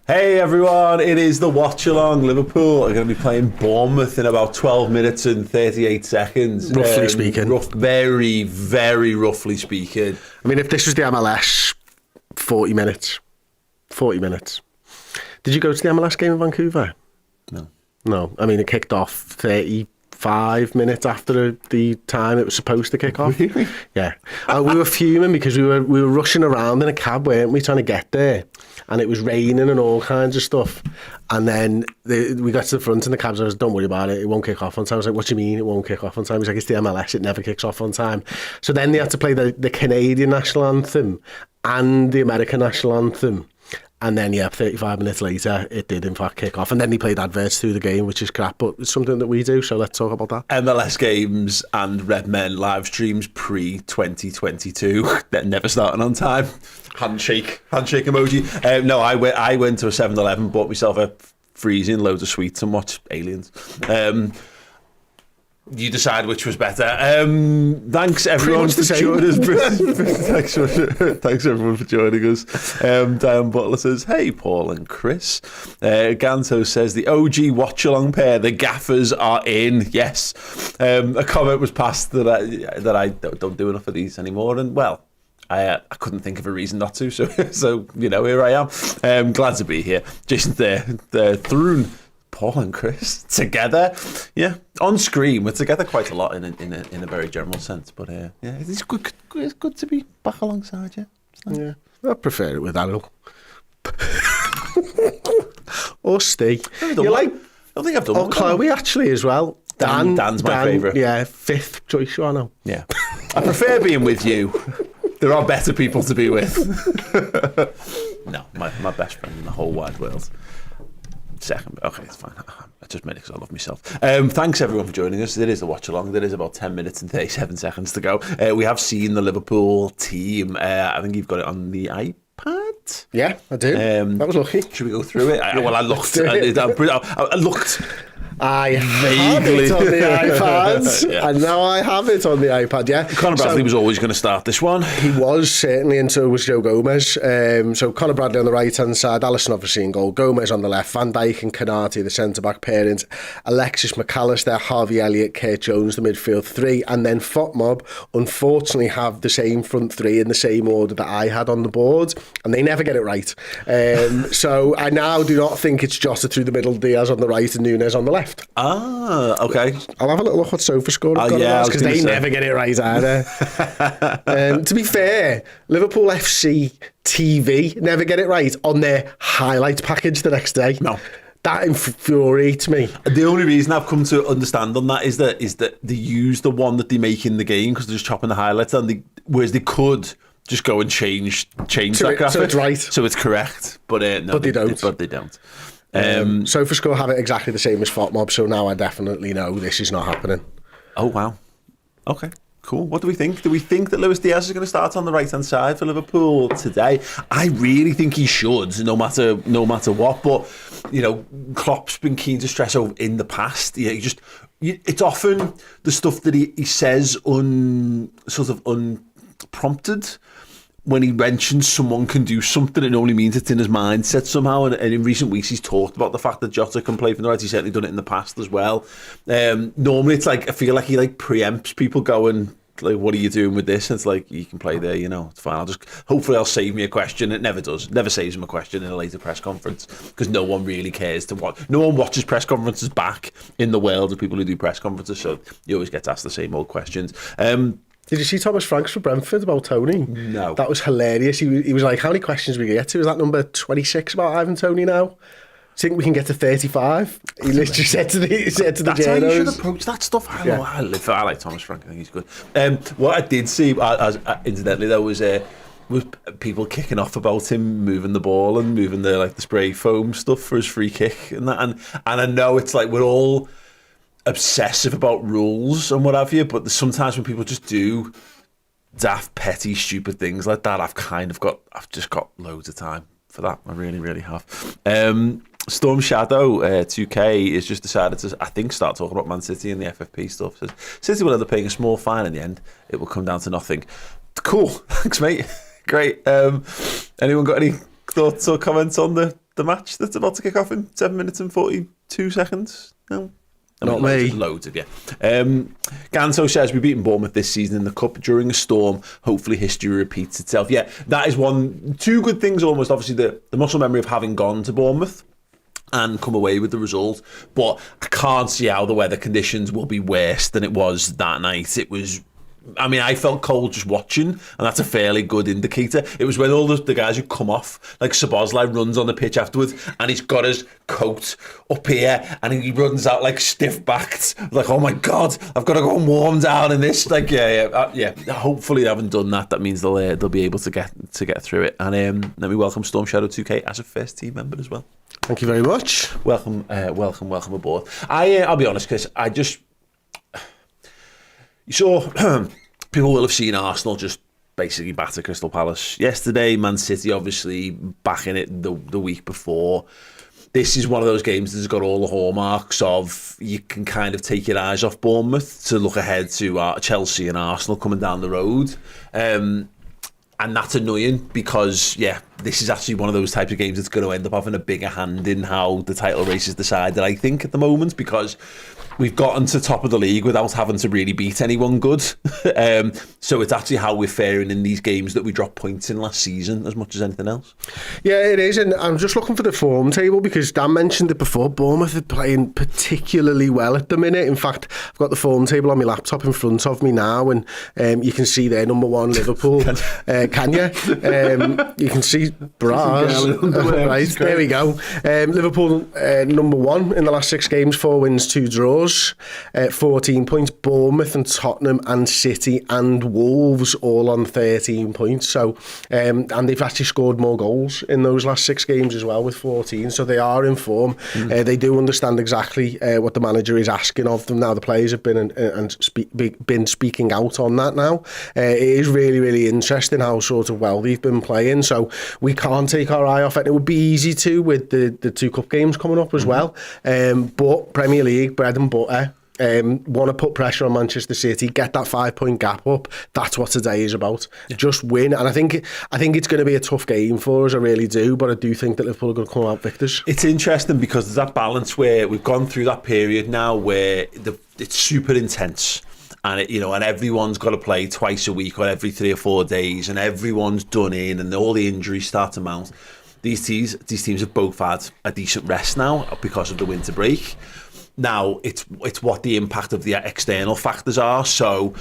Hey everyone, it is the Watchalong. Liverpool are going to be playing Bournemouth in about 12 minutes and 38 seconds. Roughly speaking. Very, very roughly speaking. I mean, if this was the MLS, 40 minutes. 40 minutes. Did you go to the MLS game in Vancouver? No. No. I mean, it kicked off 35 minutes after the time it was supposed to kick off. Really? Yeah. We were fuming because we were rushing around in a cab, weren't we, trying to get there? And it was raining and all kinds of stuff. And then we got to the front and the cabs, I was, don't worry about it, it won't kick off on time. I was like, what do you mean it won't kick off on time? He's like, it's the MLS, it never kicks off on time. So then they had to play the Canadian national anthem and the American national anthem. And then, 35 minutes later, it did in fact kick off. And then they played adverts through the game, which is crap, but it's something that we do, so let's talk about that. MLS games and Redmen live streams pre-2022, that never starting on time. Handshake emoji. No, I went to a 7-Eleven, bought myself a freezing, loads of sweets and watched Aliens. You decide which was better. Thanks everyone for joining us. Thanks everyone for joining us. Diane Butler says, hey Paul and Chris. Ganto says, the OG Watchalong pair, the gaffers are in. Yes. A comment was passed that I don't do enough of these anymore, and well, I couldn't think of a reason not to, so here I am. Glad to be here. Jason's there through Paul and Chris together, on screen. We're together quite a lot in a very general sense, but it's good. It's good to be back alongside you. Nice. Yeah, I prefer it with Adil or Steve. You like? I think I've done. Oh, Chloe actually as well. Dan's my favourite. Yeah, fifth choice. I know. Yeah, I prefer being with you. There are better people to be with. No, my best friend in the whole wide world. Second, okay, it's fine. I just made it because I love myself. Thanks everyone for joining us. It is the watch along. There is about 10 minutes and 37 seconds to go. We have seen the Liverpool team. I think you've got it on the iPad. Yeah, I do. That was lucky. Should we go through it? I looked. I looked. I had it on the iPad, yeah. And now I have it on the iPad, yeah. Conor Bradley was always going to start this one. He was, certainly, and so was Joe Gomez. So Conor Bradley on the right-hand side, Alisson obviously in goal, Gomez on the left, Van Dijk and Canati, the centre-back parents, Alexis McAllister, Harvey Elliott, Kurt Jones, the midfield three, and then FOTMob, unfortunately, have the same front three in the same order that I had on the board, and they never get it right. So I now do not think it's Jota through the middle, Diaz on the right and Nunez on the left. Ah, okay. I'll have a little look what SofaScore have got because they never get it right either. To be fair, Liverpool FC TV never get it right on their highlight package the next day. No. That infuriates me. The only reason I've come to understand on that is that they use the one that they make in the game because they're just chopping the highlights, whereas they could just go and change that graphic. So it's right. So it's correct. But no, but they don't. But they don't. SofaScore have it exactly the same as FOTMob, so now I definitely know this is not happening. Oh, wow. Okay, cool. What do we think? Do we think that Luis Diaz is going to start on the right-hand side for Liverpool today? I really think he should, no matter what. But, Klopp's been keen to stress over in the past. It's often the stuff that he says unprompted. When he mentions someone can do something, it only means it's in his mindset somehow. And in recent weeks, he's talked about the fact that Jota can play from the right. He's certainly done it in the past as well. Normally, it's like I feel like he preempts people going like, "What are you doing with this?" And it's like, you can play there, it's fine. Hopefully, I'll save me a question. It never does. Never saves him a question in a later press conference because no one really cares to watch. No one watches press conferences back in the world of people who do press conferences. So you always get asked the same old questions. Did you see Thomas Franks for Brentford about Tony? No. That was hilarious. He was like, how many questions we get to? Is that number 26 about Ivan Toney now? Do you think we can get to 35? He literally said to the That's journos. How you should approach that stuff. I like Thomas Frank. I think he's good. What I did see, incidentally, though, was people kicking off about him moving the ball and moving the spray foam stuff for his free kick and that. And I know it's like we're all obsessive about rules and what have you, but sometimes when people just do daft, petty, stupid things like that, I've just got loads of time for that. I really, really have. Storm Shadow 2K has just decided to, I think, start talking about Man City and the FFP stuff. Says City will end up paying a small fine in the end. It will come down to nothing. Cool. Thanks, mate. Great. Anyone got any thoughts or comments on the match that's about to kick off in 7 minutes and 42 seconds? No? Not me. Loads of you. Ganso says, we've beaten Bournemouth this season in the Cup during a storm. Hopefully history repeats itself. Yeah, that is two good things almost. Obviously, the muscle memory of having gone to Bournemouth and come away with the result. But I can't see how the weather conditions will be worse than it was that night. It was... I mean, I felt cold just watching, and that's a fairly good indicator. It was when all the guys who come off, like Szoboszlai runs on the pitch afterwards, and he's got his coat up here, and he runs out like stiff-backed, like, oh my God, I've got to go and warm down in this. Like, yeah. Hopefully they haven't done that. That means they'll be able to get through it. And let me welcome Storm Shadow 2K as a first team member as well. Thank you very much. Welcome aboard. I'll be honest, Chris, you saw, people will have seen Arsenal just basically batter Crystal Palace yesterday. Man City obviously back in it the week before. This is one of those games that's got all the hallmarks of you can kind of take your eyes off Bournemouth to look ahead to Chelsea and Arsenal coming down the road. And that's annoying because, this is actually one of those types of games that's going to end up having a bigger hand in how the title race is decided, I think, at the moment, because we've gotten to top of the league without having to really beat anyone good. So it's actually how we're faring in these games that we dropped points in last season as much as anything else. Yeah, it is. And I'm just looking for the form table because Dan mentioned it before. Bournemouth are playing particularly well at the minute. In fact, I've got the form table on my laptop in front of me now, and you can see their number one, Liverpool. Can you? You can see Bras. Right, there we go. Liverpool number one in the last 6 games, 4 wins, 2 draws. 14 points. Bournemouth and Tottenham and City and Wolves all on 13 points. So, and they've actually scored more goals in those last 6 games as well with 14. So they are in form. They do understand exactly what the manager is asking of them now. The players have been speaking out on that now. It is really, really interesting how sort of well they've been playing. So we can't take our eye off it. It would be easy to with the 2 cup games coming up as well. But Premier League, bread and butter. Want to put pressure on Manchester City, get that 5-point gap up. That's what today is about. Just win. And I think it's going to be a tough game for us. I really do. But I do think that Liverpool are going to come out victors. It's interesting because there's that balance where we've gone through that period now where it's super intense. And and everyone's got to play twice a week or every 3 or 4 days, and everyone's done in, and all the injuries start to mount. These teams have both had a decent rest now because of the winter break. Now it's what the impact of the external factors are. So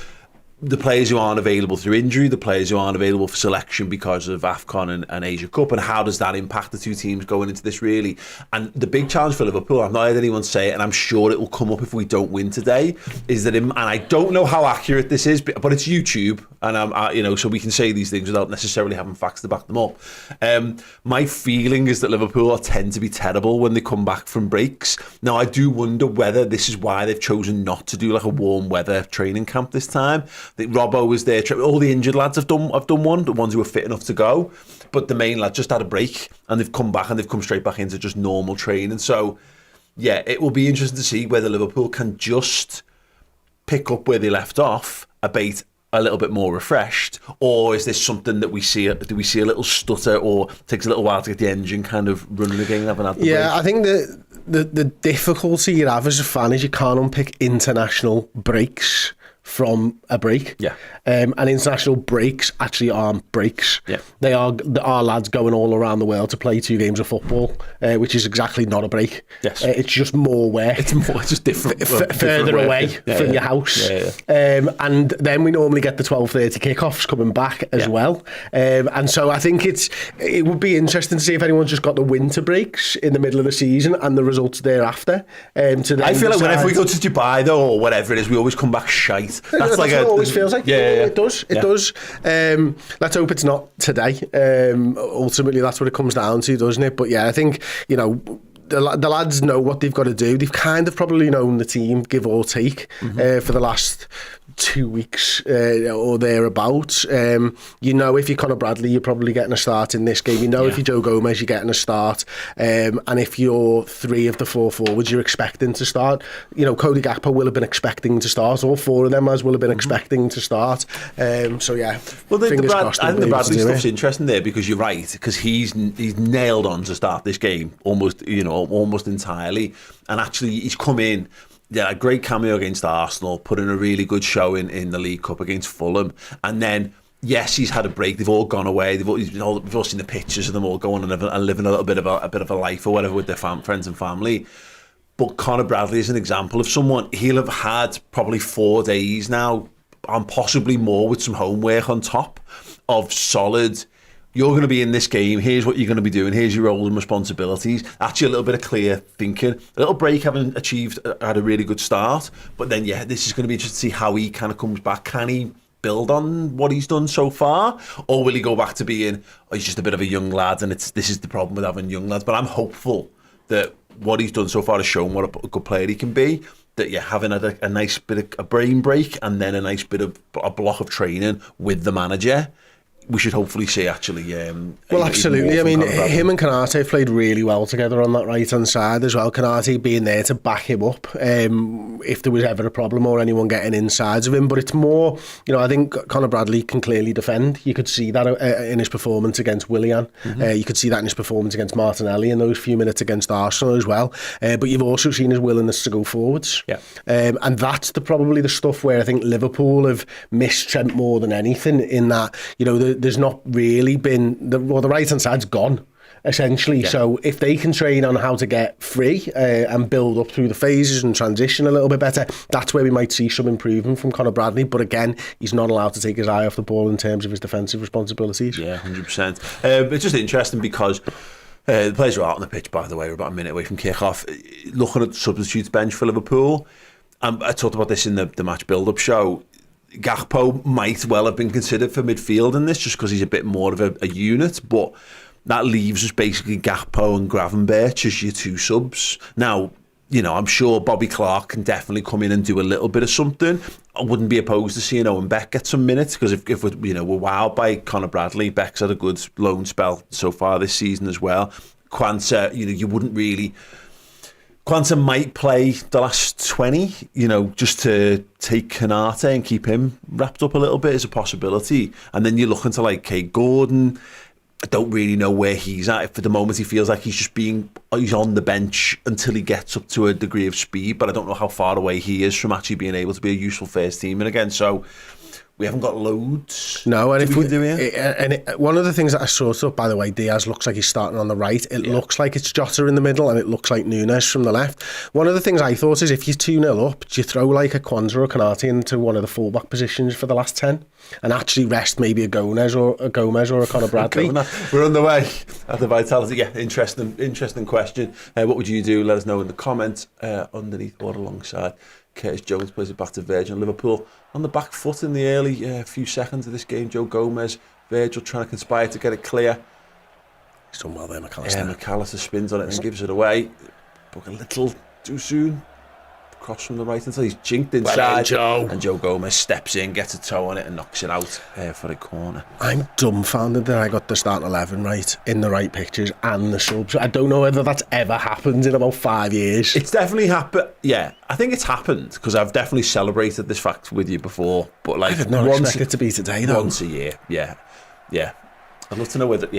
the players who aren't available through injury, the players who aren't available for selection because of AFCON and Asia Cup, and how does that impact the 2 teams going into this really? And the big challenge for Liverpool, I've not heard anyone say it, and I'm sure it will come up if we don't win today, is that, and I don't know how accurate this is, but it's YouTube, and so we can say these things without necessarily having facts to back them up. My feeling is that Liverpool tend to be terrible when they come back from breaks. Now, I do wonder whether this is why they've chosen not to do like a warm weather training camp this time. Robbo was there. All the injured lads have done one, the ones who were fit enough to go. But the main lads just had a break and they've come back and they've come straight back into just normal training. So, it will be interesting to see whether Liverpool can just pick up where they left off, albeit a little bit more refreshed, or is this something that we see a little stutter, or takes a little while to get the engine kind of running again? Having had the break? I think the difficulty you have as a fan is you can't unpick international breaks from a break. And international breaks actually aren't breaks. They are lads going all around the world to play 2 games of football, which is exactly not a break. It's just more work. It's just different. Further away from your house. And then we normally get the 12:30 kickoffs coming back as well. And so I think it would be interesting to see if anyone's just got the winter breaks in the middle of the season and the results thereafter. I feel like whenever we go to Dubai though, or whatever it is, we always come back shite. That's like what it always feels like. It does. Let's hope it's not today. Ultimately, that's what it comes down to, doesn't it? But I think the lads know what they've got to do. They've kind of probably known the team, give or take, for the last 2 weeks or thereabouts. You know, if you're Conor Bradley, you're probably getting a start in this game. You know, if you're Joe Gomez, you're getting a start. And if you're 3 of the 4 forwards, you're expecting to start. You know, Cody Gakpo will have been expecting to start. All 4 of them as will have been expecting to start. So yeah, well, I think the Bradley stuff's interesting there, because you're right, because he's nailed on to start this game almost entirely, and actually he's come in. Yeah, a great cameo against Arsenal, put in a really good show in the League Cup against Fulham, and then yes, he's had a break. They've all gone away. We've all seen the pictures of them all going and living a little bit of a life or whatever with their friends and family. But Conor Bradley is an example of someone. He'll have had probably 4 days now, and possibly more, with some homework on top of solid. You're going to be in this game. Here's what you're going to be doing. Here's your role and responsibilities. Actually, a little bit of clear thinking. A little break, having had a really good start. But then, yeah, this is going to be interesting to see how he kind of comes back. Can he build on what he's done so far? Or will he go back to being, he's just a bit of a young lad, and this is the problem with having young lads. But I'm hopeful that what he's done so far has shown what a good player he can be. That having had a nice bit of a brain break and then a nice bit of a block of training with the manager, we should hopefully see actually. Well, absolutely. I mean, him and Konate played really well together on that right-hand side as well. Konate being there to back him up if there was ever a problem or anyone getting insides of him. But it's more, I think Conor Bradley can clearly defend. You could see that in his performance against Willian. You could see that in his performance against Martinelli in those few minutes against Arsenal as well. But you've also seen his willingness to go forwards. Yeah. And that's probably the stuff where I think Liverpool have missed Trent more than anything, in that, there's not really been the right hand side's gone essentially. Yeah. So if they can train on how to get free and build up through the phases and transition a little bit better, that's where we might see some improvement from Conor Bradley. But again, he's not allowed to take his eye off the ball in terms of his defensive responsibilities. Yeah, 100%. It's just interesting because the players are out on the pitch, by the way. We're about a minute away from kick-off. Looking at the substitutes bench for Liverpool, I talked about this in the match build-up show. Gakpo might well have been considered for midfield in this, just because he's a bit more of a unit, but that leaves us basically Gakpo and Gravenberch as your 2 subs. Now, I'm sure Bobby Clark can definitely come in and do a little bit of something. I wouldn't be opposed to seeing Owen Beck get some minutes, because if we're wowed by Conor Bradley, Beck's had a good loan spell so far this season as well. Quansah, you wouldn't really... Quansah might play the last 20, just to take Konate and keep him wrapped up a little bit is a possibility. And then you're looking to like Kate Gordon. I don't really know where he's at. For the moment, he feels like he's on the bench until he gets up to a degree of speed, but I don't know how far away he is from actually being able to be a useful first teamer again. So we haven't got loads. No, and if we do one of the things that I saw, by the way, Diaz looks like he's starting on the right. It looks like it's Jota in the middle, and it looks like Nunes from the left. One of the things I thought is, if you're 2-0 up, do you throw like a Quansah or Konate into one of the fullback positions for the last 10 and actually rest maybe a Gomez or a Conor Bradley? We're on the way at the Vitality. Yeah, interesting question. What would you do? Let us know in the comments underneath or alongside. Curtis Jones plays it back to Virgil. Liverpool on the back foot in the early few seconds of this game. Joe Gomez, Virgil trying to conspire to get it clear. He's done well there, McAllister. Yeah, McAllister spins on it and gives it away. But a little too soon. Cross from the right until he's jinked inside. Well, and Joe Gomez steps in, gets a toe on it and knocks it out for a corner. I'm dumbfounded that I got the start 11 right in the right pictures and the subs. I don't know whether that's ever happened in about 5 years. It's definitely happened. Yeah, I think it's happened, because I've definitely celebrated this fact with you before. But like, I did not expect it to be today, though. Once a year, yeah. I'd love to know whether,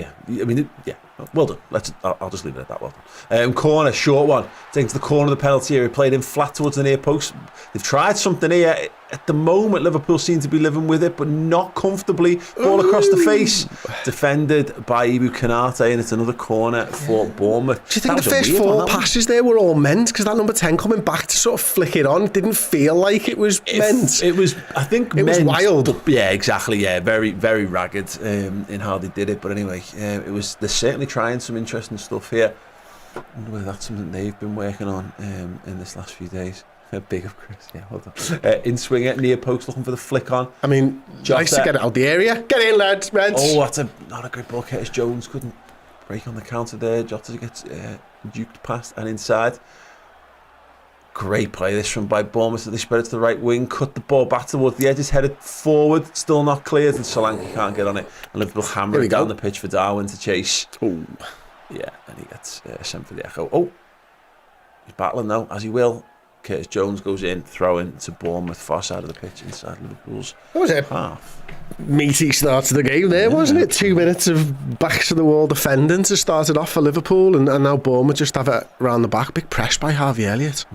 well done. I'll just leave it at that. Well done. Corner, short one. Taking to the corner of the penalty area, played in flat towards the near post. They've tried something here. At the moment, Liverpool seem to be living with it, but not comfortably. Ball across the face. Defended by Ibu Konate, and it's another corner for Bournemouth. Do you think the first 4 passes there were all meant? Because that number 10 coming back to sort of flick it on didn't feel like it was meant. It was, I think, it was wild. But yeah, exactly. Yeah, very, very ragged in how they did it. But anyway, it was. They're certainly trying some interesting stuff here. I wonder whether that's something they've been working on in this last few days. Big of Chris, yeah, hold on. In swing it, near post, looking for the flick on. I mean, Jota. Nice to get it out the area. Get in, lads, Reds. Oh, that's not a great ball. Curtis Jones couldn't break on the counter there. Jota gets duked past and inside. Great play this from by Bournemouth. They spread it to the right wing, cut the ball back towards the edge, it's headed forward, still not cleared, and Solanke can't get on it. And Liverpool hammer it down the pitch for Darwin to chase. Ooh. Yeah, and he gets sent for the echo. Oh, he's battling though, as he will. Curtis Jones goes in, throwing to Bournemouth, far side of the pitch, inside Liverpool's half. Meaty start to the game there, wasn't it? 2 minutes of back to the wall defending to start it off for Liverpool, and now Bournemouth just have it round the back. Big press by Harvey Elliott.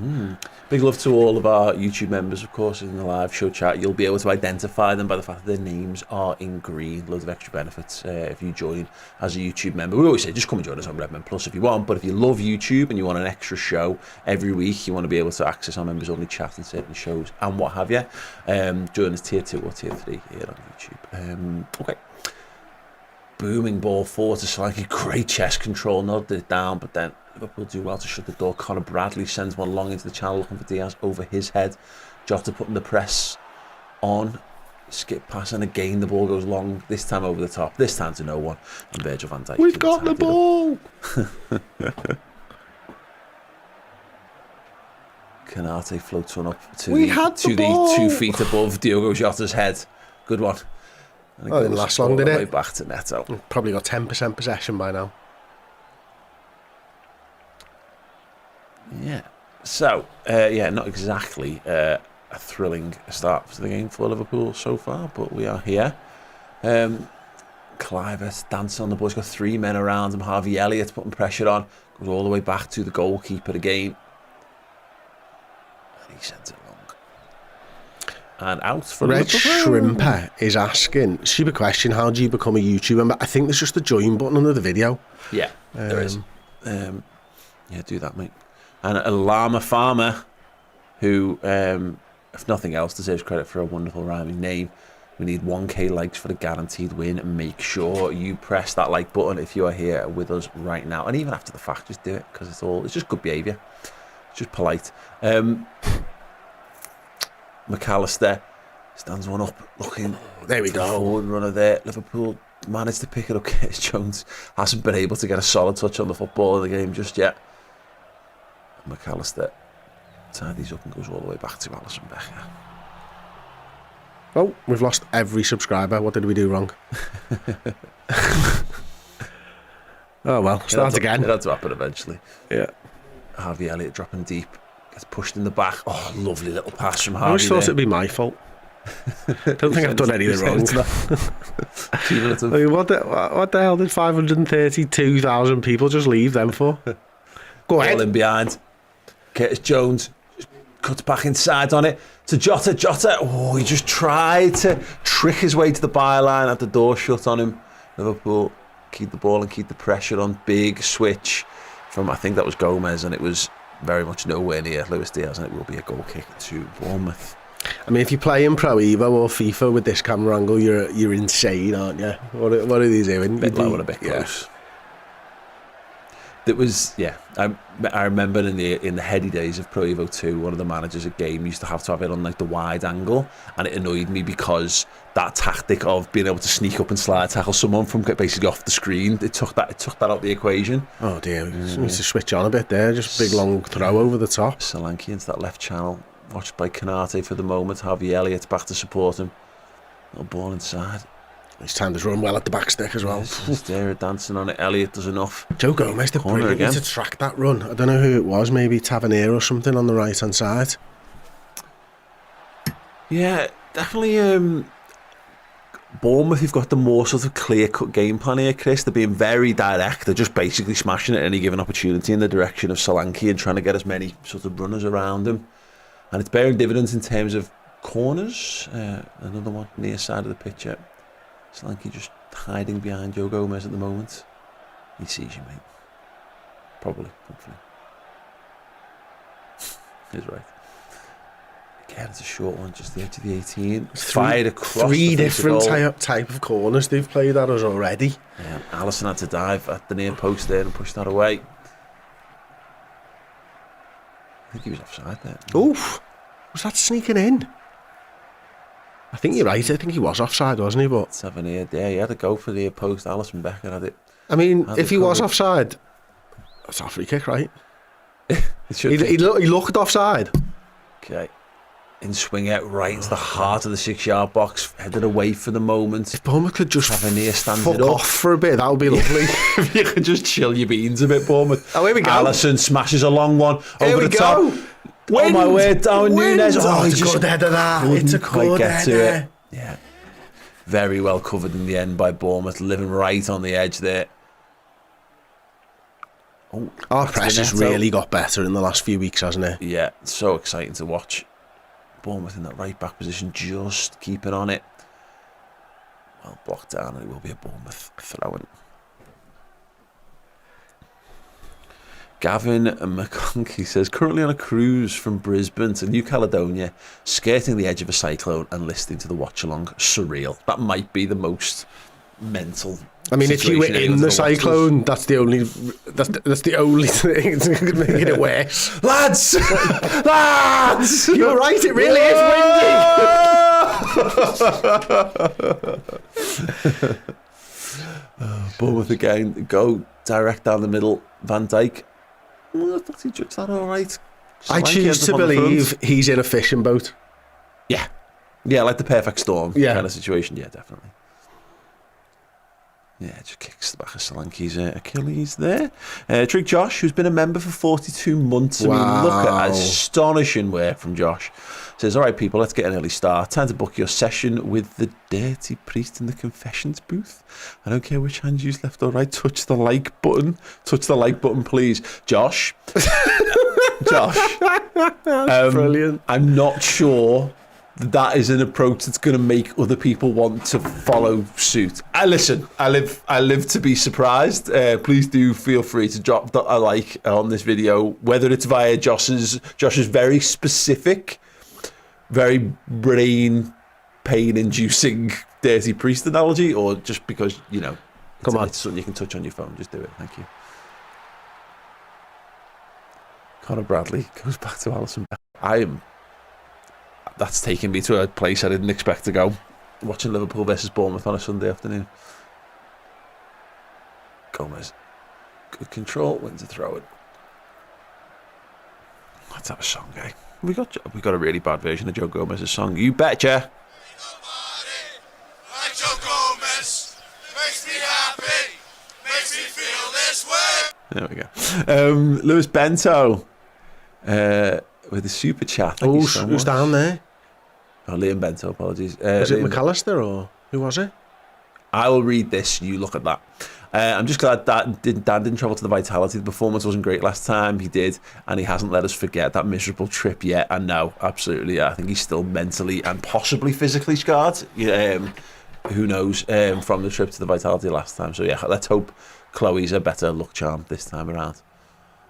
Big love to all of our YouTube members, of course, in the live show chat. You'll be able to identify them by the fact that their names are in green. Loads of extra benefits if you join as a YouTube member. We always say just come and join us on Redmen Plus if you want, but if you love YouTube and you want an extra show every week, you want to be able to access our members only chat and certain shows and what have you, join us tier 2 or tier 3 here on YouTube. Okay. Booming ball forward to Solanke, great chest control, nodded it down, but then Liverpool do well to shut the door. Conor Bradley sends one long into the channel looking for Diaz over his head. Jota putting the press on, skip pass, and again the ball goes long, this time over the top, this time to no one, and Virgil van Dijk. We've got the ball! Canate floats one up to the 2 feet above Diogo Jota's head. Good one. Oh, it didn't last long, did it? Back to Neto. Probably got 10% possession by now. Yeah. So, not exactly a thrilling start to the game for Liverpool so far, but we are here. Cliver's dancing on the ball. He's got 3 men around him. Harvey Elliott putting pressure on. Goes all the way back to the goalkeeper again. And he sends it long. And out for Red Shrimper is asking, stupid question, how do you become a YouTuber? I think there's just a join button under the video. Yeah, there is. Yeah, do that, mate. And a llama farmer who, if nothing else, deserves credit for a wonderful rhyming name. We need 1k likes for the guaranteed win, and make sure you press that like button if you are here with us right now. And even after the fact, just do it, because it's just good behaviour. It's just polite. McAllister stands one up, looking. There we go. Forward runner there. Liverpool managed to pick it up. Curtis Jones hasn't been able to get a solid touch on the football in the game just yet. McAllister tidies up and goes all the way back to Alisson Becker. Oh, we've lost every subscriber. What did we do wrong? Oh well, start again. It had to happen eventually. Yeah. Harvey Elliott dropping deep. Gets pushed in the back. Oh, lovely little pass from Harvey. I always thought it'd be my fault. Don't think I've done anything wrong. I mean, what the hell did 532,000 people just leave them for? Go ahead. Ball in behind. Curtis Jones cuts back inside on it to Jota. Oh, he just tried to trick his way to the byline, had the door shut on him. Liverpool keep the ball and keep the pressure on. Big switch from, I think that was Gomez, and it was very much nowhere near Luis Diaz, and it will be a goal kick to Bournemouth. I mean, if you're playing Pro Evo or FIFA with this camera angle, you're insane, aren't you? What are they doing? A bit low and a bit close. It was, I remember in the heady days of Pro Evo 2, one of the managers at game used to have it on like the wide angle, and it annoyed me because that tactic of being able to sneak up and slide tackle someone from basically off the screen, it took that out the equation. Oh dear, needs to switch on a bit there, just a big long throw over the top. Solanke into that left channel, watched by Canate for the moment. Harvey Elliott back to support him. Little ball inside. He's timed his run well at the back stick as well. He's there dancing on it. Elliott does enough. Joe Gomez did brilliantly to track that run. I don't know who it was, maybe Tavernier or something on the right hand side. Yeah, definitely. Bournemouth, you've got the more sort of clear-cut game plan here, Chris. They're being very direct. They're just basically smashing it at any given opportunity in the direction of Solanke and trying to get as many sort of runners around him. And it's bearing dividends in terms of corners. Another one near side of the pitch. Solanke just hiding behind Joe Gomez at the moment. He sees you, mate. Probably, hopefully. He's right. Again, it's a short one, just the edge of the 18. Fired across. Three different type of corners they've played at us already. Yeah, Alisson had to dive at the near post there and push that away. I think he was offside there. Oof! Was that sneaking in? I think you're right. I think he was offside, wasn't he? But 7 here. Yeah, he had to go for the near post. Alisson Becker had it. I mean, if he was offside, that's a free kick, right? He looked offside. Okay. In swing out right into the heart of the 6-yard box, headed away for the moment. If Bournemouth could just fuck off for a bit, that would be lovely. If you could just chill your beans a bit, Bournemouth. Oh, here we go. Alisson smashes a long one over the top. Wind. Oh my word, down Nunes. Oh, it's a good header, that. It's a good header. Yeah. Very well covered in the end by Bournemouth, living right on the edge there. Oh, our press has really got better in the last few weeks, hasn't it? Yeah, so exciting to watch. Bournemouth in that right back position, just keeping on it. Well blocked down, and it will be a Bournemouth throw-in. Gavin McConkie says, currently on a cruise from Brisbane to New Caledonia, skirting the edge of a cyclone and listening to the Watchalong. Surreal. That might be the most mental. I mean, if you were in the cyclone, that's the only thing that could make it worse. Lads! Lads! You're right, it really is windy. Bournemouth again, go direct down the middle. Van Dijk. I thought he judged that all right. I choose to believe he's in a fishing boat. Yeah. Yeah, like the perfect storm kind of situation. Yeah, definitely. Yeah, just kicks the back of Solanke's Achilles there. Trig Josh, who's been a member for 42 months. Wow. I mean, look at astonishing work from Josh. Says, all right, people, let's get an early start. Time to book your session with the dirty priest in the confessions booth. I don't care which hand you use, left or right. Touch the like button. Touch the like button, please. Josh. Josh. Brilliant. I'm not sure that is an approach that's going to make other people want to follow suit. I live to be surprised. Please do feel free to drop a like on this video, whether it's via Josh's very specific, very brain pain inducing dirty priest analogy, or just because it's something you can touch on your phone. Just do it. Thank you. Conor Bradley goes back to Alisson. That's taken me to a place I didn't expect to go. Watching Liverpool versus Bournemouth on a Sunday afternoon. Gomez. Good control. Wins a throw it. Let's have a song, eh? We got a really bad version of Joe Gomez's song. You betcha. Like Joe Gomez. Makes me happy. Makes me feel this way. There we go. Lewis Bento. With the super chat. Who's down there? Oh, Liam Bento, apologies. Was it McAllister or who was it? I will read this, you look at that. I'm just glad that Dan didn't travel to the Vitality. The performance wasn't great last time. He did, and he hasn't let us forget that miserable trip yet. And no, absolutely, yeah, I think he's still mentally and possibly physically scarred. Who knows, from the trip to the Vitality last time. So yeah, let's hope Chloe's a better luck charm this time around.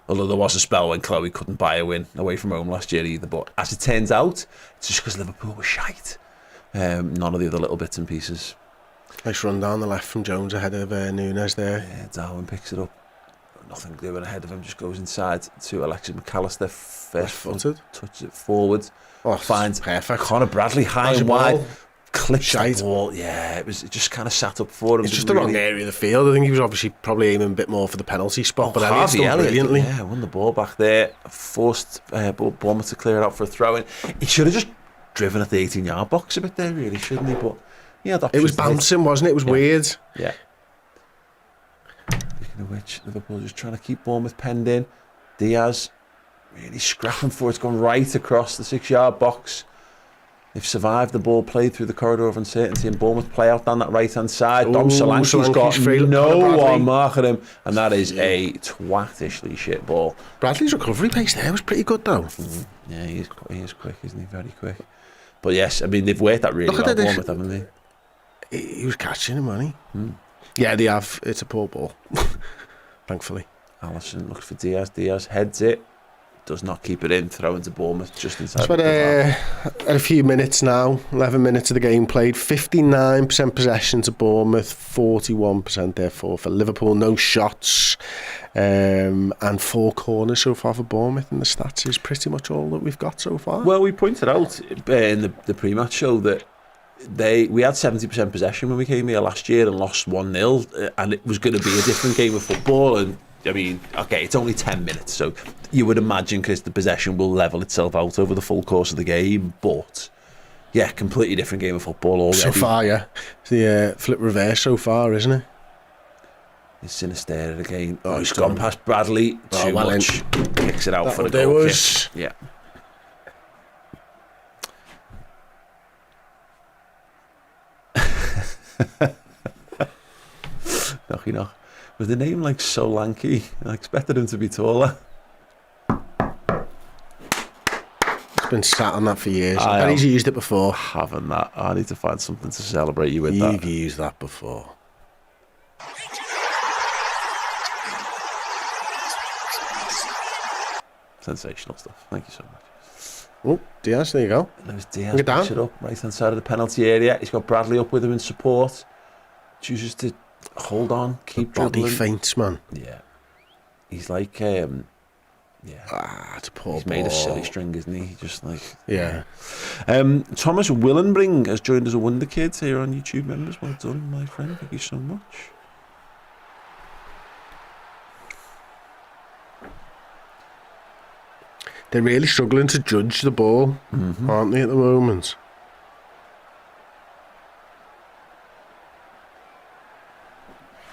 Although there was a spell when Chloe couldn't buy a win away from home last year either. But as it turns out, it's just because Liverpool was shite. None of the other little bits and pieces. Nice run down the left from Jones ahead of Nunes there. Yeah, Darwin picks it up. Nothing doing ahead of him, just goes inside to Alexis McAllister. Footed. Touches it forward. Finds perfect. Conor Bradley high and wide. Ball. Clips the ball. Yeah, it just kind of sat up for him. It's just the wrong area of the field. I think he was obviously probably aiming a bit more for the penalty spot, but Elliott's done brilliantly. Yeah, won the ball back there. Forced Bournemouth to clear it out for a throw-in. He should have just driven at the 18-yard box a bit there, really, shouldn't he? But yeah, it was bouncing, wasn't it? It was weird. Yeah. Speaking of which, Liverpool just trying to keep Bournemouth penned in. Diaz really scrapping for it. It's gone right across the 6-yard box. They've survived the ball played through the corridor of uncertainty, and Bournemouth play out down that right-hand side. Dom Solanke's got no one marking him, and that is a twattishly shit ball. Bradley's recovery pace there was pretty good, though. Yeah, he is quick, isn't he? Very quick. But yes, I mean, they've worked that really well, Bournemouth, haven't they? He was catching him, wasn't he? Yeah, they have. It's a poor ball, thankfully. Alisson looks for Diaz. Diaz heads it. Does not keep it in, throw into Bournemouth just inside. At a few minutes now, 11 minutes of the game played, 59% possession to Bournemouth, 41% therefore for Liverpool, no shots, and 4 corners so far for Bournemouth, and the stats is pretty much all that we've got so far. Well, we pointed out in the pre-match show that we had 70% possession when we came here last year and lost 1-0, and it was going to be a different game of football, and I mean, okay, it's only 10 minutes, so you would imagine, Chris, the possession will level itself out over the full course of the game, but yeah, completely different game of football already. So far, yeah. It's the flip reverse so far, isn't it? It's Sinister again. Oh, He's gone past Bradley too much. Kicks it out for the goal kick. Yeah. Knock. With the name like so lanky, I expected him to be taller. It's been sat on that for years. I bet he's used it before. Having that, I need to find something to celebrate you with. You've used that before. Sensational stuff. Thank you so much. Oh, Diaz, there you go. There's Diaz, push it up, right hand side of the penalty area. He's got Bradley up with him in support. Chooses to hold on, keep body dribbling. feints, man. Yeah. He's like, yeah. It's a poor He's ball. made of silly string, isn't he? Just like... Yeah. Thomas Willenbring has joined as a Wonder Kid here on YouTube members. Well done, my friend. Thank you so much. They're really struggling to judge the ball, aren't they, at the moment?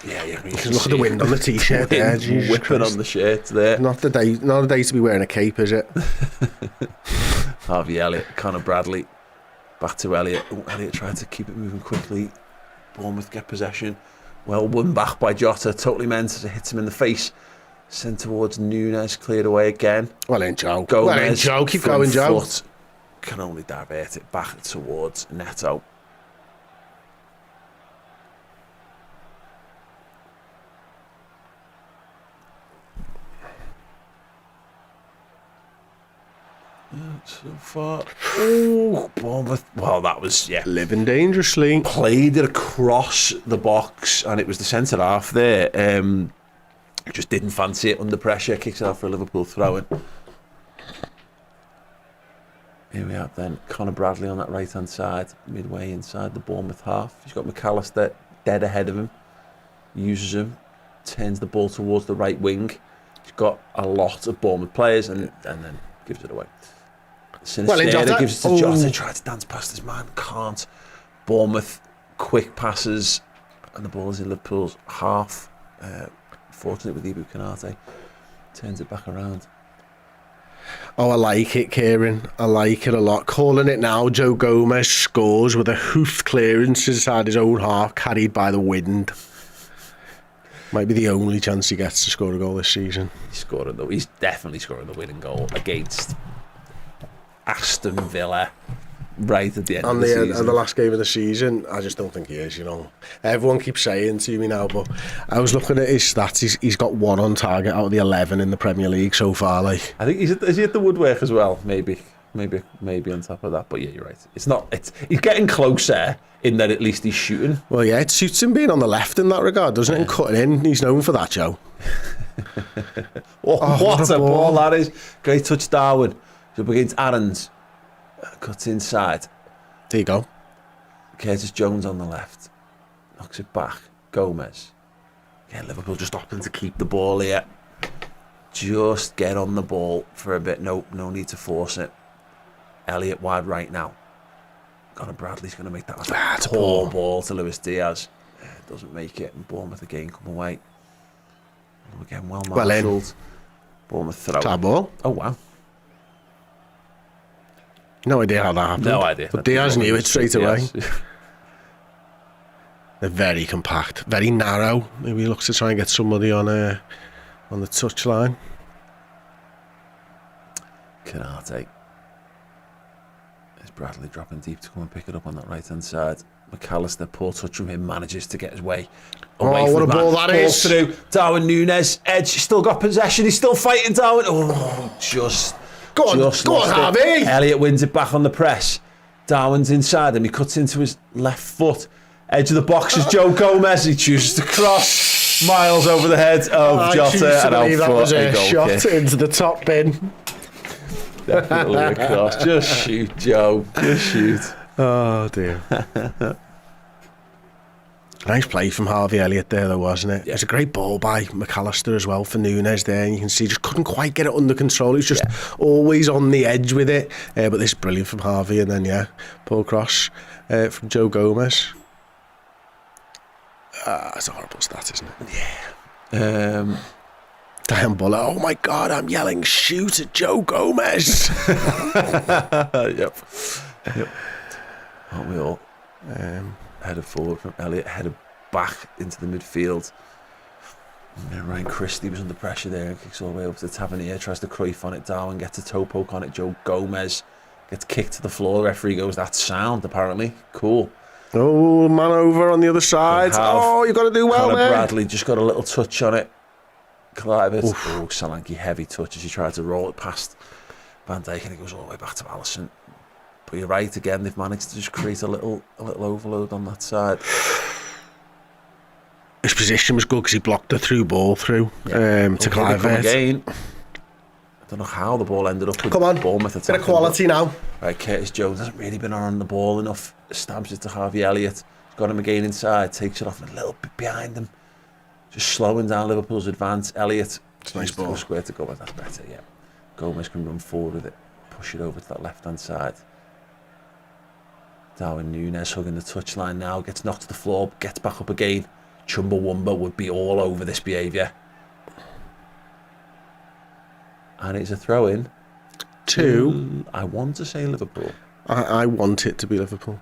Yeah, you can look at the wind on the t-shirt there. Whipping on the shirt there. Not a day to be wearing a cape, is it? Harvey Elliott, Conor Bradley, back to Elliott. Oh, Elliott tried to keep it moving quickly. Bournemouth get possession. Well won back by Jota. Totally meant as it hits him in the face. Sent towards Nunes, cleared away again. Well in, Joe. Gomez, well in, Joe. Keep going, Joe. Foot, can only divert it back towards Neto. So far, Bournemouth. Well, that was living dangerously. Played it across the box, and it was the centre half there. Just didn't fancy it under pressure. Kicks it out for a Liverpool throw-in. Here we have then Conor Bradley on that right hand side, midway inside the Bournemouth half. He's got McAllister dead ahead of him. Uses him, turns the ball towards the right wing. He's got a lot of Bournemouth players, and then gives it away. Sinister gives it to Jota, tried to dance past his man, can't. Bournemouth, quick passes, and the ball is in Liverpool's half. Fortunate with Ibu Kanate, turns it back around. Oh, I like it, Kieran. I like it a lot. Calling it now, Joe Gomez scores with a hoofed clearance inside his own half, carried by the wind. Might be the only chance he gets to score a goal this season. He's definitely scoring the winning goal against Aston Villa right at the end of the season. On the last game of the season, I just don't think he is, you know. Everyone keeps saying to me now, but I was looking at his stats. He's got 1 on target out of the 11 in the Premier League so far. Like, I think is he at the woodwork as well? Maybe on top of that. But yeah, you're right. He's getting closer in that at least he's shooting. Well, yeah, it suits him being on the left in that regard, doesn't it? And cutting in, he's known for that, Joe. What a ball that is! Great touch, Darwin. He's up against Aarons. Cuts inside. There you go. Curtis Jones on the left. Knocks it back. Gomez. Yeah, Liverpool just opting to keep the ball here. Just get on the ball for a bit. No need to force it. Elliott wide right now. Conor Bradley's going to make that a poor ball to Luis Diaz. Doesn't make it. And Bournemouth again come away. Again, well marshalled. Bournemouth throw. Try ball. Oh, wow. No idea how that happened. No idea. But Diaz knew it straight away. They're very compact, very narrow. Maybe he looks to try and get somebody on the touchline. Kanate. There's Bradley dropping deep to come and pick it up on that right hand side. McAllister, poor touch from him, manages to get his way away from what a ball that is. Through. Darwin Nunes, Edge, still got possession. He's still fighting Darwin. Go on, Harvey. Elliott wins it back on the press. Darwin's inside him. He cuts into his left foot. Edge of the box is Joe Gomez. He chooses to cross miles over the head of Jota and out that was a shot kick into the top bin. Definitely a cross. Just shoot, Joe. Just shoot. Oh dear. Nice play from Harvey Elliott there, though, wasn't it? Yeah. It's a great ball by McAllister as well for Nunes there, and you can see just couldn't quite get it under control. He was just always on the edge with it. But this is brilliant from Harvey, and then ball cross from Joe Gomez. It's a horrible stat, isn't it? Yeah. Diane Buller, oh my God, I'm yelling, shoot at Joe Gomez. Yep. Aren't we all? Headed forward from Elliott, headed back into the midfield. And then Ryan Christie was under pressure there and kicks all the way up to Tavernier, tries to Cruyff on it, Darwin gets a toe poke on it, Joe Gomez gets kicked to the floor, the referee goes, that's sound apparently, cool. Oh, man over on the other side. Oh, you've got to do well Conor there. Bradley just got a little touch on it. Clive it. Oh, Solanke heavy touch as he tried to roll it past Van Dijk and it goes all the way back to Alisson. But you're right, again, they've managed to just create a little overload on that side. His position was good because he blocked the through ball through to Clive. Again. I don't know how the ball ended up with Bournemouth attacking. Bit of quality now. Right, Curtis Jones hasn't really been on the ball enough. Stabs it to Harvey Elliott. He's got him again inside, takes it off and a little bit behind him. Just slowing down Liverpool's advance. Elliott. It's a nice ball. Square to go, but that's better, yeah. Gomez can run forward with it. Push it over to that left-hand side. Darwin Nunes hugging the touchline now, gets knocked to the floor, gets back up again. Chumbawamba would be all over this behaviour. And it's a throw-in to, I want to say Liverpool. I want it to be Liverpool.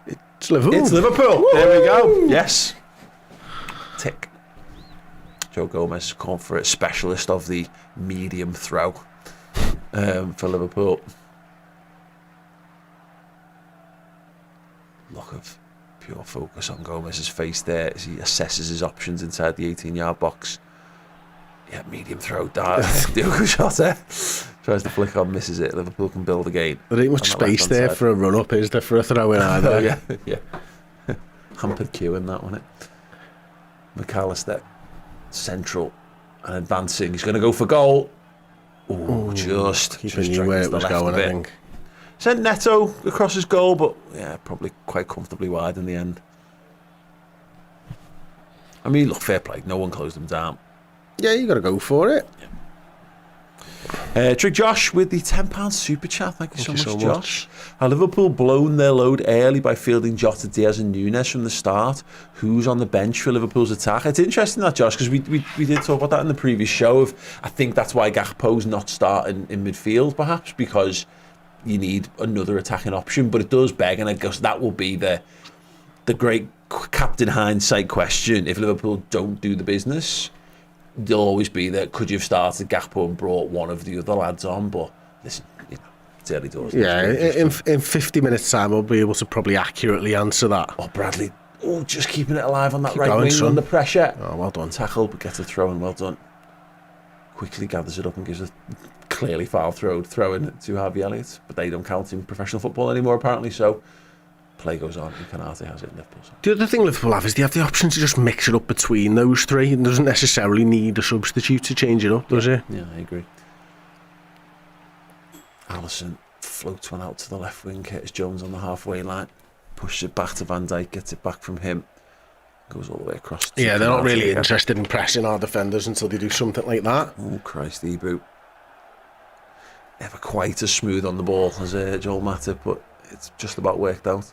It's Liverpool. It's Liverpool. Woo! There we go. Yes. Tick. Joe Gomez called for a specialist of the medium throw for Liverpool. Look of pure focus on Gomez's face there as he assesses his options inside the 18-yard box. Yeah, medium throw, Diogo Jota tries to flick on, misses it. Liverpool can build again. There ain't much space there for a run-up, is there, for a throw-in either? Yeah. Hampered queue in that one. McAllister, central and advancing. He's going to go for goal. Ooh, just keeping where it was going, I think. Sent Neto across his goal, but yeah, probably quite comfortably wide in the end. I mean, look, fair play. No one closed him down. Yeah, you got to go for it. Trick Josh with the £10 super chat. Thank you so much, Josh. Have Liverpool blown their load early by fielding Jota, Diaz and Nunes from the start? Who's on the bench for Liverpool's attack? It's interesting that, Josh, because we did talk about that in the previous show. I think that's why Gakpo's not starting in midfield, perhaps, because you need another attacking option. But it does beg, and I guess that will be the great captain hindsight question. If Liverpool don't do the business, there'll always be that could you have started Gakpo and brought one of the other lads on, but listen, it's early doors. Yeah, in 50 minutes time we'll be able to probably accurately answer that. Oh, Bradley, just keeping it alive on that right wing under pressure. Oh, well done. Tackle, but gets a throw in, well done. Quickly gathers it up and gives a clearly foul throw in to Harvey Elliott, but they don't count in professional football anymore apparently, so play goes on and Canate has it in Liverpool. The other thing Liverpool have is they have the option to just mix it up between those three. It doesn't necessarily need a substitute to change it up, does it? Yeah, I agree. Alisson floats one out to the left wing. Curtis Jones on the halfway line, pushes it back to Van Dijk, gets it back from him, goes all the way across. Yeah, they're not really interested in pressing our defenders until they do something like that. Oh Christ, Ebou. Never quite as smooth on the ball as Joel Matip, but it's just about worked out.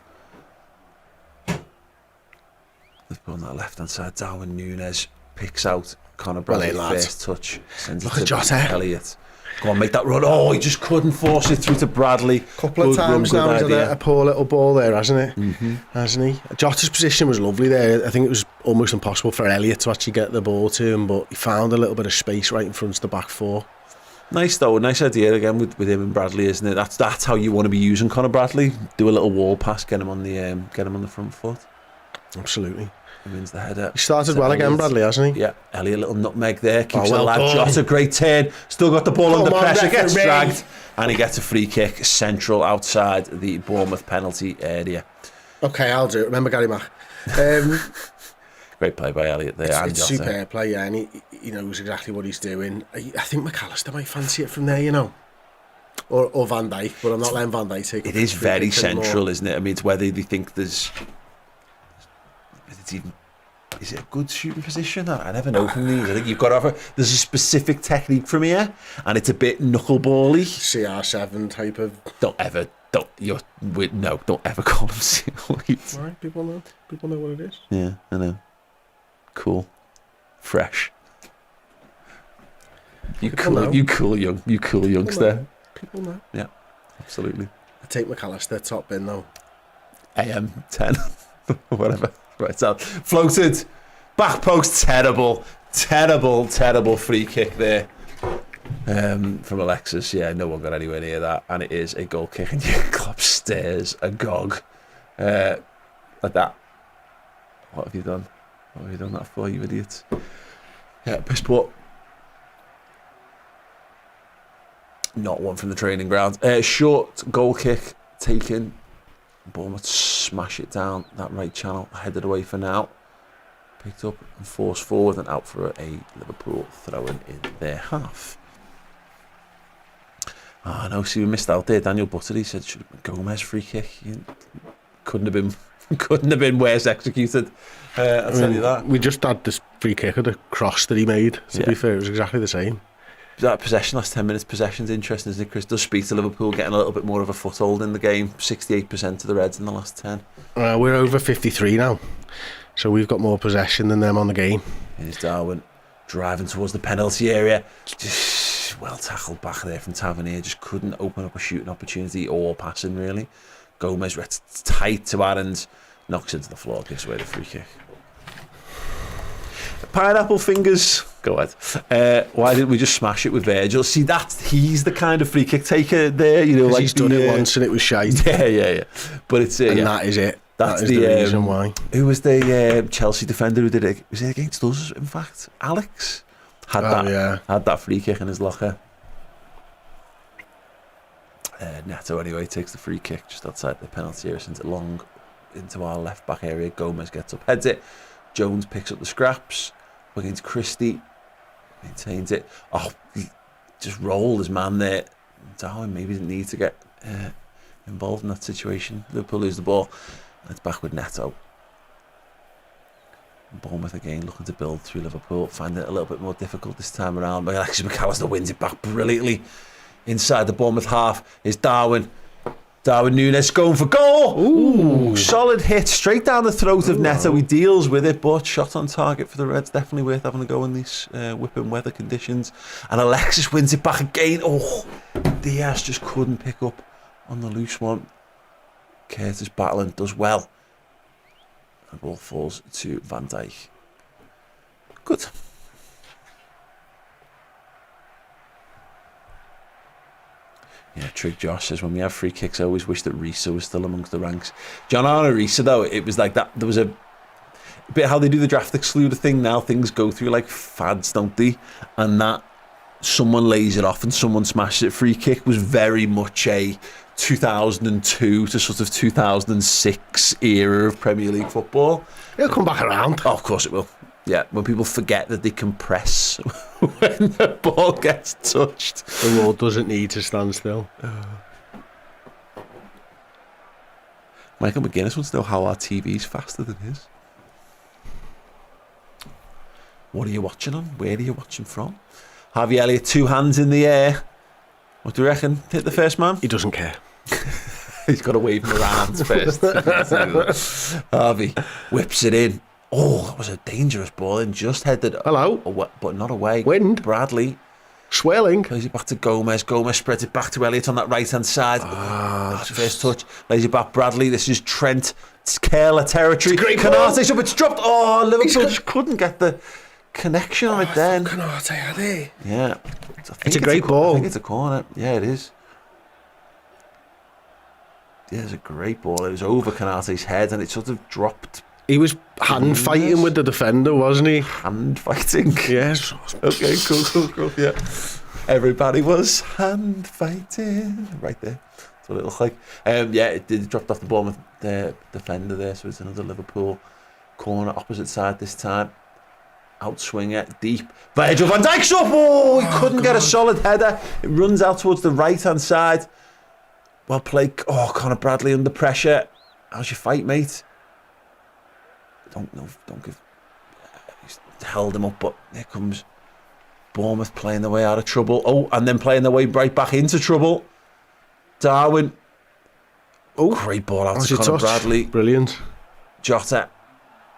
On that left hand side, Darwin Nunes picks out Conor Bradley, first touch, sends it to Jota. Elliott. Go on, make that run. Oh, he just couldn't force it through to Bradley. Couple of times now he's had a poor little ball there, hasn't it? Mm-hmm. Hasn't he? Jota's position was lovely there. I think it was almost impossible for Elliott to actually get the ball to him, but he found a little bit of space right in front of the back four. Nice though, nice idea again with him and Bradley, isn't it? That's how you want to be using Conor Bradley. Do a little wall pass, get him on the front foot. Absolutely. He wins the header. He started well again, Bradley, hasn't he? Yeah, Elliott, a little nutmeg there, keeps it alive. Jota, great turn, still got the ball under pressure, gets dragged, and he gets a free kick central outside the Bournemouth penalty area. Okay, I'll do it. Remember Gary Mack. Great play by Elliott there. It's superb play, yeah, and he knows exactly what he's doing. I think McAllister might fancy it from there, you know. Or Van Dijk, but I'm not letting Van Dijk take it. It is very central, isn't it? I mean, it's whether they think there's is it a good shooting position? I never know from these. I think you've got to have there's a specific technique from here, and it's a bit knucklebally. CR7 type of. Don't ever call them CR8. Right, people know what it is. Yeah, I know. Cool, fresh. You cool youngster. People know. Yeah, absolutely. I take McAllister top bin though. AM 10, whatever. Right, so floated, back post, terrible free kick there from Alexis. Yeah, no one got anywhere near that, and it is a goal kick, and Jurgen Klopp stares agog like that. What have you done? What have you done that for, you idiots? Yeah, piss poor. Not one from the training ground. Short goal kick taken. Bournemouth smash it down that right channel, headed away for now. Picked up and forced forward and out for a Liverpool throw-in their half. Oh no, see we missed out there. Daniel Buttery said should have been Gomez free kick. Couldn't have been worse executed. I'll tell you that. We just had this free kick of the cross that he made. To be fair, it was exactly the same. That possession, last 10 minutes possession's interesting, isn't it, Chris? Does speak to Liverpool getting a little bit more of a foothold in the game. 68% to the Reds in the last 10. We're over 53 now, so we've got more possession than them on the game. Here's Darwin driving towards the penalty area. Just well tackled back there from Tavernier. Just couldn't open up a shooting opportunity or passing really. Gomez tight to Aarons, knocks into the floor, gives away the free kick. Pineapple fingers. Go ahead. Why didn't we just smash it with Virgil? See, he's the kind of free kick taker there, you know. Like he's done it once and it was shite. Yeah. But it's and that is it. That's the reason why. Who was the Chelsea defender who did it? Was it against us? In fact, Alex had that free kick in his locker. Neto anyway takes the free kick just outside the penalty area, sends it long into our left back area. Gomez gets up, heads it. Jones picks up the scraps against Christie, maintains it. Oh, just rolled his man there. Darwin maybe didn't need to get involved in that situation. Liverpool lose the ball. It's back with Neto. Bournemouth again looking to build through Liverpool, find it a little bit more difficult this time around. But actually McAllister wins it back brilliantly. Inside the Bournemouth half is Darwin Núñez going for goal. Ooh, solid hit straight down the throat of Neto. He deals with it, but shot on target for the Reds. Definitely worth having a go in these whipping weather conditions. And Alexis wins it back again. Oh, Diaz just couldn't pick up on the loose one. Curtis battling, does well. The ball falls to Van Dijk. Good. Yeah, Trig Josh says, when we have free kicks, I always wish that Risa was still amongst the ranks. John Arne Risa, though, it was like that. There was a bit how they do the draft excluder thing now. Things go through like fads, don't they? And that someone lays it off and someone smashes it. Free kick was very much a 2002 to sort of 2006 era of Premier League football. It'll come back around. Oh, of course it will. Yeah, when people forget that they can press when the ball gets touched. The world doesn't need to stand still. Michael McGuinness wants to know how our TV's faster than his. What are you watching on? Where are you watching from? Harvey Elliott, 2 hands in the air. What do you reckon? Hit the first man? He doesn't care. He's got to wave him around first. Harvey whips it in. Oh, that was a dangerous ball and just headed. Hello. But not away. Wind. Bradley. Swelling. Plays it back to Gomez. Gomez spreads it back to Elliott on that right-hand side. First touch. Lays it back Bradley. This is Trent. It's Kerala territory. Canate up. It's dropped. Oh, Liverpool just couldn't get the connection on it then. Canate, are they? Yeah. It's a great ball. I think it's a corner. Yeah, it is. Yeah, it's a great ball. It was over Canate's head and it sort of dropped. He was fighting with the defender, wasn't he? Hand fighting. Yes. Okay, cool. Yeah. Everybody was hand fighting. Right there. That's what it looked like. Yeah, it dropped off the Bournemouth defender there, so it's another Liverpool corner, opposite side this time. Outswinger, deep. Virgil van Dijk's up! Oh, he couldn't get a solid header. It runs out towards the right-hand side. Well played. Oh, Conor Bradley under pressure. How's your fight, mate? don't give. He's held him up, but here comes Bournemouth playing their way out of trouble. Oh, and then playing their way right back into trouble. Darwin. Oh, great ball out to Conor Bradley. Brilliant. Jota.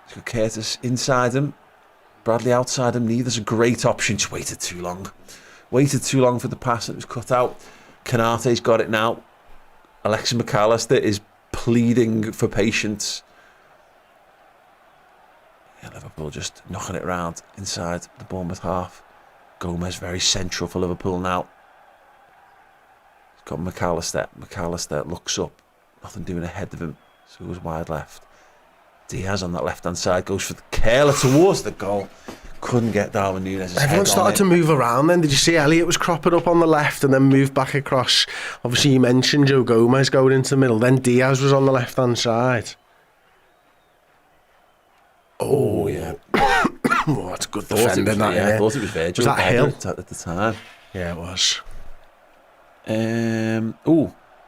He's got Curtis inside him. Bradley outside him. Neither's a great option. Just waited too long. Waited too long for the pass and it was cut out. Konate's got it now. Alexis McAllister is pleading for patience. Yeah, Liverpool just knocking it around inside the Bournemouth half. Gomez very central for Liverpool now. He's got McAllister. McAllister looks up. Nothing doing ahead of him. So he was wide left. Diaz on that left-hand side goes for the curler towards the goal. Couldn't get Darwin Núñez's Everyone head started on to move around then. Did you see Elliott was cropping up on the left and then moved back across? Obviously, you mentioned Joe Gomez going into the middle. Then Diaz was on the left-hand side. Oh, yeah. Oh, that's good defending, that. Yeah, I thought it was Virgil. Was that Hill? At the time. Yeah, it was.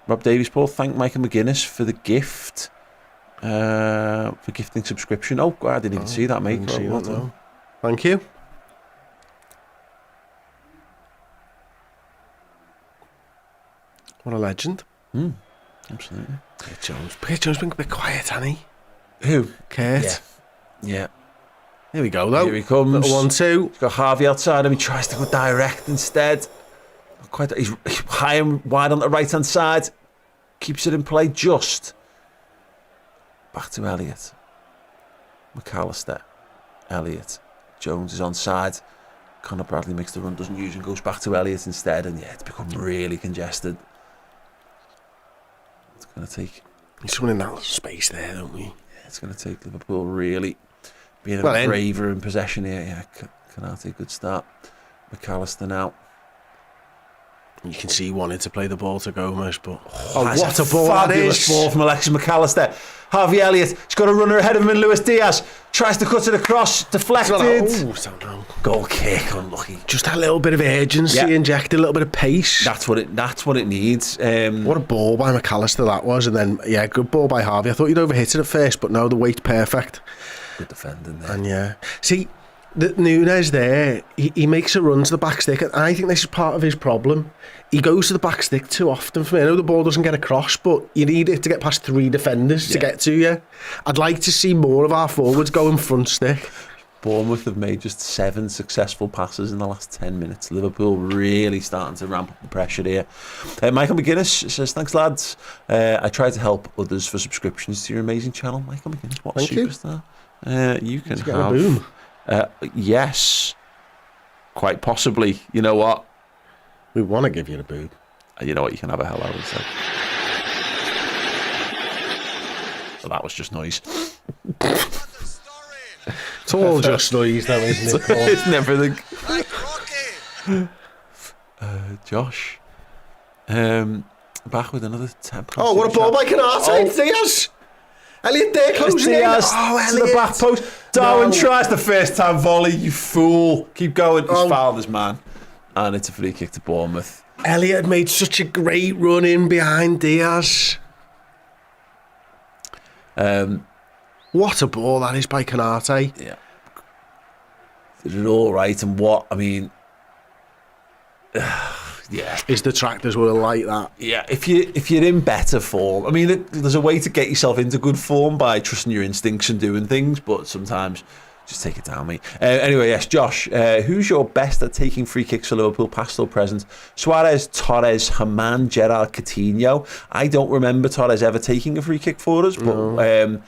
Rob Davies, Paul, thank Michael McGuinness for the gift. For gifting subscription. Oh, I didn't even see that, mate. Well done. Thank you. What a legend. Absolutely. Peter Jones been a bit quiet, hasn't he? Who? Kurt. Yeah. Here we go, though. Here he comes. Little 1-2. He's got Harvey outside him. He tries to go direct instead. He's high and wide on the right-hand side. Keeps it in play just. Back to Elliott. McAllister. Elliott. Jones is onside. Conor Bradley makes the run, doesn't use and goes back to Elliott instead. And yeah, it's become really congested. It's going to take... He's someone in that space there, don't we? Yeah, it's going to take Liverpool really being a bit braver in possession here. Yeah, Konate, good start. McAllister now. You can see he wanted to play the ball to Gomez, but... what a ball that is! Fabulous ball from Alexis McAllister. Harvey Elliott, he's got a runner ahead of him in Luis Diaz. Tries to cut it across, deflected. Goal kick, unlucky. Just a little bit of urgency, injected a little bit of pace. That's what it needs. What a ball by McAllister that was, and then, good ball by Harvey. I thought he'd overhit it at first, but no, the weight's perfect. Good defending there. And see, the Núñez there, he makes a run to the back stick, and I think this is part of his problem. He goes to the back stick too often for me. I know the ball doesn't get across, but you need it to get past 3 defenders to get to you. I'd like to see more of our forwards going front stick. Bournemouth have made just 7 successful passes in the last 10 minutes. Liverpool really starting to ramp up the pressure here. Michael McGuinness says, thanks lads. I try to help others for subscriptions to your amazing channel. Michael McGuinness, what a superstar. You can have... a boom. Yes, quite possibly. You know what? We want to give you the boob. You know what? You can have a hello instead. So that was just noise. It's all just noise, though, isn't it? It's everything. Josh, back with another 10. Oh, what a ball by Konate! Diaz. Elliott there closing in. Diaz to the back post. Darwin tries the first time volley. You fool! Keep going. He's fouled this man. And it's a free kick to Bournemouth. Elliott had made such a great run in behind Diaz. What a ball that is by Konate. Yeah. Did it all right, and what, I mean... yeah. His detractors were like that. Yeah, if you're in better form... I mean, there's a way to get yourself into good form by trusting your instincts and doing things, but sometimes... Just take it down, mate. Anyway, yes, Josh, who's your best at taking free kicks for Liverpool, past or present? Suarez, Torres, Haman, Gerrard, Coutinho. I don't remember Torres ever taking a free kick for us, but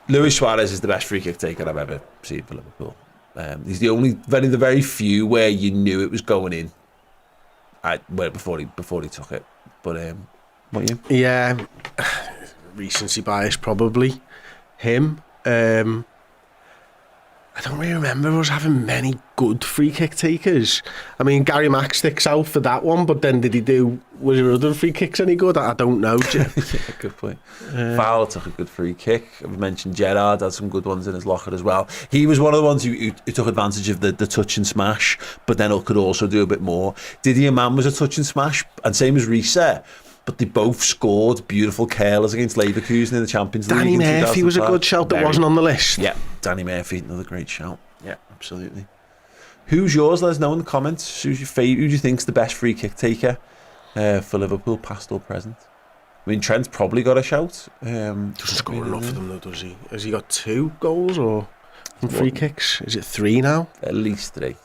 Luis Suarez is the best free kick taker I've ever seen for Liverpool. He's the very few where you knew it was going in before he took it. But what you? Yeah, recency bias probably. Him. I don't really remember us having many good free kick takers. I mean, Gary Mack sticks out for that one, but then was there other free kicks any good? I don't know. Yeah, good point. Fowler took a good free kick. I've mentioned Gerrard had some good ones in his locker as well. He was one of the ones who took advantage of the touch and smash, but then could also do a bit more. Didier Mann was a touch and smash, and same as Reese. but they both scored beautiful curlers against Leverkusen in the Champions League. Danny in Murphy was a 2005. good shout that wasn't on the list. Yeah, Danny Murphy, another great shout. Yeah, absolutely. Who's yours? Let us know in the comments. Who's your favourite? Who do you think's the best free kick taker for Liverpool, past or present? I mean, Trent's probably got a shout. Doesn't score enough for them though, does he? Has he got 2 goals or from free kicks? Is it 3 now? At least 3.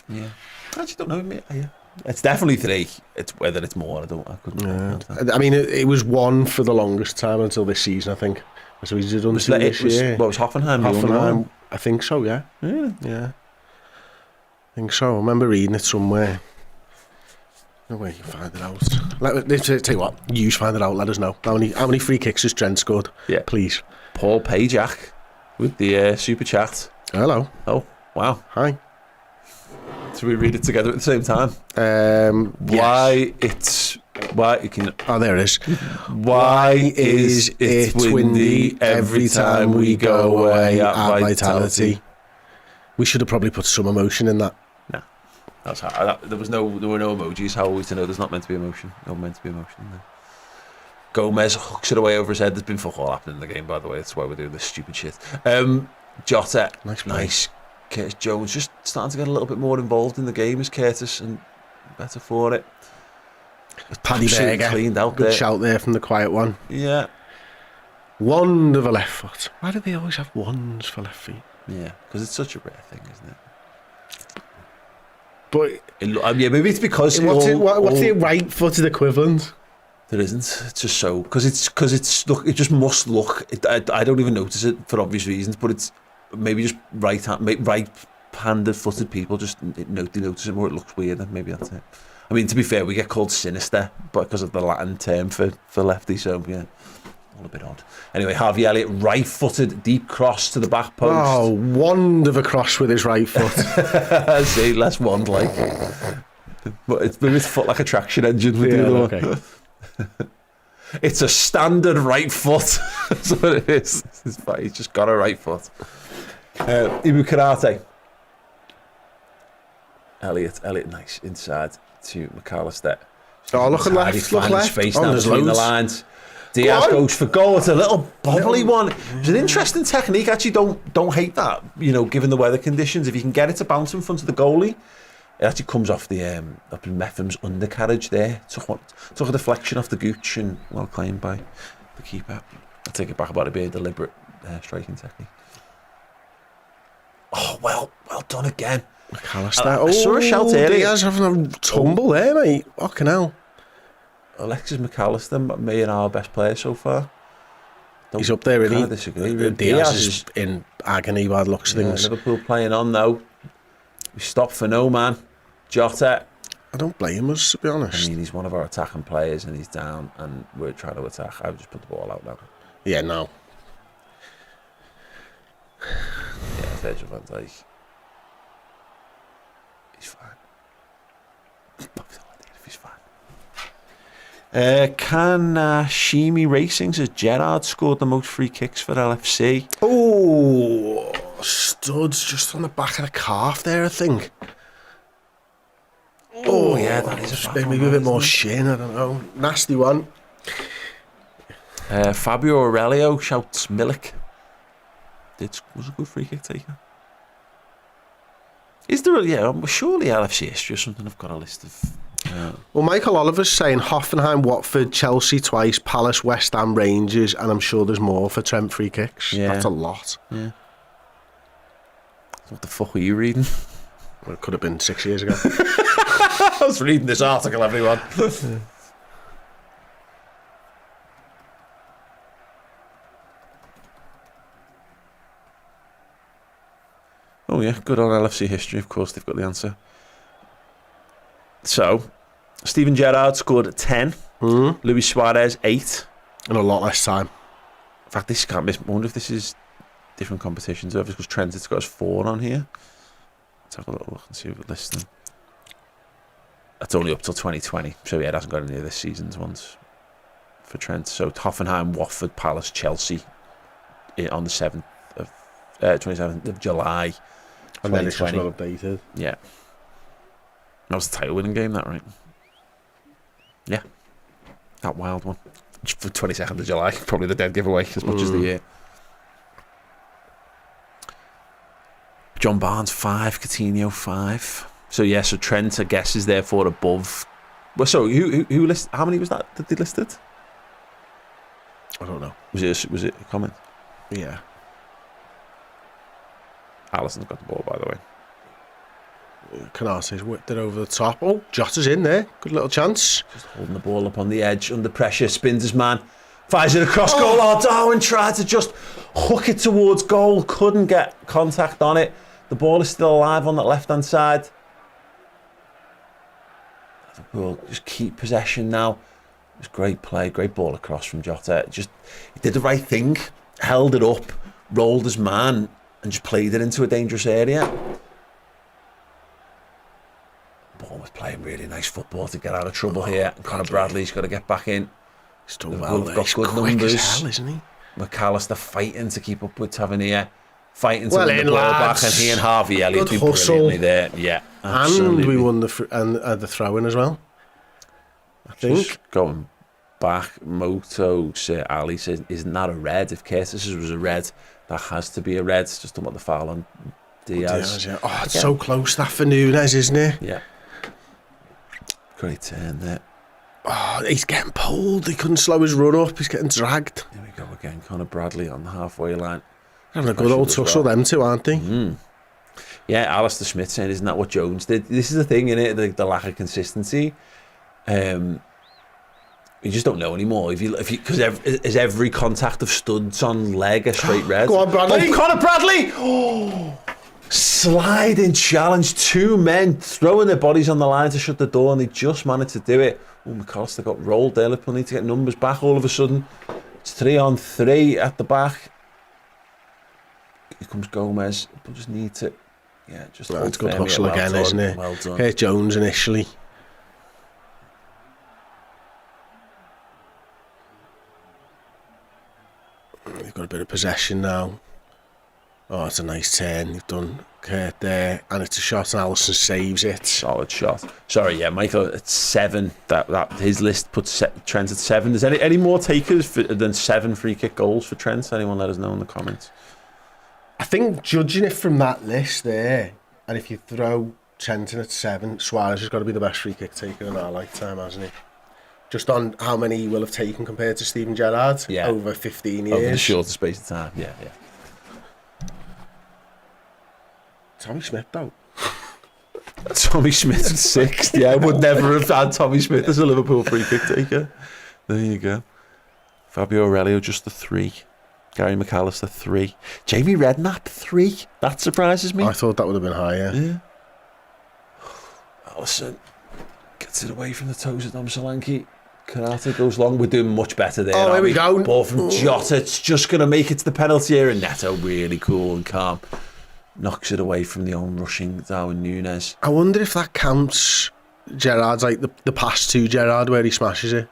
Yeah. I actually don't know, mate. Yeah. It's definitely 3. It's whether it's more, I couldn't. Yeah. I mean, it was 1 for the longest time until this season, I think. So he's done 2 this year. What was Hoffenheim? Hoffenheim, I think so, yeah. Really? Yeah. I think so. I remember reading it somewhere. No way you can find it out. Let's tell you what, you find it out, let us know. How many free kicks has Trent scored? Yeah. Please. Paul Pajak with the super chat. Hello. Oh, wow. Hi. So we read it together at the same time. Oh, there it is. Why is it windy every time we go away at Vitality? We should have probably put some emotion in that. No, that's how. There were no emojis. How are we to know there's not meant to be emotion? No meant to be emotion. No. Gomez hooks it away over his head. There's been fuck all happening in the game, by the way. That's why we're doing this stupid shit. Jota, nice. Curtis Jones just starting to get a little bit more involved in the game as Curtis, and better for it. Paddy Berger, cleaned out good there. Shout there from the quiet one. Yeah. Wand of a left foot. Why do they always have wands for left feet? Yeah, because it's such a rare thing, isn't it? But yeah, maybe it's because what's the right-footed equivalent? There isn't. It's just so because it's look. It just must look. I don't even notice it for obvious reasons, but it's maybe just right-handed footed people just they notice it more. It looks weird, and maybe that's it. I mean, to be fair, we get called sinister, but because of the Latin term for lefty, so yeah, all a bit odd. Anyway, Harvey Elliott, right-footed, deep cross to the back post. Oh, wand of a cross with his right foot. See, less wand-like. But it's maybe it's foot like a traction engine with the other one. Okay. It's a standard right foot. That's what it is. He's just got a right foot. Ibu Karate. Elliott, nice inside to McAllister. Oh, look at left, look left. Space Oh, now there's between the loads. lines. Diaz goes for goal. It's a little bobbly one. It's an interesting technique. Actually, don't hate that. You know, given the weather conditions, if you can get it to bounce in front of the goalie, it actually comes off the up in Metham's undercarriage there. Took a deflection off the gooch and well claimed by the keeper. I take it back about it being a deliberate striking technique. Oh, well done again. McAllister. I saw a shout earlier. Diaz having a tumble there, mate. Fucking hell. Alexis McAllister may be our best player so far. He's up there, Can't isn't disagree. he? Diaz is in agony by the looks of things. Liverpool playing on though. We stopped for no man. Jota. I don't blame us, to be honest. I mean, he's one of our attacking players and he's down and we're trying to attack. I would just put the ball out now. Yeah, no. Yeah, Virgil van Dijk. He's fine. If he's fine. Kanashimi Racing says Gerrard scored the most free kicks for LFC. Oh, studs just on the back of the calf there, I think. Oh yeah, that is a maybe a bit more shin, I don't know. Nasty one. Fabio Aurelio shouts Milik. Was a good free kick taker. Is there surely LFC history or something? I've got a list of. Well, Michael Oliver's saying Hoffenheim, Watford, Chelsea twice, Palace, West Ham, Rangers, and I'm sure there's more for Trent free kicks. Yeah. That's a lot. Yeah. What the fuck were you reading? Well, it could have been 6 years ago. I was reading this article, everyone. Oh yeah, good on LFC history. Of course, they've got the answer. So, Steven Gerrard scored 10. Luis Suarez 8. In a lot less time. In fact, this can't miss. I wonder if this is different competitions. Because Trent has got us 4 on here. Let's have a little look and see if we're listening. That's only up till 2020. So yeah, it hasn't got any of this season's ones for Trent. So Hoffenheim, Watford, Palace, Chelsea on the 27th of July. And then it's just not updated. Yeah. That was the title winning game, that, right? Yeah. That wild one. For 22nd of July, probably the dead giveaway as much as the year. John Barnes 5, Coutinho 5. So yeah, so Trent, I guess, is therefore above. Well, so who list? How many was that they listed? I don't know. Was it a comment? Yeah. Alisson's got the ball, by the way. Canate's whipped it over the top. Oh, Jota's in there. Good little chance. Just holding the ball up on the edge, under pressure, spins his man, fires it across goal. Oh, Darwin tried to just hook it towards goal, couldn't get contact on it. The ball is still alive on that left-hand side. Liverpool just keep possession now. It was great play, great ball across from Jota. He did the right thing, held it up, rolled his man, and just played it into a dangerous area. Bournemouth playing really nice football to get out of trouble here. And Conor Bradley's got to get back in. He's done well. Got good numbers. As hell, isn't he? McAllister fighting to keep up with Tavernier. Fighting to Well, win the in, ball lads. back, and he and Harvey Elliott Good do hustle. brilliantly there. Yeah, absolutely. And we won the throw-in as well. I think. Just going back, Moto Ali says, "Isn't that a red? If Curtis was a red, that has to be a red." Just talking about the foul on Diaz. Yeah. Oh, it's so close that for Nunes, isn't it? Yeah. Great turn there. Oh, he's getting pulled. He couldn't slow his run up. He's getting dragged. Here we go again. Conor Bradley on the halfway line. Having a good old tussle, them two, aren't they? Yeah, Alistair Smith saying, "Isn't that what Jones did?" This is the thing, innit? The lack of consistency. You just don't know anymore. Because every contact of studs on leg a straight red. Go on, Bradley. Oh, Conor Bradley! Oh, sliding challenge. Two men throwing their bodies on the line to shut the door, and they just managed to do it. Oh, McAllister got rolled there. Liverpool need to get numbers back all of a sudden. It's 3-on-3 at the back. Here comes Gomez. People just need to, just It's good hustle again, isn't it? Well done. Here's Jones initially. They've got a bit of possession now. Oh, it's a nice turn. They've done Kurt there, and it's a shot, and Alisson saves it. Solid shot. Sorry, Michael, it's 7. That his list puts Trent at 7. Is any more takers than 7 free kick goals for Trent? Anyone let us know in the comments. I think judging it from that list there, and if you throw Trent in at 7, Suarez has got to be the best free kick taker in our lifetime, hasn't he? Just on how many he will have taken compared to Steven Gerrard over 15 years. Over the shorter space of time, yeah. Tommy Smith, though. Tommy Smith at 6th. Yeah, I would never have had Tommy Smith as a Liverpool free kick taker. There you go. Fabio Aurelio just the 3. Gary McAllister 3. Jamie Redknapp 3. That surprises me. I thought that would have been higher. Yeah. Alisson gets it away from the toes of Dom Solanke. Karate goes long. We're doing much better there. Oh, here we go. Ball from Jota. It's just going to make it to the penalty area. Neto really cool and calm. Knocks it away from the onrushing Darwin Núñez. I wonder if that counts Gerrard's like the pass to Gerrard where he smashes it.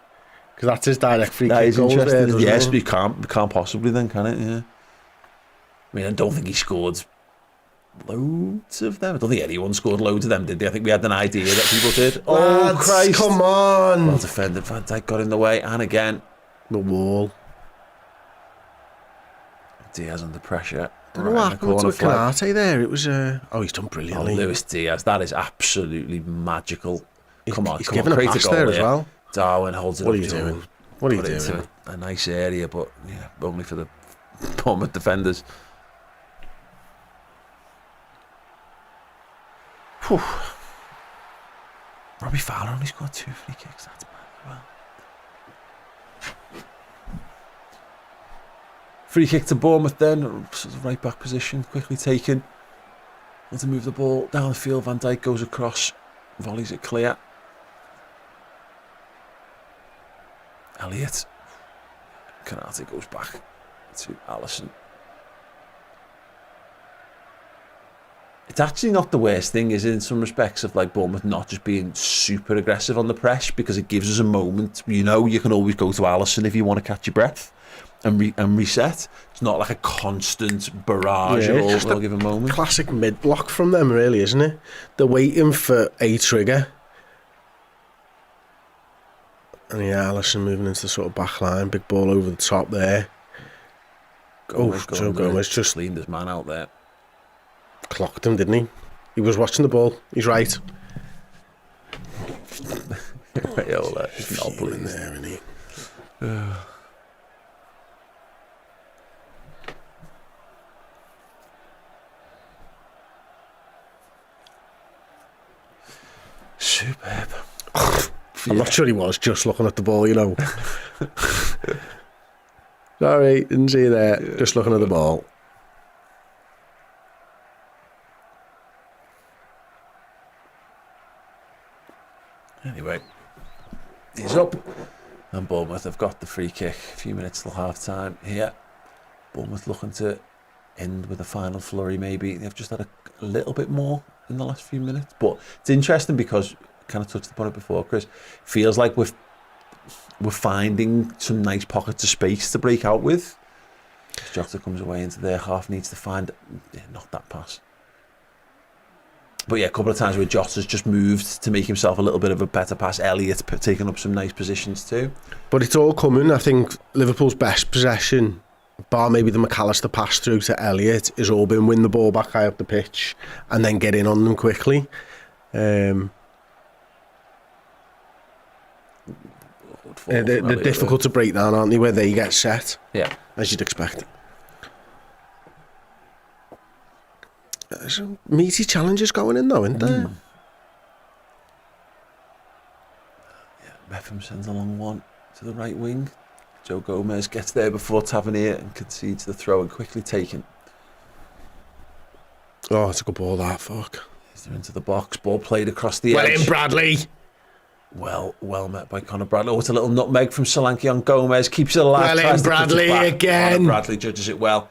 Because that's his direct free kick goal there. Yes, but you can't possibly then, can it? Yeah. I mean, I don't think he scored loads of them. I don't think anyone scored loads of them, did they? I think we had an idea that people did. Lads, oh, Christ. Come on. Well defended. Van Dijk got in the way. And again. The wall. Diaz under pressure. I don't know what happened to Konate there. It was he's done brilliantly. Luis Diaz, that is absolutely magical. Come on, he's given a pass there as well. Darwin holds it up. What are you doing? What are you doing? Into a nice area, but only for the Bournemouth defenders. Whew. Robbie Fowler only scored 2 free kicks. That's bad as well. Free kick to Bournemouth then, sort of right back position, quickly taken. Want to move the ball down the field. Van Dijk goes across, volleys it clear. Elliott. Konate goes back to Alisson. It's actually not the worst thing, is it, in some respects, of like Bournemouth not just being super aggressive on the press, because it gives us a moment. You can always go to Alisson if you want to catch your breath. and reset. It's not like a constant barrage of all given moment. Classic mid block from them, really, isn't it? They're waiting for a trigger. And yeah, Alisson moving into the sort of back line, big ball over the top there. Joe Gomez just cleaned his man out there. Clocked him, didn't he? He was watching the ball. He's right. Raiola is not in there, isn't he? Superb. I'm not sure he was just looking at the ball, you know. Sorry, didn't see you there. Yeah. Just looking at the ball. Anyway, he's up. And Bournemouth have got the free kick. A few minutes till half time here. Bournemouth looking to end with a final flurry, maybe. They've just had a little bit more in the last few minutes. But it's interesting because, kind of touched upon it before, Chris, feels like we're finding some nice pockets of space to break out with. Jota comes away into their half, needs to find not that pass. But yeah, a couple of times where Jota's just moved to make himself a little bit of a better pass. Elliott taking up some nice positions too. But it's all coming. I think Liverpool's best possession, bar maybe the McAllister pass through to Elliott, has all been win the ball back high up the pitch and then get in on them quickly. They're difficult to break down, aren't they, where they get set? Yeah. As you'd expect. There's some meaty challenges going in though, isn't there? Yeah, Betham sends a long one to the right wing. Joe Gomez gets there before Tavernier and concedes the throw and quickly taken. Oh, it's a good ball, that, fuck. They're into the box, ball played across the edge. Well in, Bradley! Well met by Conor Bradley. Oh, it's a little nutmeg from Solanke on Gomez. Keeps it alive. Well in, Bradley again. Conor Bradley judges it well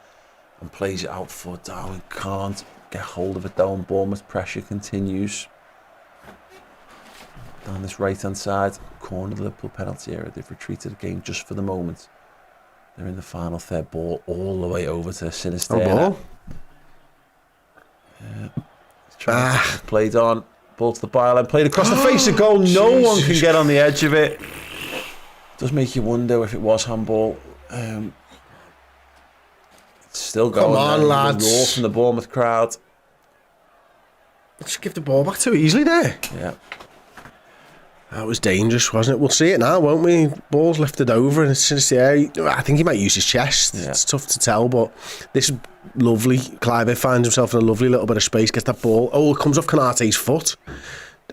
and plays it out for Darwin. Can't get hold of it though, and Bournemouth pressure continues. Down this right-hand side, corner of the Liverpool penalty area. They've retreated again just for the moment. They're in the final third, ball all the way over to Sinisterra. Ball. Yeah. Played on. Ball to the byline, played across the face of goal. No one can get on the edge of it. Does make you wonder if it was handball. It's still going. Come on, lads. Roar from the Bournemouth crowd. Let's give the ball back too easily there. Yeah. That was dangerous, wasn't it? We'll see it now, won't we? Ball's lifted over and it's just the air. I think he might use his chest. Yeah. It's tough to tell, but this is lovely. Clive finds himself in a lovely little bit of space, gets that ball. Oh, it comes off Konate's foot.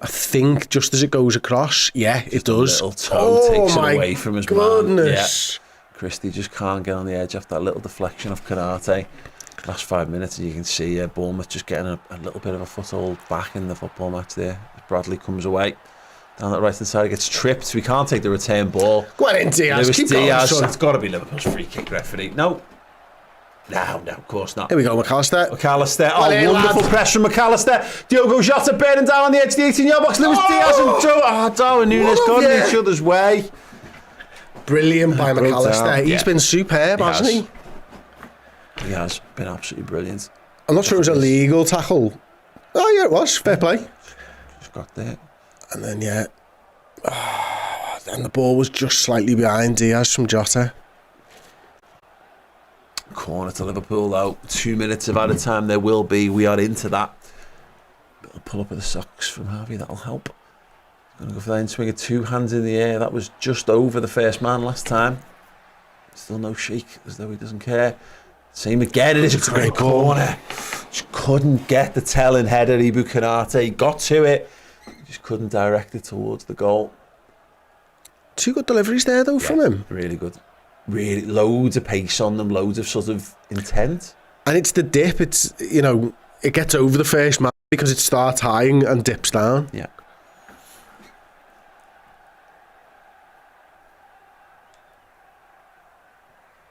I think just as it goes across, yeah, it does. A little toe takes it away from his goodness. Man. Yeah. Christie just can't get on the edge after that little deflection of Konate. Last 5 minutes, and you can see Bournemouth just getting a little bit of a foothold back in the football match there. Bradley comes away. Down that right hand side, gets tripped. We can't take the return ball. Go on in, Diaz. Lewis Keep Diaz. going, That's got to be Liverpool's free kick referee. No, of course not. Here we go, McAllister. Oh, wonderful press from McAllister. Diogo Jota burning down on the edge of the 18-yard box. Lewis Diaz and Joe. Darwin Núñez got in each other's way. Brilliant by McAllister. He's been superb, hasn't he? He has been absolutely brilliant. I'm not sure it was a legal tackle. Oh, yeah, it was. Fair play. Just got there. And then, and the ball was just slightly behind Diaz from Jota. Corner to Liverpool, though. 2 minutes of added time there will be. We are into that. Little pull up of the socks from Harvey, that'll help. Going to go for that in swing of 2 hands in the air. That was just over the first man last time. Still no shake, as though he doesn't care. Same again, it is a great corner. Just couldn't get the telling header, Ibu Konate. Got to it. Just couldn't direct it towards the goal. 2 good deliveries there, though, from him. Really good. Really, loads of pace on them, loads of sort of intent. And it's the dip. It's, it gets over the first man because it starts high and dips down. Yeah.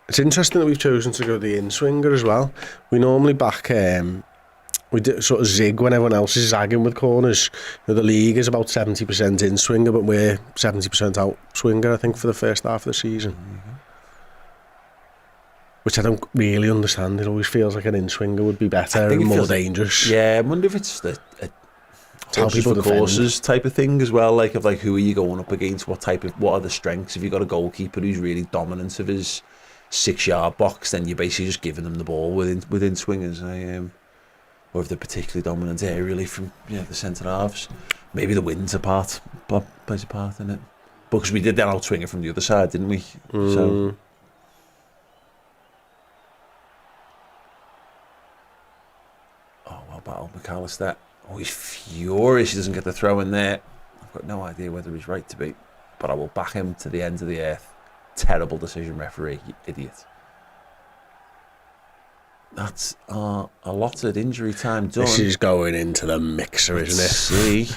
It's interesting that we've chosen to go the in-swinger as well. We normally back... we do sort of zig when everyone else is zagging with corners. The league is about 70% in-swinger, but we're 70% out-swinger, I think, for the first half of the season. which I don't really understand. It always feels like an in-swinger would be better and more dangerous. Yeah, I wonder if it's the horses for courses type of thing as well. Like who are you going up against? What are the strengths? If you've got a goalkeeper who's really dominant of his 6-yard box, then you're basically just giving them the ball within swingers. Or if they're particularly dominant aerially from the centre halves, maybe the wind's plays a part in it. Because we did then outswinger from the other side, didn't we? So. Battle McAllister. Oh, he's furious he doesn't get the throw in there. I've got no idea whether he's right to be, but I will back him to the end of the earth. Terrible decision, referee, you idiot. That's a lot of injury time done. This is going into the mixer, isn't it? See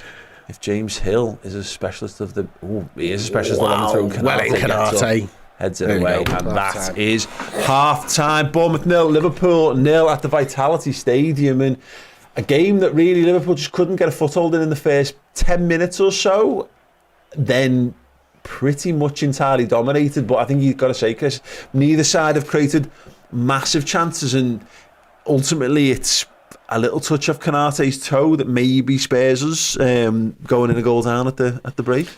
if James Hill is a specialist of the... Oh, he is a specialist of the throw. Kanate. Heads it away, and that is half-time. Bournemouth 0, Liverpool 0 at the Vitality Stadium, and a game that really Liverpool just couldn't get a foothold in the first 10 minutes or so, then pretty much entirely dominated. But I think you've got to say, Chris, neither side have created massive chances, and ultimately it's a little touch of Kanate's toe that maybe spares us going in a goal down at the break.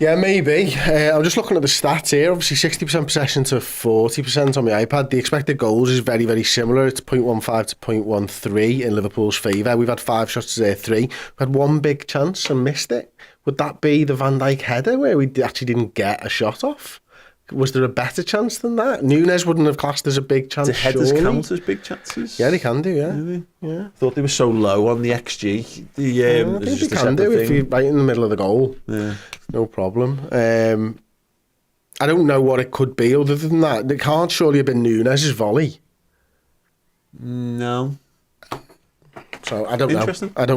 Yeah, maybe. I'm just looking at the stats here. Obviously, 60% possession to 40% on my iPad. The expected goals is very, very similar. It's 0.15 to 0.13 in Liverpool's favour. We've had 5 shots to their 3. We had one big chance and missed it. Would that be the Van Dijk header where we actually didn't get a shot off? Was there a better chance than that? Nunes wouldn't have classed as a big chance. Do headers count as big chances? Yeah, they can do, yeah. Really? Yeah. Thought they were so low on the XG. I think they can do if you're right in the middle of the goal. Yeah. No problem. I don't know what it could be other than that. It can't surely have been Nunes' volley. No. So I don't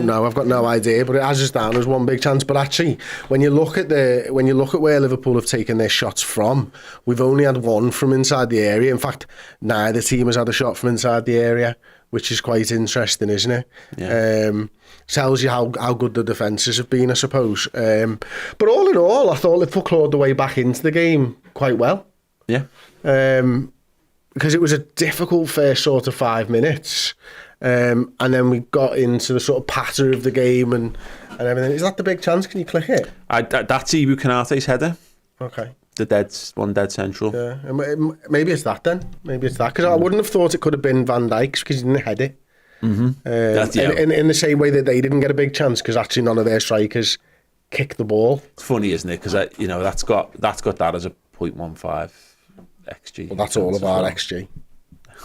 know. I've got no idea, but it has us down as one big chance. But actually, when you look at where Liverpool have taken their shots from, we've only had one from inside the area. In fact, neither team has had a shot from inside the area, which is quite interesting, isn't it? Yeah. Tells you how good the defences have been, I suppose. But all in all, I thought Liverpool clawed the way back into the game quite well. Yeah. Because it was a difficult first sort of 5 minutes. And then we got into the sort of patter of the game and everything. Is that the big chance? Can you click it? That's Ibu Kanate's header. Okay. The dead central. Yeah. Maybe it's that then. Maybe it's that. Because I wouldn't have thought it could have been Van Dijk's because he didn't head it. Mm-hmm. In the same way that they didn't get a big chance because actually none of their strikers kicked the ball. It's funny, isn't it? Because that's got that as a 0.15 XG. Well, that's all of our XG.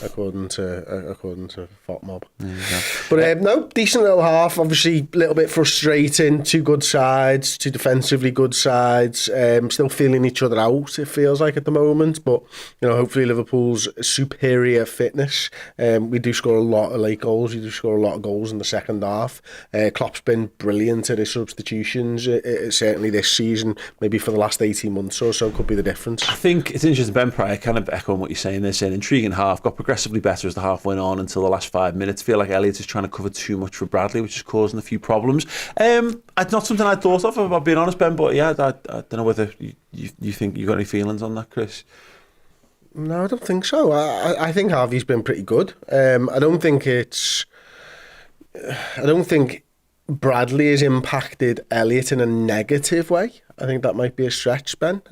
According to FOTMob. But no, decent little half. Obviously, a little bit frustrating. 2 good sides, 2 defensively good sides. Still feeling each other out, it feels like at the moment. But hopefully Liverpool's superior fitness. We do score a lot of late goals. We do score a lot of goals in the second half. Klopp's been brilliant at his substitutions. Certainly this season, maybe for the last 18 months or so, could be the difference. I think it's interesting. Ben Pryor kind of echoing what you're saying there, saying intriguing half, got progressively better as the half went on until the last 5 minutes. I feel like Elliott is trying to cover too much for Bradley, which is causing a few problems. It's not something I'd thought of, if I'm being honest, Ben, but yeah, I don't know whether you think you got any feelings on that, Chris. No, I don't think so. I think Harvey's been pretty good. I don't think Bradley has impacted Elliott in a negative way. I think that might be a stretch, Ben.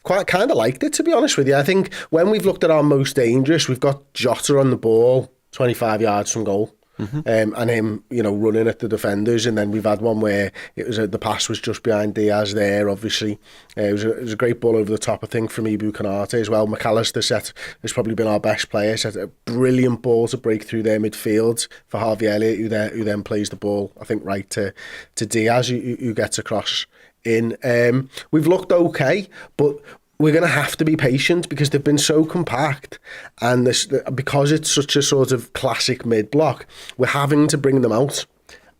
Quite kind of liked it, to be honest with you. I think when we've looked at our most dangerous, we've got Jota on the ball, 25 yards from goal, and him, running at the defenders. And then we've had one where it was the pass was just behind Diaz there. Obviously, it was a great ball over the top, I think, from Ibu Kanate as well. McAllister has probably been our best player. Set a brilliant ball to break through their midfield for Harvey Elliott, who then plays the ball, I think, right to Diaz, who gets across in. We've looked okay, but we're going to have to be patient because they've been so compact, and because it's such a sort of classic mid-block, we're having to bring them out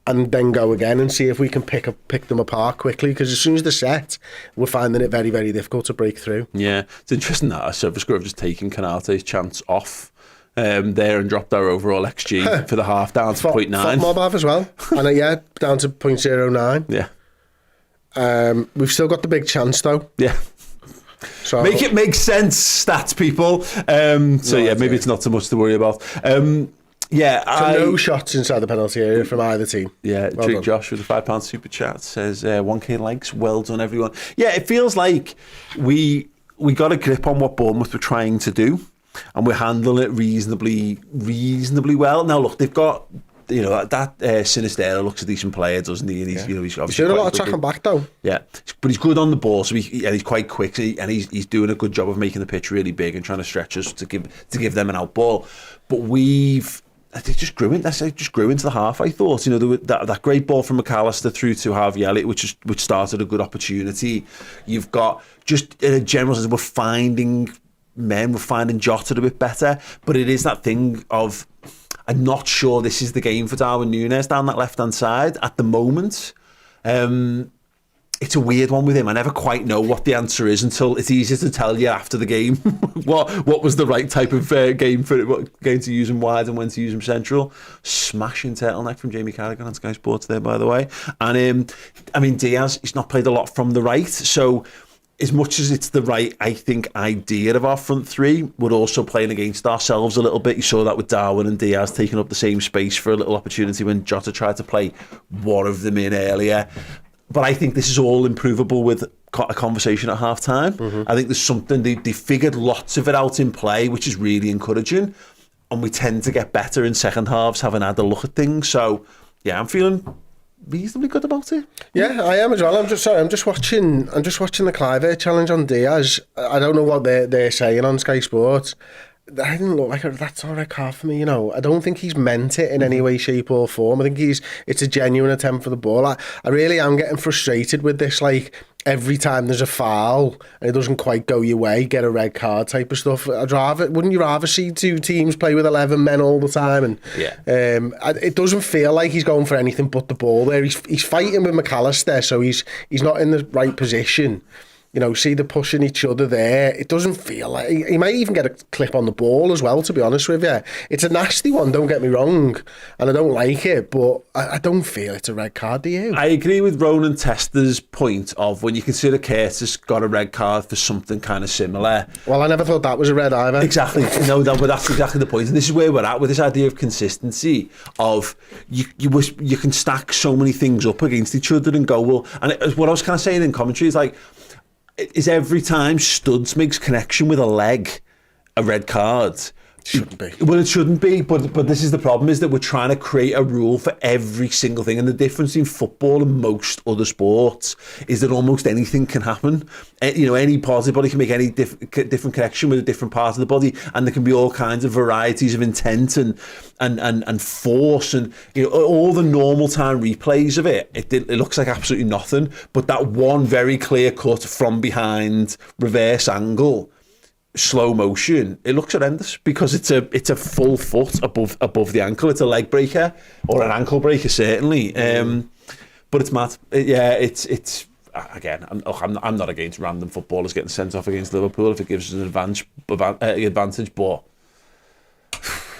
and then go again and see if we can pick them apart quickly, because as soon as they're set, we're finding it very, very difficult to break through. Yeah, it's interesting that SofaScore have just taken Kanate's chance off there and dropped our overall XG for the half down to 0.9. FOTMob have as well, and down to 0.09. Yeah. We've still got the big chance though. Yeah. So make it make sense, stats people. Maybe it's not so much to worry about. No shots inside the penalty area from either team. Yeah, Drake Josh with a £5 super chat says 1k likes. Well done, everyone. Yeah, it feels like we got a grip on what Bournemouth were trying to do, and we're handling it reasonably well. Now look, they've got that Sinistera looks a decent player, doesn't he? And he's obviously doing a lot of tracking back though. Yeah, but he's good on the ball, so he's quite quick, and he's doing a good job of making the pitch really big and trying to stretch us to give them an out ball. But they just grew into the half. I thought, that great ball from McAllister through to Harvey Elliott, which started a good opportunity. You've got just in a general sense, we're finding Jota a bit better, but it is that thing of, I'm not sure this is the game for Darwin Núñez down that left-hand side at the moment. It's a weird one with him. I never quite know what the answer is until it's easier to tell you after the game what was the right type of game to use him wide and when to use him central. Smashing turtleneck from Jamie Carragher on Sky Sports there, by the way. And Diaz, he's not played a lot from the right, so as much as it's the right, I think, idea of our front three, we're also playing against ourselves a little bit. You saw that with Darwin and Diaz taking up the same space for a little opportunity when Jota tried to play one of them in earlier. But I think this is all improvable with a conversation at half-time. Mm-hmm. I think there's something, they figured lots of it out in play, which is really encouraging. And we tend to get better in second halves, having had a look at things. So, yeah, I'm feeling reasonably good about it. Yeah, I am as well. I'm just watching the Clive challenge on Diaz. I don't know what they're saying on Sky Sports. I didn't look like that's not a red card for me, I don't think he's meant it in any way, shape or form. I think it's a genuine attempt for the ball. I really am getting frustrated with this, like, every time there's a foul and it doesn't quite go your way, get a red card type of stuff. Wouldn't you rather see two teams play with 11 men all the time? And it doesn't feel like he's going for anything but the ball there. He's fighting with McAllister, so he's not in the right position. See the pushing each other there. It doesn't feel like... He might even get a clip on the ball as well, to be honest with you. It's a nasty one, don't get me wrong, and I don't like it, but I don't feel it's a red card, do you? I agree with Ronan Tester's point of when you consider Curtis got a red card for something kind of similar. Well, I never thought that was a red either. Exactly. No, but that's exactly the point. And this is where we're at with this idea of consistency, of you can stack so many things up against each other and go, well... And what I was kind of saying in commentary is like... Is every time Studs makes connection with a leg a red card? Shouldn't be. Well, it shouldn't be, but this is the problem, is that we're trying to create a rule for every single thing, and the difference in football and most other sports is that almost anything can happen. Any part of the body can make any different connection with a different part of the body, and there can be all kinds of varieties of intent and force, and all the normal time replays of it. It looks like absolutely nothing, but that one very clear cut from behind reverse angle, slow motion, it looks horrendous because it's a full foot above the ankle. It's a leg breaker or an ankle breaker certainly. But it's mad. It's again. I'm not against random footballers getting sent off against Liverpool if it gives us an advantage. But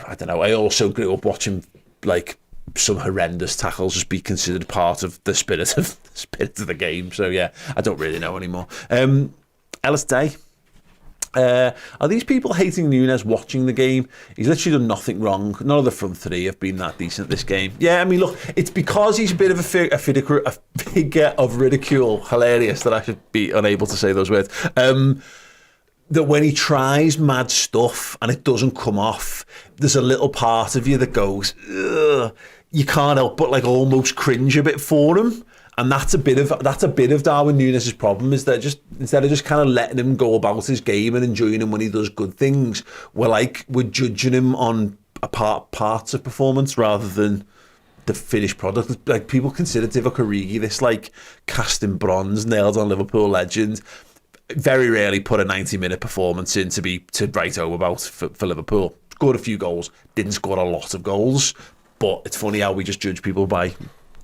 I don't know. I also grew up watching like some horrendous tackles just be considered part of the spirit of the game. So yeah, I don't really know anymore. Ellis Day. Are these people hating Núñez watching the game? He's literally done nothing wrong. None of the front three have been that decent this game. Yeah, I mean, look, it's because he's a bit of a figure of ridicule. Hilarious that I should be unable to say those words. That when he tries mad stuff and it doesn't come off, there's a little part of you that goes, ugh. You can't help but like almost cringe a bit for him. And that's a bit of Darwin Núñez's problem, is that just instead of just kind of letting him go about his game and enjoying him when he does good things, we're judging him on parts of performance rather than the finished product. Like, people consider Divock Origi this like casting bronze, nailed on Liverpool legend. Very rarely put a 90-minute performance in to write home about for Liverpool. Scored a few goals, didn't score a lot of goals, but it's funny how we just judge people by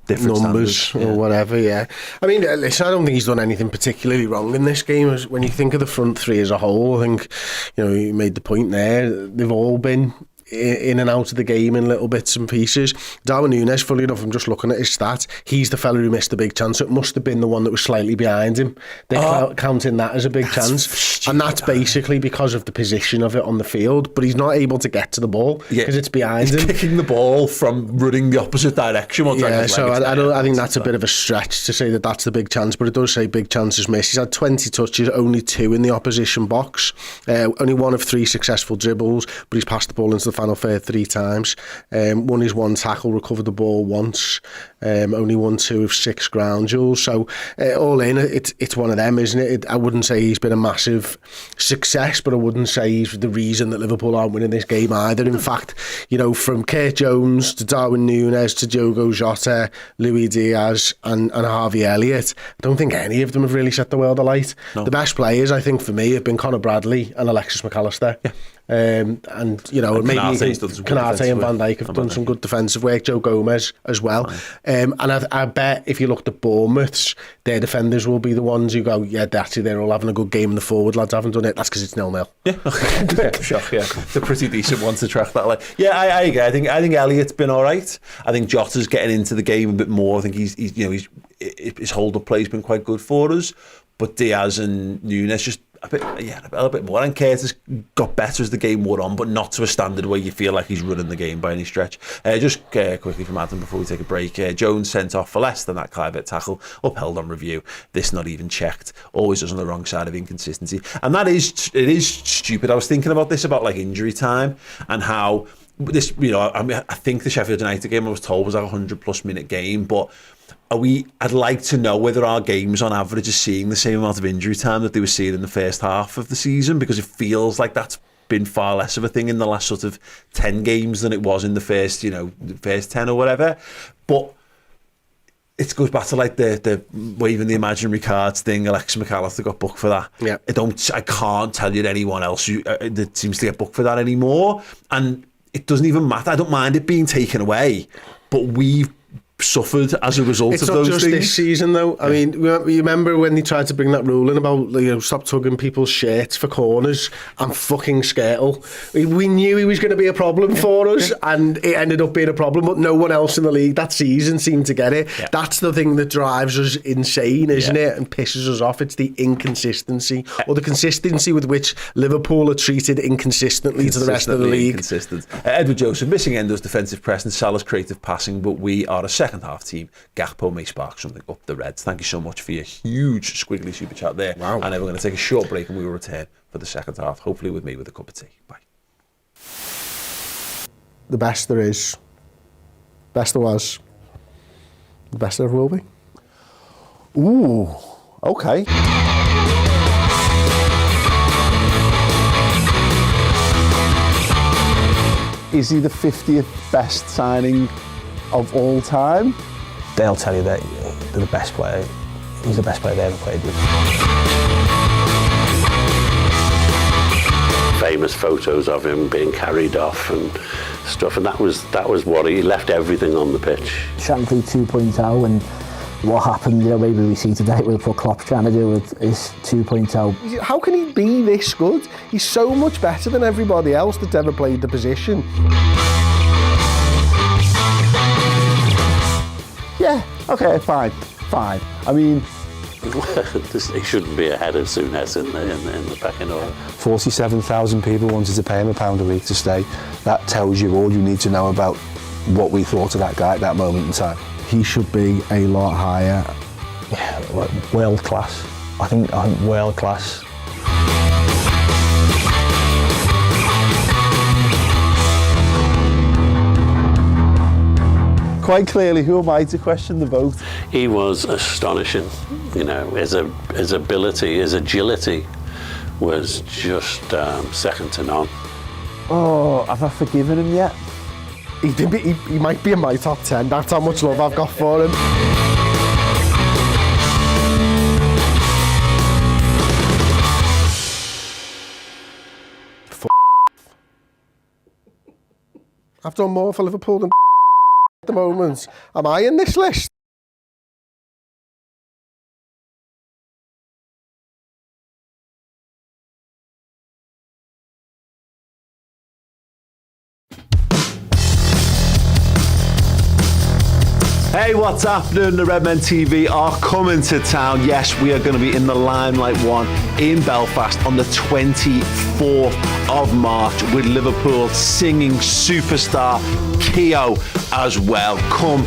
different numbers or whatever. Yeah, I mean, listen, I don't think he's done anything particularly wrong in this game. When you think of the front three as a whole, I think you made the point there. They've all been in and out of the game in little bits and pieces. Darwin Núñez, fully enough, I'm just looking at his stats. He's the fella who missed the big chance. So it must have been the one that was slightly behind him. They're counting that as a big chance. And that's basically because of the position of it on the field. But he's not able to get to the ball because it's behind him. Kicking the ball from running the opposite direction. So I think that's a bit of a stretch to say that that's the big chance. But it does say big chances missed. He's had 20 touches, only 2 in the opposition box. Only 1 of 3 successful dribbles, but he's passed the ball into the final third 3 times. Won his 1 tackle, recovered the ball once. Only won 2 of 6 ground duels. So all in, it's one of them, isn't it? I wouldn't say he's been a massive success, but I wouldn't say he's the reason that Liverpool aren't winning this game either. In fact, from Kurt Jones to Darwin Núñez to Diogo Jota, Luis Diaz and Harvey Elliott, I don't think any of them have really set the world alight. No. The best players, I think, for me, have been Conor Bradley and Alexis McAllister. Yeah. And maybe Konate and Van Dijk have done some good defensive work. Joe Gomez as well. And I bet if you looked at Bournemouth's, their defenders will be the ones who go, yeah, actually they're all having a good game and the forward lads haven't done it. That's because it's 0-0. Yeah, shock. Yeah, it's a pretty decent one to track that. Like, yeah, I agree. I think Elliott's been all right. I think Jota's getting into the game a bit more. I think he's his hold up play's been quite good for us. But Diaz and Núñez just a little bit more. And Curtis got better as the game wore on, but not to a standard where you feel like he's running the game by any stretch. Just quickly from Adam before we take a break. Jones sent off for less than that Clivert tackle, upheld on review. This not even checked. Always on the wrong side of inconsistency. And it is stupid. I was thinking about this, about like injury time and how this, I think the Sheffield United game I was told was like a 100+ minute game, but I'd like to know whether our games on average are seeing the same amount of injury time that they were seeing in the first half of the season, because it feels like that's been far less of a thing in the last sort of 10 games than it was in the first 10 or whatever. But it goes back to like the waving the imaginary cards thing. Alexis McAllister got booked for that. Yeah. I can't tell you anyone else that seems to get booked for that anymore. And it doesn't even matter. I don't mind it being taken away, but we've suffered as a result of those things. It's not just this season though. I mean, you remember when they tried to bring that rule in about stop tugging people's shirts for corners and fucking Skirtle. We knew he was going to be a problem for us, and it ended up being a problem, but no one else in the league that season seemed to get it. Yeah. That's the thing that drives us insane, isn't it? And pisses us off. It's the inconsistency, or the consistency with which Liverpool are treated inconsistently to the rest of the league. Inconsistent. Edward Joseph, missing Endo's defensive press and Salah's creative passing, but we are a second half team. Gakpo may spark something up the Reds. Thank you so much for your huge squiggly super chat there. Wow. And we're going to take a short break and we will return for the second half, hopefully with me with a cup of tea. Bye. The best there is, best there was, the best there ever will be. Ooh, okay. Is he the 50th best signing of all time? They'll tell you that they're the best player. He's the best player they ever played with. Famous photos of him being carried off and stuff, and that was what he left everything on the pitch. Shankly 2.0, and what happened, maybe we see today with what Klopp's trying to do with his 2.0. How can he be this good? He's so much better than everybody else that's ever played the position. Yeah, okay, fine. I mean, he shouldn't be ahead of Souness in the pecking order. 47,000 people wanted to pay him £1 a week to stay. That tells you all you need to know about what we thought of that guy at that moment in time. He should be a lot higher. Yeah, like world class. I think world class. quite clearly, who am I to question the vote? He was astonishing. You know, his ability, his agility was just second to none. Oh, have I forgiven him yet? He might be in my top 10. That's how much love I've got for him. I've done more for Liverpool than at the moment. Am I in this list? Hey, what's happening? The Redmen TV are coming to town. Yes, we are going to be in the Limelight One in Belfast on the 24th of March with Liverpool singing superstar Keo as well. Come,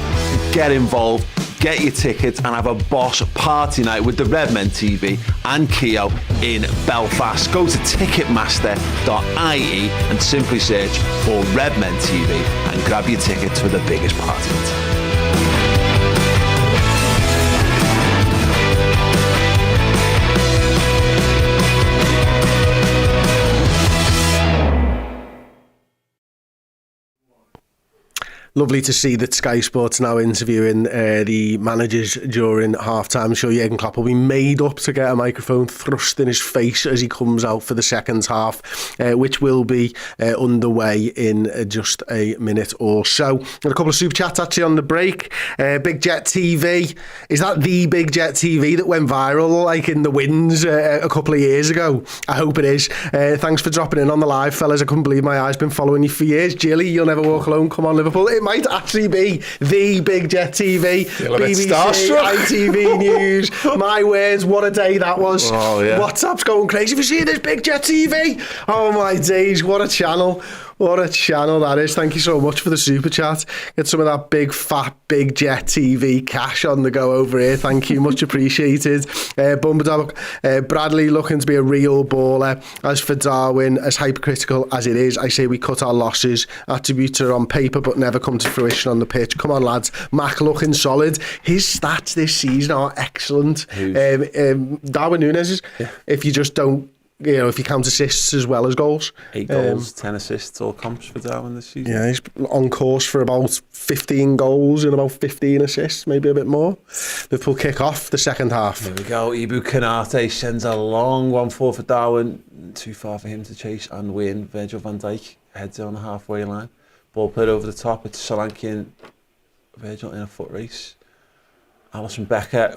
get involved, get your tickets and have a boss party night with the Redmen TV and Keo in Belfast. Go to ticketmaster.ie and simply search for Redmen TV and grab your tickets for the biggest party in town. Lovely to see that Sky Sports now interviewing the managers during half-time. I'm sure Jurgen Klopp will be made up to get a microphone thrust in his face as he comes out for the second half, which will be underway in just a minute or so. Got a couple of super chats actually on the break. Big Jet TV. Is that the Big Jet TV that went viral like in the Winds a couple of years ago? I hope it is. Thanks for dropping in on the live, fellas. I couldn't believe my eyes. Been following you for years. Jilly, you'll never walk alone. Come on, Liverpool. It might actually be the Big Jet TV, BBC, ITV News, my words, what a day that was. Oh, yeah. WhatsApp's going crazy. Have you seen this Big Jet TV? Oh my days, what a channel. What a channel that is. Thank you so much for the super chat. Get some of that big fat Big Jet TV cash on the go over here. Thank you, much appreciated. Bumbadog, Bradley looking to be a real baller. As for Darwin, as hypercritical as it is, I say we cut our losses. Attributes are on paper but never come to fruition on the pitch. Come on, lads. Mac looking solid. His stats this season are excellent. Darwin Núñez's. Yeah. If you just don't, if you count assists as well as goals. 8 goals, 10 assists, all comps for Darwin this season. Yeah, he's on course for about 15 goals and about 15 assists, maybe a bit more. Liverpool kick off the second half. There we go. Ibu Konate sends a long 1-4 for Darwin. Too far for him to chase and win. Virgil van Dijk heads on the halfway line. Ball played over the top. It's Solanke and Virgil in a foot race. Alisson Becker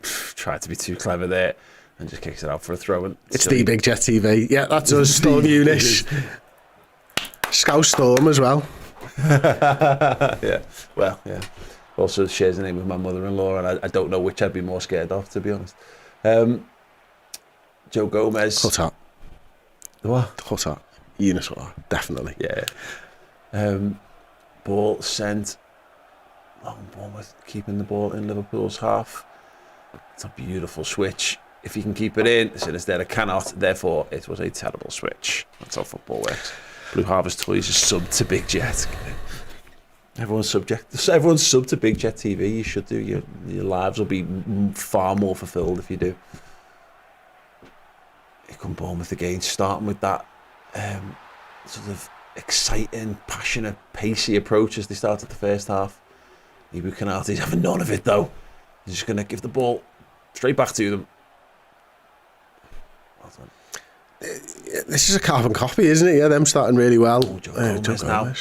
tried to be too clever there and just kicks it out for a throw-in. It's the Big Jet TV. Yeah, that's us, Storm Eunice. Scouse Storm as well. Yeah, well, yeah. Also shares the name with my mother-in-law, and I don't know which I'd be more scared of, to be honest. Joe Gomez. Cut up. What? Cut up. Eunice, definitely. Yeah. Ball sent. Long Bournemouth keeping the ball in Liverpool's half. It's a beautiful switch. If he can keep it in, Sinister cannot. Therefore, it was a terrible switch. That's how football works. Blue Harvest Toys is sub to Big Jet. Everyone's sub to Big Jet TV. You should do. Your lives will be far more fulfilled if you do. Here come Bournemouth again, starting with that sort of exciting, passionate, pacey approach as they started the first half. Ibu Konate's having none of it though. He's just going to give the ball straight back to them. This is a carbon copy, isn't it? Yeah, them starting really well. Joe Gomez now.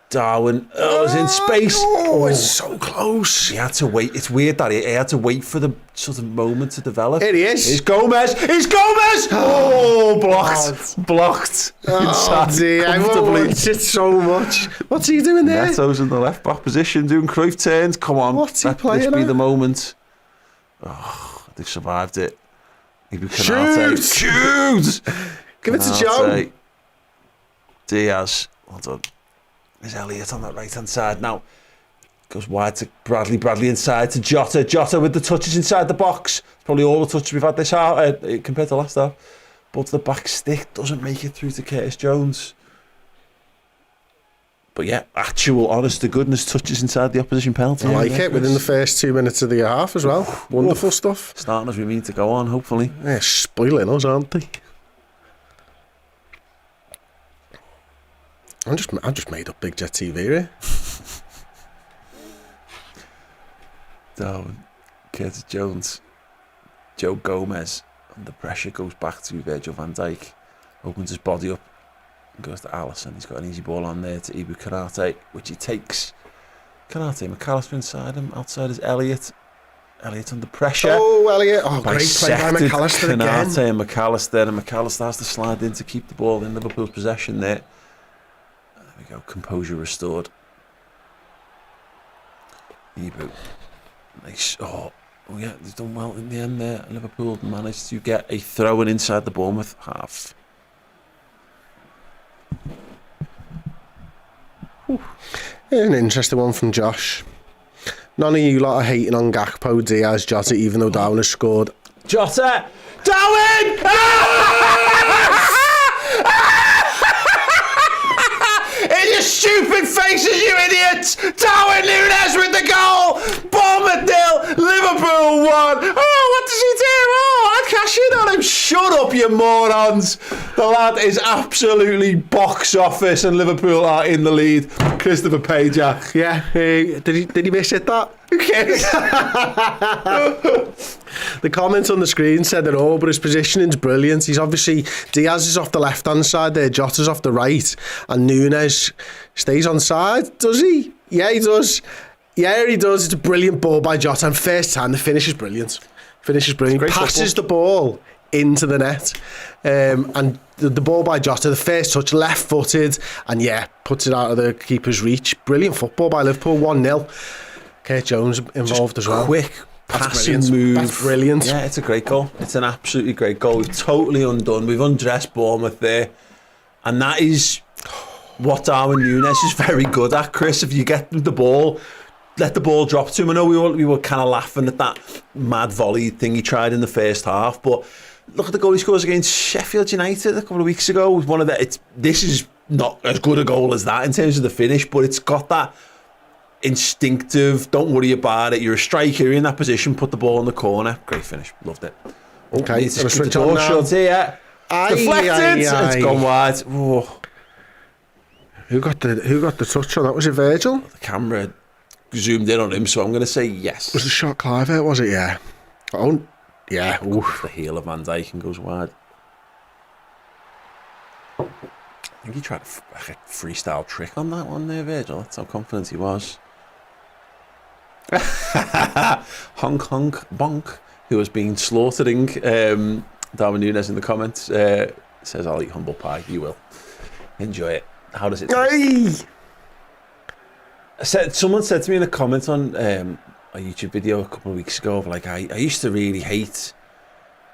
Darwin was in space. Oh, it's so close. He had to wait. It's weird that he had to wait for the sort of moment to develop. Here he is. It's Gomez. It's Gomez. Oh, blocked. Blocked. Oh, dear. I want it so much. What's he doing there? Neto's in the left back position doing Cruyff turns. Come on. What's he playing This be at? the moment. Oh, they survived it. Shoot! Give it to Joe. Diaz. Well done. There's Elliott on that right-hand side. Now, goes wide to Bradley. Bradley inside to Jota. Jota with the touches inside the box. It's probably all the touches we've had this half compared to last half. But the back stick doesn't make it through to Curtis Jones. But yeah, actual, honest-to-goodness touches inside the opposition penalty. I like it within the first 2 minutes of the half as well. Wonderful stuff. Starting as we mean to go on, hopefully. Yeah, spoiling us, aren't they? I just made up Big Jet TV here. Darwin, Curtis Jones, Joe Gomez, and the pressure goes back to Virgil van Dijk. Opens his body up and goes to Alisson. He's got an easy ball on there to Ibu Konate, which he takes. Konate, McAllister inside him. Outside is Elliott. Elliott under pressure. Oh, Elliott. Oh, great play by McAllister again. Konate and McAllister has to slide in to keep the ball in Liverpool's possession there. There we go, composure restored. reboot. Nice. Oh yeah, they've done well in the end there. Liverpool managed to get a throw-in inside the Bournemouth half. An interesting one from Josh. None of you lot are hating on Gakpo, Diaz, Jota, even though Darwin has scored. Jota! Darwin! In your stupid faces, you idiots! Darwin Núñez with the goal! Bournemouth 0, Liverpool 1. Oh, what does he do? Oh, I'd cash in on him. Shut up, you morons. The lad is absolutely box office and Liverpool are in the lead. Christopher Pajak. Yeah, did he miss it that? Who cares? The comments on the screen said it all, but his positioning's brilliant. He's obviously, Diaz is off the left-hand side there, Jota's off the right, and Núñez stays on side, does he? Yeah, he does. Yeah, he does. It's a brilliant ball by Jota, and first time, the finish is brilliant. Passes the ball into the net, and the ball by Jota, the first touch, left-footed, and yeah, puts it out of the keeper's reach. Brilliant football by Liverpool, 1-0. Kurt Jones involved as well. Quick passing move. That's brilliant. Yeah, it's a great goal. It's an absolutely great goal. We've totally undone. We've undressed Bournemouth there. And that is what Darwin Núñez is very good at, Chris. If you get the ball, let the ball drop to him. I know we were kind of laughing at that mad volley thing he tried in the first half, but look at the goal he scores against Sheffield United a couple of weeks ago. It was this is not as good a goal as that in terms of the finish, but it's got that instinctive, don't worry about it, you're a striker, you're in that position, put the ball in the corner. Great finish, loved it. Okay, it's switch on now. Here. Deflected, it's gone wide. Oh. Who got the touch on that? Was it Virgil? The camera zoomed in on him, so I'm going to say yes. Was the shot Clive? Was it? Yeah. Oh, yeah. Oof. The heel of Van Dijk and goes wide. I think he tried a freestyle trick on that one there, Virgil. That's how confident he was. Honk honk bonk, who has been slaughtering Darwin Núñez in the comments, says, I'll eat humble pie. You will. Enjoy it. How does it taste? Someone said to me in a comment on a YouTube video a couple of weeks ago, like, I used to really hate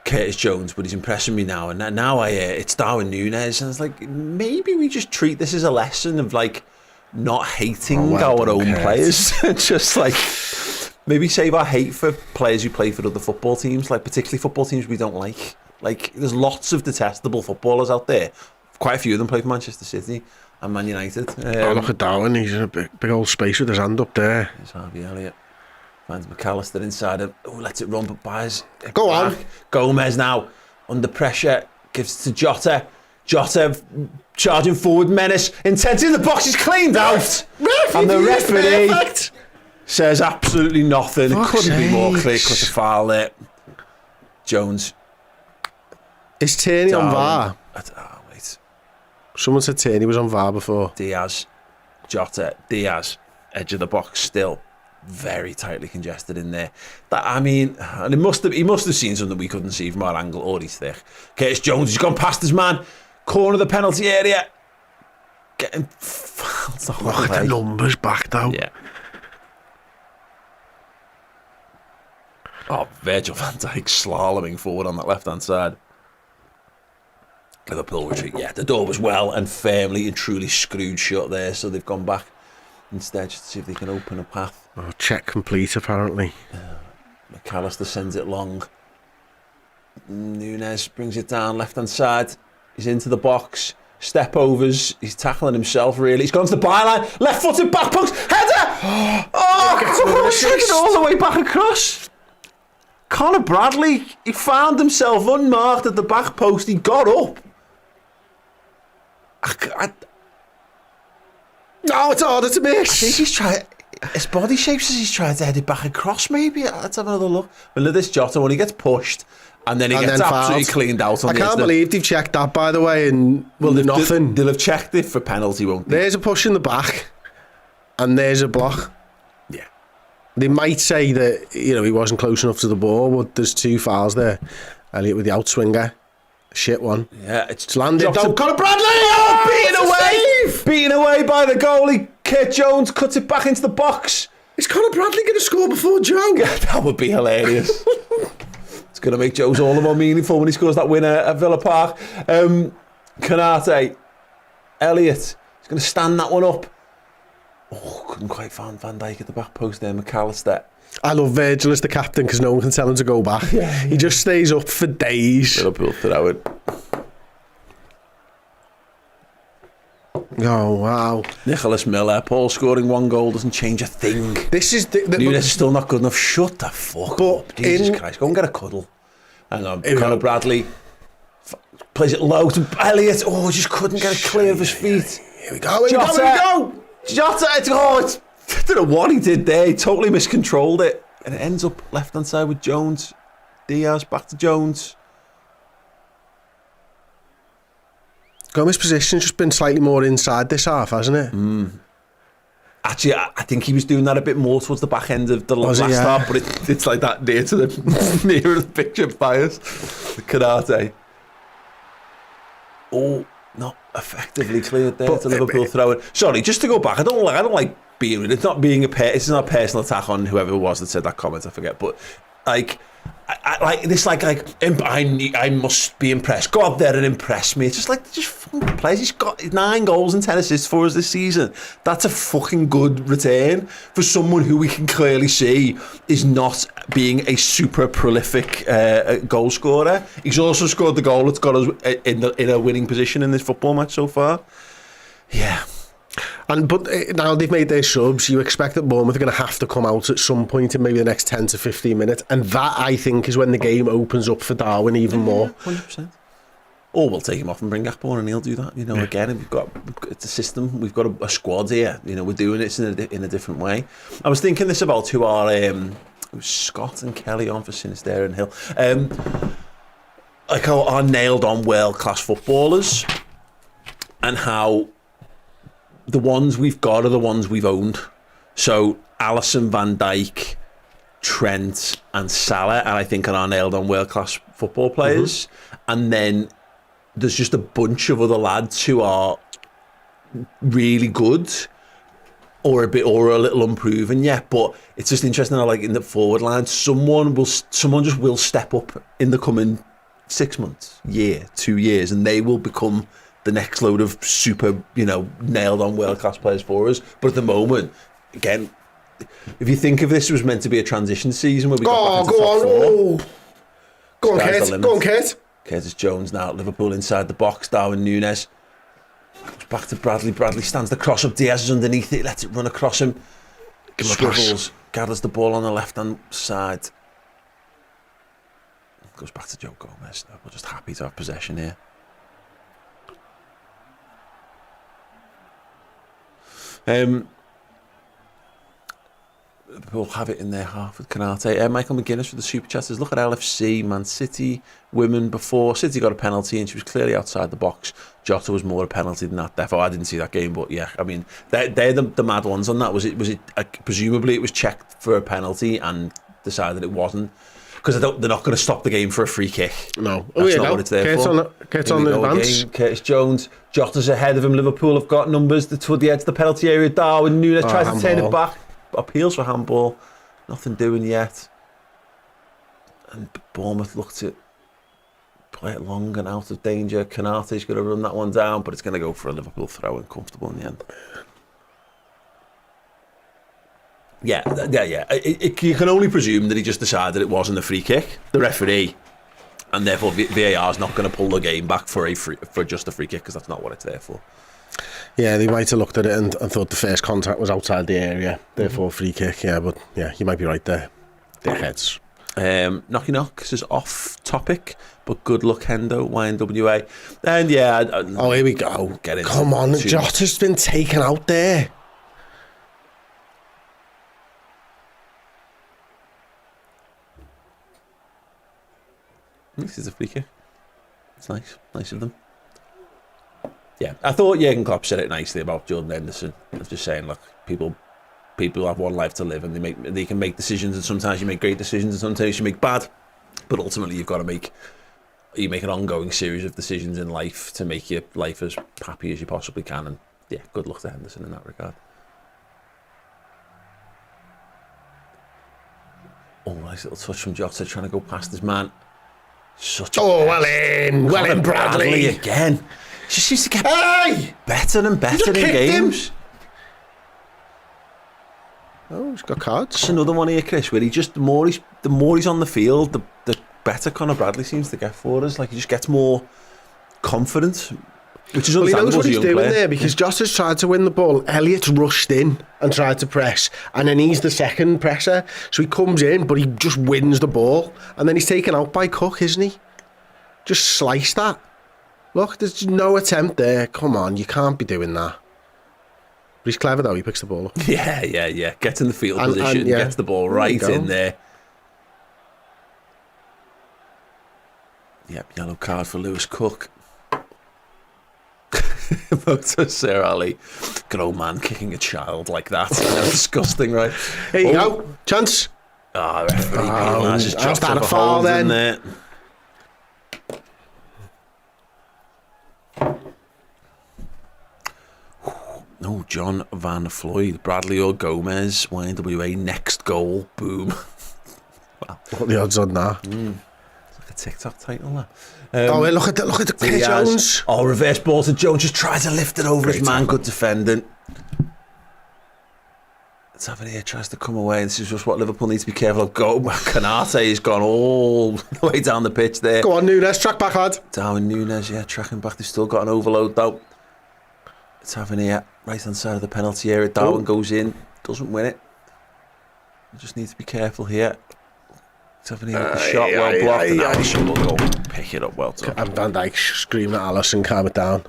Curtis Jones, but he's impressing me now, and now it's Darwin Núñez, and it's like, maybe we just treat this as a lesson of like not hating our own players. Just like maybe save our hate for players who play for other football teams, like particularly football teams we don't like. Like, there's lots of detestable footballers out there. Quite a few of them play for Manchester City and Man United. Look at Darwin, he's in a big old space with his hand up there. There's Harvey Elliott. Finds McAllister inside him. Oh, lets it run, but buys it Go back. on. Gomez now under pressure. Gives to Jota. Jota charging forward, menace. Intensity in the box is cleaned out. And the referee says absolutely nothing. It couldn't be more clear cut a foul there. Jones. Is Tierney on VAR? Oh, wait. Someone said Tierney was on VAR before. Diaz. Jota. Diaz. Edge of the box still. Very tightly congested in there. And he must have seen something we couldn't see from our angle, or he's thick. Curtis Jones, he's gone past his man. Corner of the penalty area. Getting fouled. Look at the numbers back though. Yeah. Oh, Virgil van Dijk slaloming forward on that left-hand side. Liverpool retreat. Yeah, the door was well and firmly and truly screwed shut there, so they've gone back instead just to see if they can open a path. Oh, check complete apparently. McAllister sends it long. Núñez brings it down left hand side. He's into the box. Step overs. He's tackling himself really. He's gone to the byline. Left footed back post. Header! Oh, taking it all the way back across. Conor Bradley, he found himself unmarked at the back post. He got up. No, it's harder to miss. I think he's trying. His body shape says he's trying to head it back across. Maybe let's have another look. But look at this Jota when he gets pushed, and then he gets absolutely cleaned out. I can't believe they've checked that, by the way, and nothing. They'll have checked it for penalty, won't they? There's a push in the back, and there's a block. Yeah. They might say that he wasn't close enough to the ball, but there's two fouls there. Elliott with the outswinger. Shit one. Yeah, it's landed. Conor Bradley! Beaten away by the goalie. Kurt Jones cuts it back into the box. Is Conor Bradley going to score before Joe? That would be hilarious. It's going to make Joe's all the more meaningful when he scores that winner at Villa Park. Canate, Elliott, he's going to stand that one up. Oh, couldn't quite find Van Dijk at the back post there. McAllister. I love Virgil as the captain because no one can tell him to go back. He just stays up for days. Liverpool throw it. Oh, wow. Nicholas Miller, Paul scoring 1 goal doesn't change a thing. This is... Nunes still not good enough. Shut the fuck up. Jesus Christ, go and get a cuddle. Hang on, Conor Bradley plays it low to Elliott. Oh, just couldn't get it clear of his feet. Here we go, here we go. Jota, I don't know what he did there. He totally miscontrolled it. And it ends up left-hand side with Jones. Diaz, back to Jones. Gomez's position's just been slightly more inside this half, hasn't it? Actually, I think he was doing that a bit more towards the back end of the last half, but it's like that near to the nearer the picture bias. The Karate. Oh, not effectively cleared there to Liverpool throw it. Sorry, just to go back, I don't like being. It's not being it's not a personal attack on whoever it was that said that comment. I forget, but like. I like this, I must be impressed. Go out there and impress me. It's just fucking plays. He's got 9 goals and 10 assists for us this season. That's a fucking good return for someone who we can clearly see is not being a super prolific goal scorer. He's also scored the goal that's got us in a winning position in this football match so far. Yeah. But now they've made their subs, you expect that Bournemouth are going to have to come out at some point in maybe the next 10 to 15 minutes, and that, I think, is when the game opens up for Darwin even more. 100%. Or we'll take him off and bring Akpor and he'll do that. Again, it's a system. We've got a squad here. We're doing it in a different way. I was thinking this about who are Scott and Kelly on for Sinister and Hill. Like our nailed-on world-class footballers, and how the ones we've got are the ones we've owned. So Alisson, Van Dijk, Trent and Salah, and I think are nailed-on world-class football players. And then there's just a bunch of other lads who are really good or a little unproven yet. But it's just interesting how, like, in the forward line, someone just will step up in the coming 6 months, year, 2 years, and they will become the next load of super, nailed-on world-class players for us. But at the moment, again, if you think of this was meant to be a transition season where we got back into top 4. Go on, Kate. Curtis Jones now at Liverpool inside the box. Darwin Nunes goes back to Bradley. Bradley stands the cross up. Diaz is underneath it. Lets it run across him. Swivels. Gathers the ball on the left-hand side. Goes back to Joe Gomez. We're just happy to have possession here. We'll have it in their half with Canate. Michael McGuinness for the Super Chat says, look at LFC, Man City, women before. City got a penalty and she was clearly outside the box. Jota was more a penalty than that. Therefore, I didn't see that game, but yeah, I mean, they're the mad ones on that. Was it presumably it was checked for a penalty and decided it wasn't? Because they're not going to stop the game for a free kick. No. That's not what it's there for. Curtis on the advance. Curtis Jones. Jota's ahead of him. Liverpool have got numbers toward the edge of the penalty area. Darwin Nunes tries to turn it back. Appeals for handball. Nothing doing yet. And Bournemouth looked to play it long and out of danger. Canate's going to run that one down, but it's going to go for a Liverpool throw and comfortable in the end. Yeah. You can only presume that he just decided it wasn't a free kick, the referee, and therefore VAR is not going to pull the game back for just a free kick, because that's not what it's there for. Yeah, they might have looked at it and thought the first contact was outside the area, therefore free kick. Yeah, but yeah, you might be right there. Dickheads. Knocky Knock says off topic, but good luck, Hendo, YNWA. And yeah, here we go. Come on, Jota's been taken out there. This is a free kick. It's nice of them. Yeah, I thought Jurgen Klopp said it nicely about Jordan Henderson. I was just saying, look, people have one life to live, and they can make decisions, and sometimes you make great decisions, and sometimes you make bad. But ultimately, you've got to make an ongoing series of decisions in life to make your life as happy as you possibly can. And yeah, good luck to Henderson in that regard. Nice little touch from Jota trying to go past his man. Such a well in, Bradley. again. She seems to get better and better in games. Oh, he's got cards. It's another one here, Chris, where the more he's on the field, the better Conor Bradley seems to get for us. Like, he just gets more confident, which is understandable. He knows what he's doing player. there, because Jota's tried to win the ball. Elliot's rushed in and tried to press, and then he's the second presser. So he comes in, but he just wins the ball, and then he's taken out by Cook, isn't he? Just slice that. Look, there's no attempt there. Come on, you can't be doing that. But he's clever though, he picks the ball up. Yeah. Gets in the field position, gets the ball right in there. Yep, yellow card for Lewis Cook. Motor Sir Ali. Good old man kicking a child like that. Disgusting, right? Here you go. Chance. Referee just that's dropped a foul then. There. No, John Van Floyd, Bradley or Gomez, YNWA, next goal, boom. Wow. What are the odds on that? It's like a TikTok title, that. Look at the Jones. Oh, reverse ball to Jones, just tries to lift it over his man, good defending. Let's have it here, tries to come away. This is just what Liverpool needs to be careful of. Canate has gone all the way down the pitch there. Go on, Nunes, track back, lad. Darwin Nunes, tracking back. They've still got an overload though. Let's have it here, right hand side of the penalty area. Darwin goes in, doesn't win it. You just need to be careful here. Let's have it here with the shot, well blocked, and Alisson will go pick it up well done. And Van Dijk screaming at Alisson, calm it down.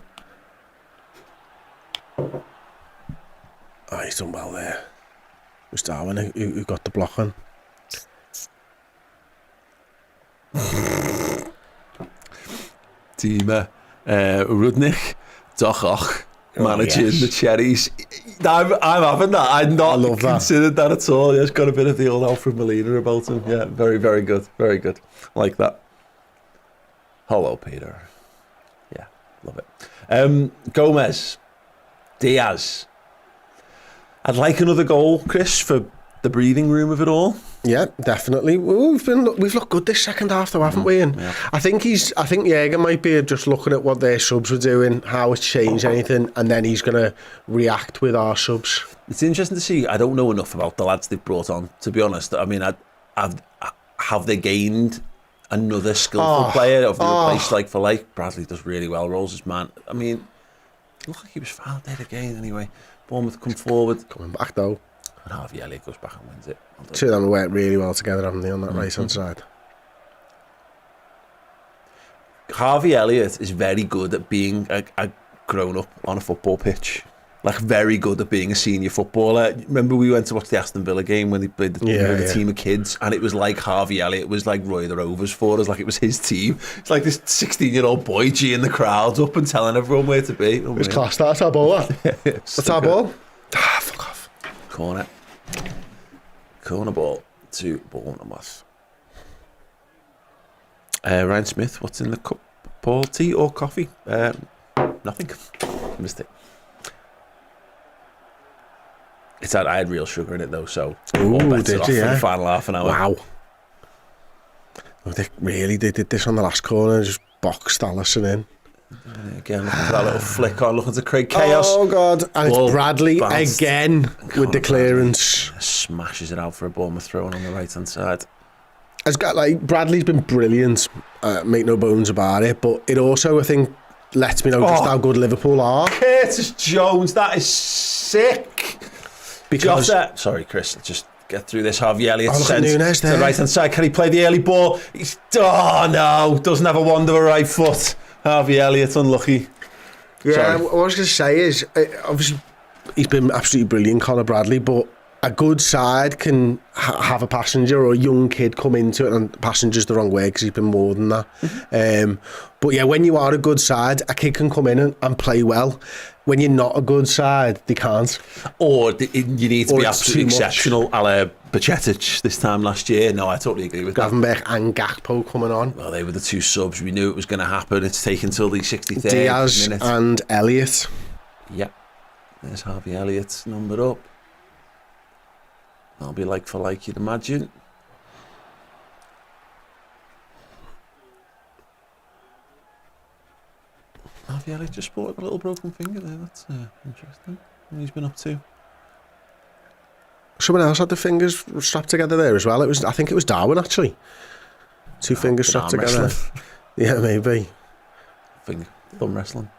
Oh, he's done well there. It was Darwin who got the block on. Team Rudnick, Dochok, managing the Cherries. I'm having that. I'd not considered that at all. He's got a bit of the old Alfred Molina about him. Yeah, very, very good. Very good. Like that. Hello, Peter. Yeah, love it. Gomez, Diaz. I'd like another goal, Chris, for the breathing room of it all. Yeah, definitely. We've looked good this second half, though, haven't we? And yeah. I think Jaeger might be just looking at what their subs were doing, how it's changed anything, and then he's going to react with our subs. It's interesting to see. I don't know enough about the lads they've brought on, to be honest. I mean, have they gained another skillful player? Have they replaced like for like? Bradley does really well, rolls his man. I mean, it looked like he was fouled dead again anyway. Bournemouth come forward. Coming back though. And Harvey Elliott goes back and wins it. Two of them worked really well together, haven't they, on that right hand side? Harvey Elliott is very good at being a grown up on a football pitch. Like, very good at being a senior footballer. Remember we went to watch the Aston Villa game when they played the team of kids, and it was like Harvey Elliott was like Roy the Rovers for us, like it was his team. It's like this 16-year-old boy G in the crowd up and telling everyone where to be. It's class, that's our ball. What's our ball? Fuck off. Corner ball to Bournemouth. Ryan Smith, what's in the cup? Paul, tea or coffee? Nothing. Missed it. I had real sugar in it though, so all better off for the final half an hour. Wow. They did this on the last corner and just boxed Alisson in. Again, looking for that little flick on, looking to create chaos. Oh God, and it's Bradley again with the clearance. Smashes it out for a Bournemouth throw on the right hand side. Bradley's been brilliant, make no bones about it, but it also, I think, lets me know just how good Liverpool are. Curtis Jones, that is sick. Because sorry, Chris, let's just get through this. Harvey Elliott sends to the right hand side. Can he play the early ball? No, doesn't have a wand of a right foot. Harvey Elliott, unlucky. Yeah, sorry. What I was going to say is, obviously, he's been absolutely brilliant, Conor Bradley, but a good side can have a passenger or a young kid come into it, and passenger's the wrong way because he's been more than that. But yeah, when you are a good side, a kid can come in and play well. When you're not a good side, they can't. Or you need to be absolutely exceptional, a la Bajcetic this time last year. No, I totally agree with Gravenberch and Gakpo coming on. Well, they were the two subs. We knew it was going to happen. It's taken till the 63rd Diaz minute. And Elliott. Yep. There's Harvey Elliott numbered up. That'll be like for like, you'd imagine. Yeah, like just sported a little broken finger there. That's interesting. What he's been up to. Someone else had the fingers strapped together there as well. I think it was Darwin actually. Two fingers strapped together. Wrestling. Yeah, maybe. Thumb wrestling.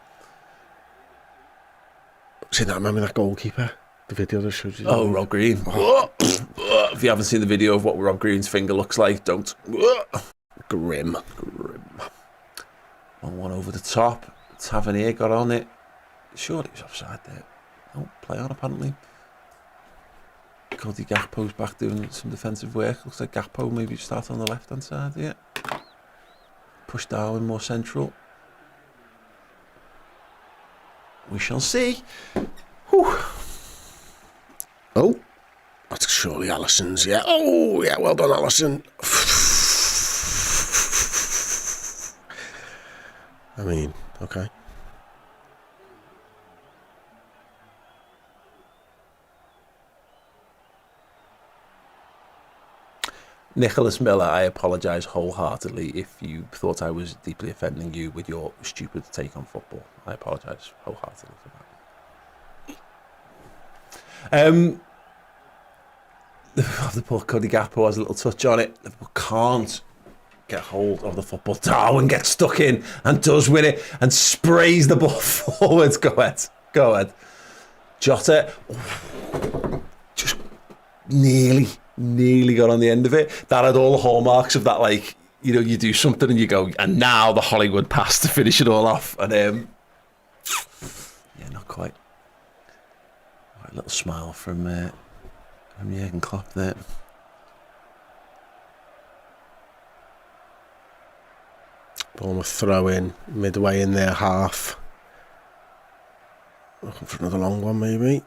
See that? Remember that goalkeeper? The video that showed you. Oh, Rob Green. If you haven't seen the video of what Rob Green's finger looks like, don't. Grim. 1-1 over the top. Tavernier got on it. Sure, he was offside there. No play on apparently. Cody Gakpo's back doing some defensive work. Looks like Gakpo maybe start on the left hand side. Yeah. Push Darwin more central. We shall see. Whew. Oh, that's surely Allison's. Yeah. Oh, yeah. Well done, Allison. I mean, okay. Nicholas Miller, I apologise wholeheartedly if you thought I was deeply offending you with your stupid take on football. I apologise wholeheartedly for that. The poor Cody Gakpo has a little touch on it. Liverpool can't get hold of the football. Darwin gets stuck in and does win it and sprays the ball forwards. Go ahead. Jota just nearly got on the end of it. That had all the hallmarks of that, like, you know, you do something and you go, and now the Hollywood pass to finish it all off. And yeah, not quite. A little smile from Jurgen Klopp there. Bournemouth throw in midway in their half. Looking for another long one, maybe.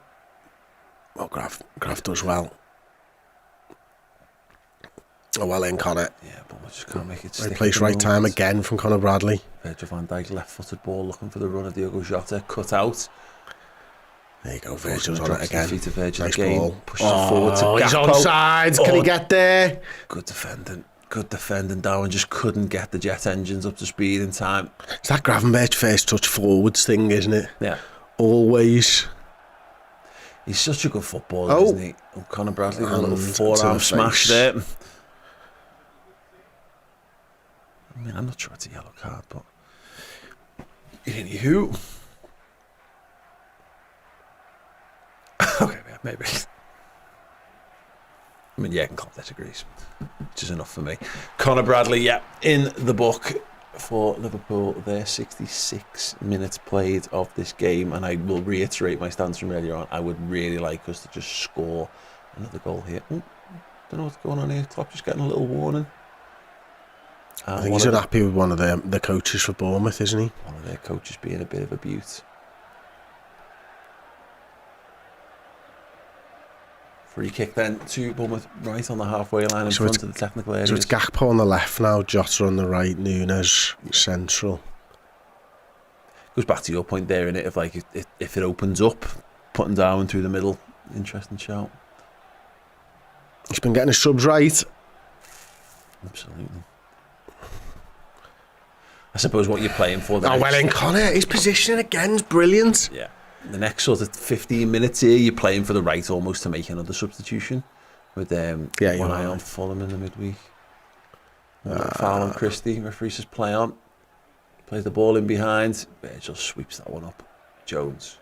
Well, Graf does well. Oh, well in, Connor. Yeah, but we just can't make it stick. Right place, right time again from Conor Bradley. Virgil van Dijk, left-footed ball, looking for the run of Diogo Jota, cut out. There you go, Virgil's on it again. Feet of Virgil nice again. Ball. Pushes it forward to Gakpo. He's onside. Can he get there? Good defending. Darwin just couldn't get the jet engines up to speed in time. It's that Gravenberch first touch forwards thing, isn't it? Yeah. Always. He's such a good footballer, isn't he? Oh, Conor Bradley, a little forearm smash there. I mean, I'm not sure it's a yellow card, but anywho. Okay, maybe. I mean, Jurgen Klopp disagrees, which is enough for me. Conor Bradley, yeah, in the book for Liverpool. Their 66 minutes played of this game, and I will reiterate my stance from earlier on. I would really like us to just score another goal here. Don't know what's going on here. Klopp just getting a little warning. I think he's unhappy with one of the coaches for Bournemouth, isn't he? One of their coaches being a bit of a beaut. Free kick then to Bournemouth, right on the halfway line in front of the technical area. So it's Gakpo on the left now, Jota on the right, Nunes central. Goes back to your point there, innit, of like if it opens up, putting Darwin through the middle. Interesting shout. He's been getting his subs right. Absolutely. I suppose what you're playing for. Well in, Connor. His position again's brilliant. Yeah. The next sort of 15 minutes here, you're playing for the right almost to make another substitution with one eye on Fulham in the midweek. Foul on Christie. Referee says play on. Plays the ball in behind. Virgil sweeps that one up. Jones.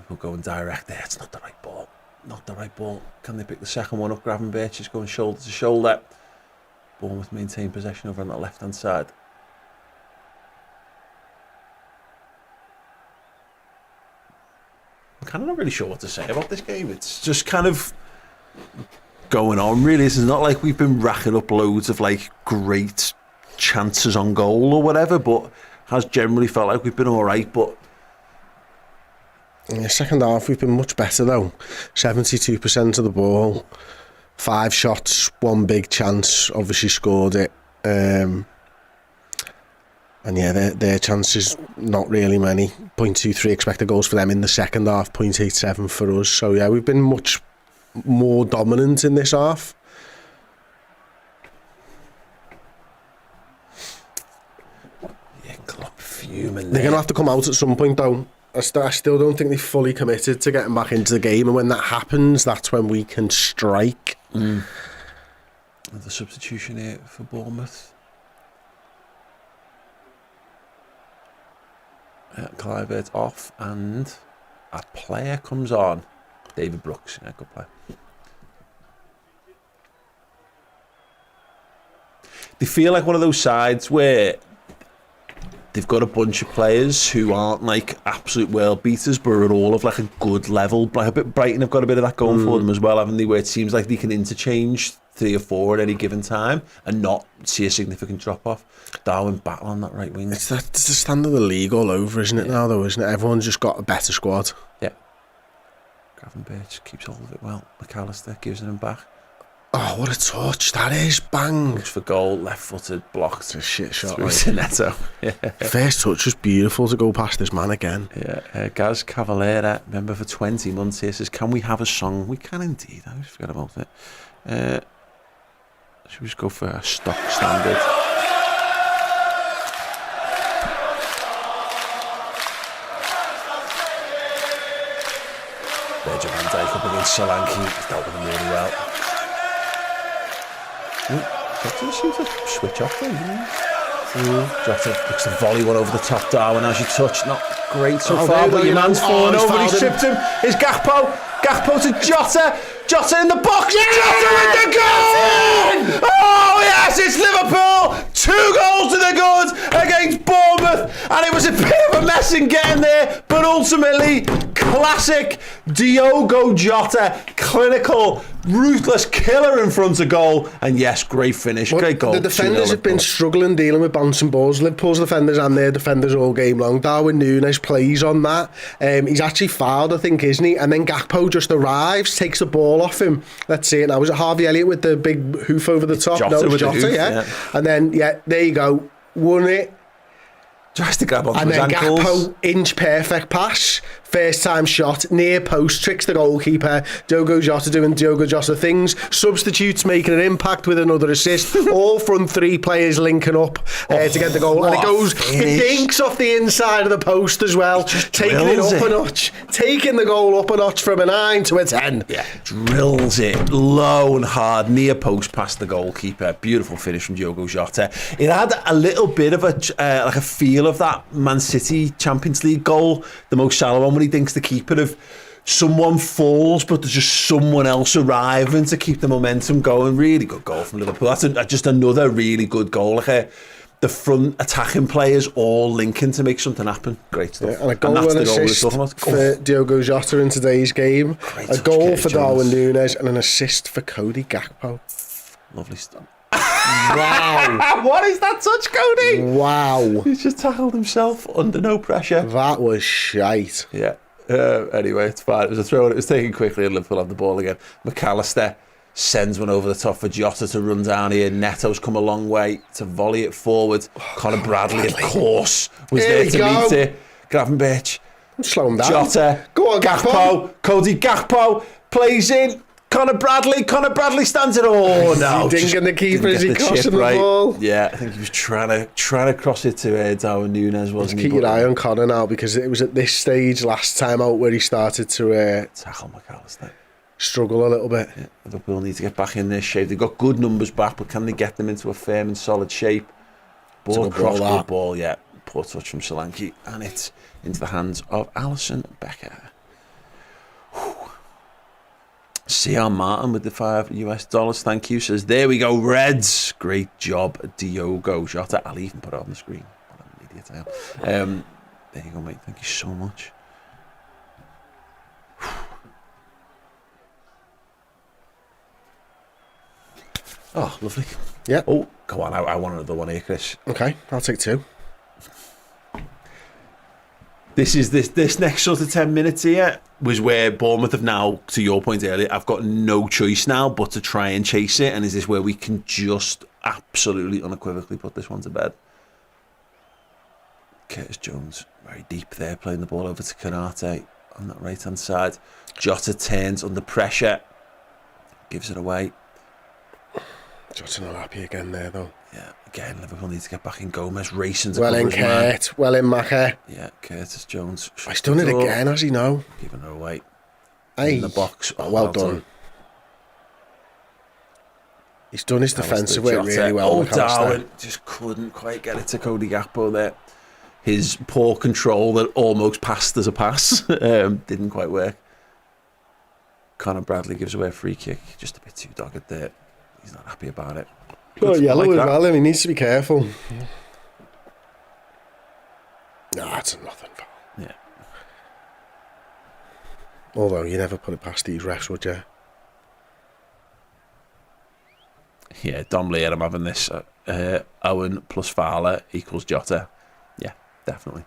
We're going direct there. It's not the right ball. Not the right ball. Can they pick the second one up? Gravenberch is going shoulder to shoulder. Bournemouth maintain possession over on that left-hand side. I'm kind of not really sure what to say about this game. It's just kind of going on, really. It's not like we've been racking up loads of like great chances on goal or whatever, but has generally felt like we've been all right. But in the second half, we've been much better though. 72% of the ball. 5 shots, 1 big chance, obviously scored it. And yeah, their chances, not really many. 0.23 expected goals for them in the second half, 0.87 for us. So yeah, we've been much more dominant in this half. Yeah, Klopp fuming. They're going to have to come out at some point, though. I still don't think they're fully committed to getting back into the game, and when that happens, that's when we can strike. The substitution here for Bournemouth. Clivert's off, and a player comes on. David Brooks, yeah, good player. They feel like one of those sides where they've got a bunch of players who aren't like absolute world beaters, but are all of like a good level. Like a bit Brighton have got a bit of that going for them as well, haven't they? Where it seems like they can interchange 3 or 4 at any given time and not see a significant drop off. Darwin battle on that right wing. It's the standard of the league all over, isn't it, now, though, isn't it? Everyone's just got a better squad. Yeah. Gravenberch keeps hold of it well. McAllister gives it him back. Oh, what a touch that is. Bang. Looks for goal, left-footed, blocked. It's a shit shot. Through to Neto. Yeah. First touch was beautiful to go past this man again. Yeah. Gaz Cavalera, member for 20 months here, says, can we have a song? We can indeed. I always forget about it. Should we just go for a stock standard? Virgil van Dijk up against Solanke. He's dealt with him really well. Jota seems to switch off there, doesn't he? Jota looks to volley one over the top. Darwin as you touch. Not great so far, but your man's fallen over. He's tripped him. It's Gakpo. Gakpo to Jota. Jota in the box. Yeah! Jota with the goal! Oh, yes, it's Liverpool. 2 goals to the good against Bournemouth. And it was a bit of a mess in getting there, but ultimately, classic Diogo Jota. Clinical, ruthless killer in front of goal. And yes, great finish. Great goal. The defenders have been struggling dealing with bouncing balls. Liverpool's defenders and their defenders all game long. Darwin Núñez plays on that. He's actually fouled, I think, isn't he? And then Gakpo just arrives, takes the ball off him. Let's see it now. Was it Harvey Elliott with the big hoof over the top? Jota with the hoof, yeah. And then, there you go. Won it. Tries to grab onto and his then ankles. Gakpo, inch perfect pass, first time shot, near post, tricks the goalkeeper. Diogo Jota doing Diogo Jota things, substitutes making an impact with another assist. All front 3 players linking up to get the goal, and it dinks off the inside of the post as well, taking it up a notch, taking the goal up a notch from a 9 to a 10. Yeah, drills it low and hard, near post past the goalkeeper. Beautiful finish from Diogo Jota. It had a little bit of a like a feel of that Man City Champions League goal, the Mo Salah one, when he dinks the keeper, of someone falls but there's just someone else arriving to keep the momentum going. Really good goal from Liverpool. That's just another really good goal. Like the front attacking players all linking to make something happen. Great stuff. Yeah, and a goal and assist for Diogo Jota in today's game. A goal for Darwin Núñez and an assist for Cody Gakpo. Lovely stuff. Wow. What is that touch, Cody? Wow. He's just tackled himself under no pressure. That was shite. Yeah. Anyway, it's fine. It was a throw and it was taken quickly and Liverpool have the ball again. McAllister sends one over the top for Jota to run down here. Neto's come a long way to volley it forward. Conor Bradley, of course, was there to meet it. Gravenberch. Slow him down. Jota. Go on, Gakpo. Cody Gakpo plays in. Conor Bradley stands it. Oh no! Dinking the keeper as he crossing the ball. Yeah, I think he was trying to cross it to Darwin Núñez, wasn't he? Keep your eye on Conor now, because it was at this stage last time out where he started to tackle McAllister. Struggle a little bit. Yeah, Liverpool need to get back in their shape. They've got good numbers back, but can they get them into a firm and solid shape? Ball across, good ball, yeah. Poor touch from Solanke, and it's into the hands of Alisson Becker. C.R. Martin with the $5 thank you, says, there we go, Reds. Great job, Diogo Jota. I'll even put it on the screen. What an idiot I am. There you go, mate. Thank you so much. Oh, lovely. Yeah. Oh, go on. I want another one here, Chris. Okay, I'll take 2. This next sort of 10 minutes here was where Bournemouth have now, to your point earlier, I've got no choice now but to try and chase it. And is this where we can just absolutely unequivocally put this one to bed? Curtis Jones, very deep there, playing the ball over to Konate on that right-hand side. Jota turns under pressure, gives it away. Jota not happy again there, though. Yeah, again, Liverpool need to get back in. Gomez racing to Well in cover his man. Kurt, well in Macker. Yeah, Curtis Jones. He's done it again, has he now? Giving her away. Hey. In the box. Oh, well done. He's done his defensive work really well. Oh, Darwin just couldn't quite get it to Cody Gakpo there. His poor control that almost passed as a pass didn't quite work. Conor Bradley gives away a free kick. Just a bit too dogged there. He's not happy about it. Oh, yellow as well. He needs to be careful. No, it's a nothing foul. Yeah. Although you never put it past these refs, would you? Yeah, Dom Lear, I'm having this. Owen plus Fowler equals Jota. Yeah, definitely.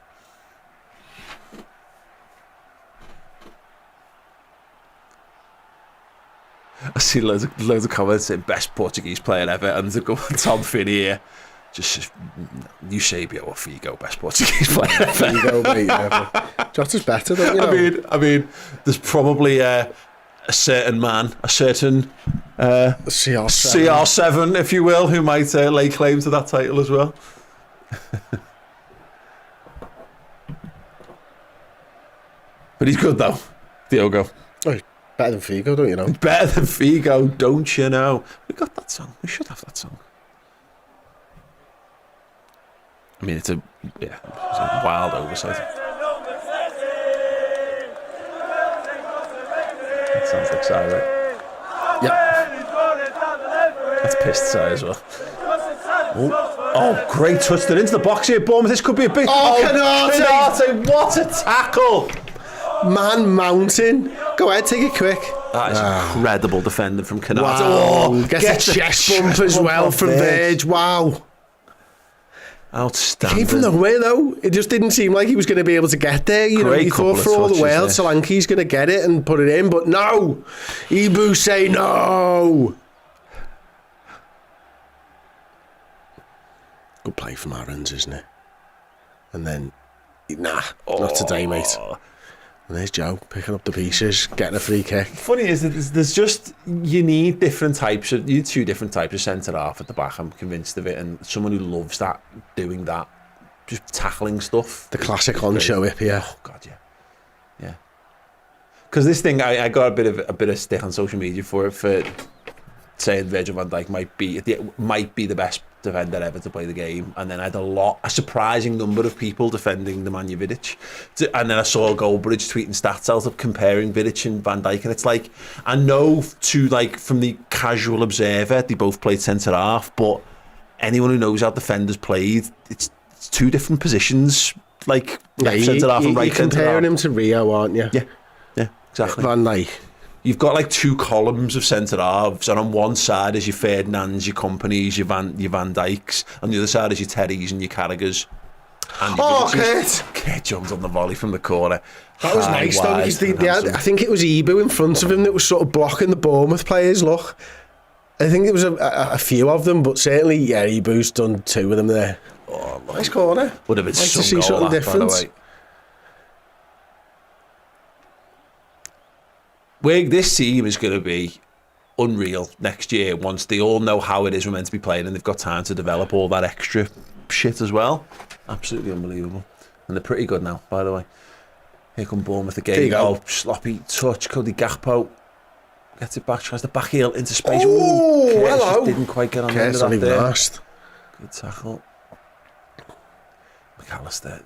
I see loads of comments saying best Portuguese player ever, and to go Tom Finney here. Just Eusebio or Figo, best Portuguese player ever. Figo, mate, yeah, Jota's better, don't you know? I mean, there's probably a certain man, a certain CR7, if you will, who might lay claim to that title as well. But he's good though, Diogo. Oh, better than Figo, don't you know? Better than Figo, don't you know? We got that song. We should have that song. I mean, it's a wild oversight. That sounds like Si, right? Yeah. That's pissed Si as well. Oh, great touch that into the box here, Bournemouth. This could be a big... Canate! What a tackle! Man mountain. Go ahead, take it quick. That is incredible defending from Canate. Wow. Oh, Gets a chest bump as well from Verge. Wow. Outstanding. Came from nowhere though. It just didn't seem like he was going to be able to get there. You know, you thought for all the world Solanke's going to get it and put it in, but no. Ibu say no. Good play from Aarons, isn't it? And then, not today, mate. And there's Joe picking up the pieces, getting a free kick. Funny is that there's just, you need two different types of centre half at the back. I'm convinced of it, and someone who loves that, doing that, just tackling stuff. The classic on show whip, yeah. Oh God, yeah. Because this thing, I got a bit of stick on social media for saying Virgil van Dijk might be the best defender ever to play the game, and then I had a surprising number of people defending the Nemanja Vidic, and then I saw Goldbridge tweeting stats out of comparing Vidic and Van Dijk, and it's like, I know from the casual observer they both played centre half, but anyone who knows how defenders played, it's two different positions, like left centre half and right centre half. You're comparing him to Rio, aren't you? Yeah, exactly. Van Dijk. You've got like two columns of centre halves, and on one side is your Ferdinands, your Companys, your Van Dijks, and the other side is your Terrys and your Carragers. And Kurt jumped on the volley from the corner. That was nice though, because I think it was Ibu in front of him that was sort of blocking the Bournemouth players. Look, I think it was a few of them, but certainly, yeah, Ibu's done two of them there. Oh, nice corner. Would have been nice some to see goal, something different. By the way. This team is going to be unreal next year once they all know how it is we're meant to be playing, and they've got time to develop all that extra shit as well. Absolutely unbelievable. And they're pretty good now, by the way. Here come Bournemouth again. Oh, sloppy touch. Cody Gakpo gets it back, tries to back heel into space. Oh, hello. Didn't quite get on the end of that there. Last. Good tackle. McAllister,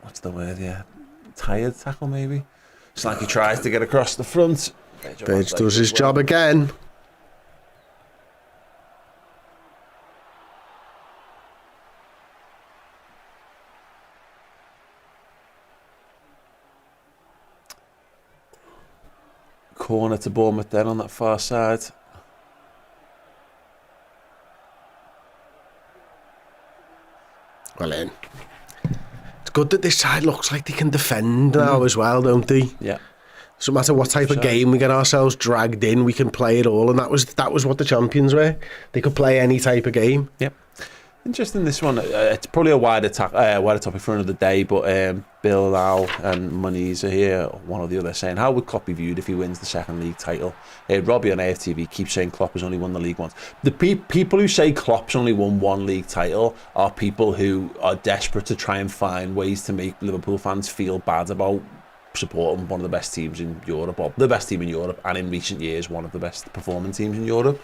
what's the word? Yeah, tired tackle maybe. It's like he tries to get across the front. Page does his job again. Corner to Bournemouth then on that far side. Well in. It's good that this side looks like they can defend now as well, don't they? Yeah. So no matter what type of game we get ourselves dragged in, we can play it all, and that was what the champions were. They could play any type of game. Yep. Interesting, this one. It's probably a wider topic for another day, but Bill Lau and Moniz are here, one or the other, saying, how would Klopp be viewed if he wins the second league title? Robbie on AFTV keeps saying Klopp has only won the league once. The people who say Klopp's only won one league title are people who are desperate to try and find ways to make Liverpool fans feel bad about supporting one of the best teams in Europe, or the best team in Europe, and in recent years, one of the best performing teams in Europe.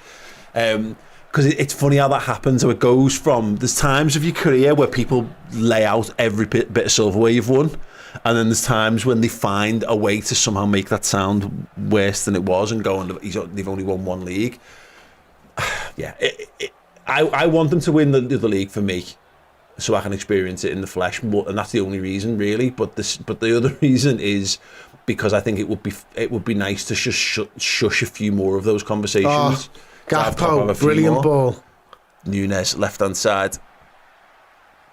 Because it's funny how that happens. So it goes from, there's times of your career where people lay out every bit of silverware you've won, and then there's times when they find a way to somehow make that sound worse than it was and go, they've only won one league. Yeah, I want them to win the league for me, so I can experience it in the flesh, and that's the only reason, really. But the other reason is because I think it would be nice to just shush a few more of those conversations. Gakpo, brilliant ball. Núñez, left-hand side.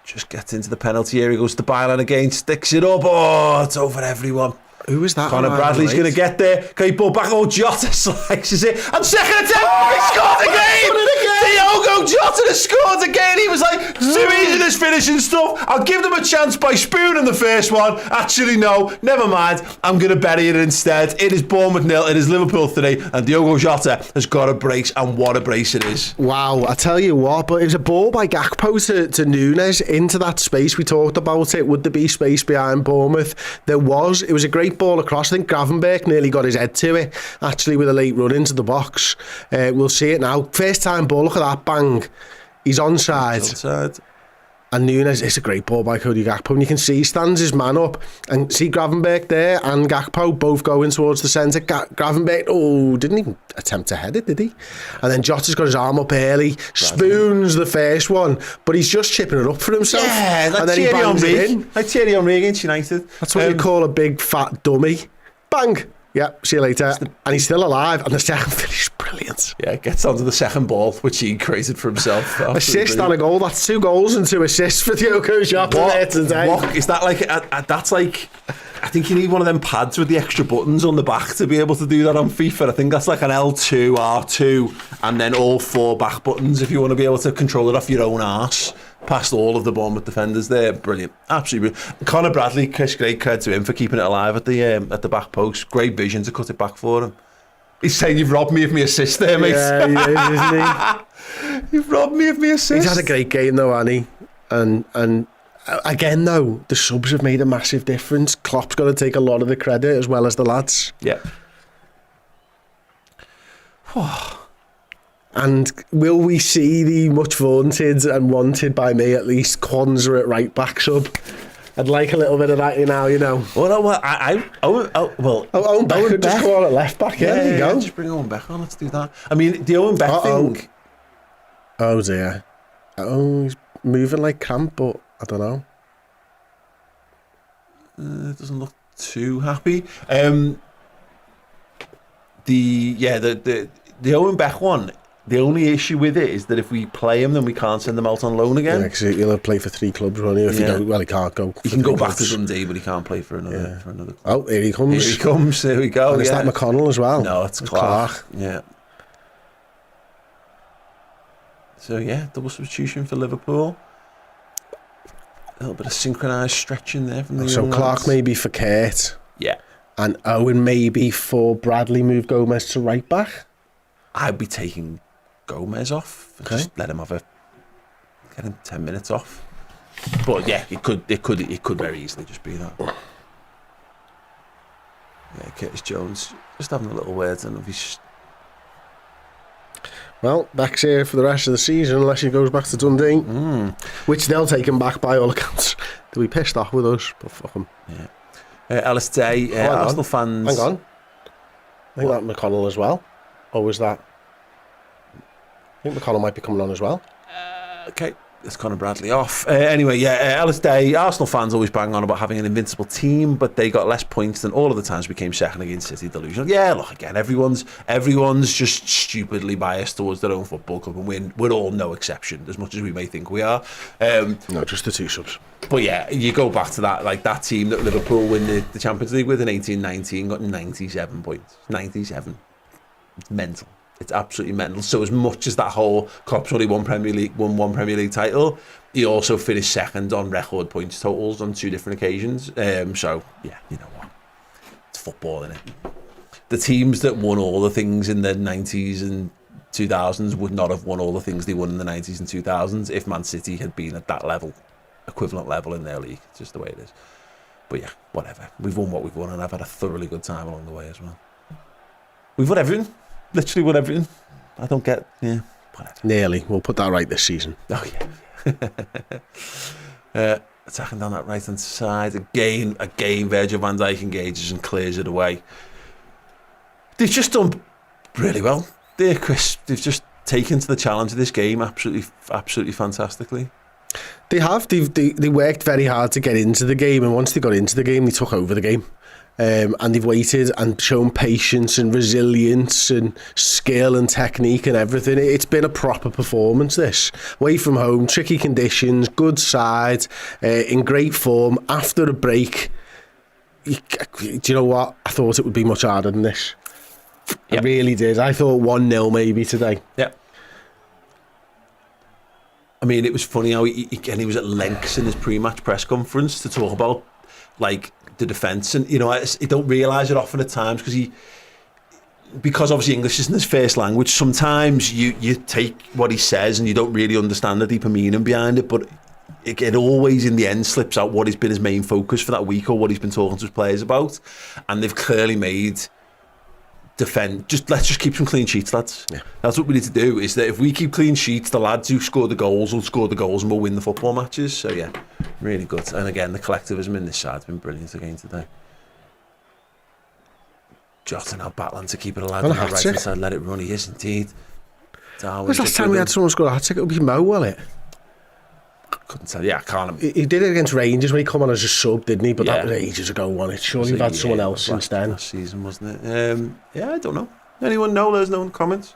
Just gets into the penalty area, goes to the byline again, sticks it up. Oh, it's over everyone. Who was that? Conor Bradley's going to get there. Can he pull back? Oh, Jota slices it. And second attempt, he scored again! Diogo Jota has scored again. He was like, too easy this finishing stuff. I'll give them a chance by spooning the first one. Actually, no, never mind. I'm going to bury it instead. It is Bournemouth 0, it is Liverpool 3, and Diogo Jota has got a brace, and what a brace it is. Wow, I tell you what, but it was a ball by Gakpo to Núñez into that space. We talked about it. Would there be space behind Bournemouth? There was. It was a great ball across. I think Gravenberch nearly got his head to it, actually, with a late run into the box. We'll see it now. First time ball, look at that, bang. He's onside. And Núñez, it's a great ball by Cody Gakpo, and you can see he stands his man up, and see Gravenberch there and Gakpo both going towards the centre. Gravenberch, didn't even attempt to head it, did he? And then Jota's got his arm up early, spoons the first one, but he's just chipping it up for himself. Yeah, and then he bangs it in. Like Thierry Henry against United. That's what you call a big fat dummy. Bang! Yeah, see you later. And he's still alive, and the second finish is brilliant. Yeah, gets onto the second ball, which he created for himself. Assist and a goal. That's 2 goals and 2 assists for Diogo Jota there today. What is that like? That's like, I think you need one of them pads with the extra buttons on the back to be able to do that on FIFA. I think that's like an L2, R2, and then all 4 back buttons if you want to be able to control it off your own arse. Past all of the Bournemouth defenders there, brilliant, absolutely brilliant. Conor Bradley, great credit to him for keeping it alive at the back post. Great vision to cut it back for him. He's saying, "You've robbed me of my assist there, mate." Yeah, he is, isn't he? You've robbed me of my assist. He's had a great game though, hasn't he? And again though, the subs have made a massive difference. Klopp's got to take a lot of the credit as well as the lads. Yeah. And will we see the much vaunted and wanted by me at least Kwanzaa at right back sub? I'd like a little bit of that, you know. Owen Beck could just go on at left back. Yeah, there you go. Just bring Owen Beck on. Let's do that. I mean, the Owen Beck thing. Oh dear. Oh, he's moving like Camp, but I don't know. It doesn't look too happy. The Owen Beck one. The only issue with it is that if we play him, then we can't send him out on loan again. Yeah, because he'll play for 3 clubs, won't he? If he don't, well, he can't go. He can go back to Dundee, but he can't play for another. For another club. Oh, here he comes. Here he comes. There we go. And is that McConnell as well? No, it's Clark. Yeah. So yeah, double substitution for Liverpool. A little bit of synchronised stretching there from the So young Clark lads. maybe for Kurt. Yeah. And Owen maybe for Bradley, move Gomez to right back. I'd be taking Gomez off. Okay. Just let him get him 10 minutes off. But yeah, it could very easily just be that. Yeah, Curtis Jones just having a little word and he's. Well, Beck's here for the rest of the season unless he goes back to Dundee, which they'll take him back by all accounts. They'll be pissed off with us, but fuck them. Yeah. Ellis Day, Arsenal fans. Hang on. I think that McConnell as well. Or was that? I think McConnell might be coming on as well. Okay, let's Conor Bradley off. Anyway, Ellis Day, Arsenal fans always bang on about having an invincible team, but they got less points than all of the times we came second against City. Delusional. Yeah, look, again, everyone's just stupidly biased towards their own football club, and we're all no exception, as much as we may think we are. No, just the 2 subs. But yeah, you go back to that, like that team that Liverpool win the Champions League with in 18-19 got 97 points. 97. It's mental. It's absolutely mental. So as much as that whole Klopp's only won one Premier League title, he also finished second on record points totals on 2 different occasions. So yeah, you know what? It's football, isn't it? The teams that won all the things in the 90s and 2000s would not have won all the things they won in the 90s and 2000s if Man City had been at that level, equivalent level in their league. It's just the way it is. But yeah, whatever. We've won what we've won, and I've had a thoroughly good time along the way as well. We've won everything. Literally won everything. I don't get, whatever. Nearly. We'll put that right this season. Oh, yeah. Attacking down that right-hand side. Again, Virgil van Dijk engages and clears it away. They've just done really well there, Chris. They've just taken to the challenge of this game absolutely fantastically. They have. They worked very hard to get into the game, and once they got into the game, they took over the game. And they've waited and shown patience and resilience and skill and technique and everything. It's been a proper performance, this. Away from home, tricky conditions, good side, in great form. After a break, do you know what? I thought it would be much harder than this. Yep. I really did. I thought 1-0 maybe today. Yeah. I mean, it was funny how he was at lengths in his pre-match press conference to talk about, like, the defence, and you don't realise it often at times because obviously English isn't his first language. Sometimes you take what he says and you don't really understand the deeper meaning behind it, but it always in the end slips out what has been his main focus for that week or what he's been talking to his players about. And they've clearly made let's just keep some clean sheets, lads. Yeah. That's what we need to do, is that if we keep clean sheets, the lads who score the goals will score the goals and we'll win the football matches. So yeah, really good. And again, the collectivism in this side has been brilliant again today. Jota now battling to keep it alive on the right hand side, let it run. He is indeed. When's the last time we had someone score a hat-trick? It would be Mo, will it? Couldn't tell. Yeah, I can't. He did it against Rangers when he come on as a sub, didn't he? But that was ages ago, wasn't it? Surely we've had someone else since then. Last season, wasn't it? Yeah, I don't know. Anyone know? There's no comments.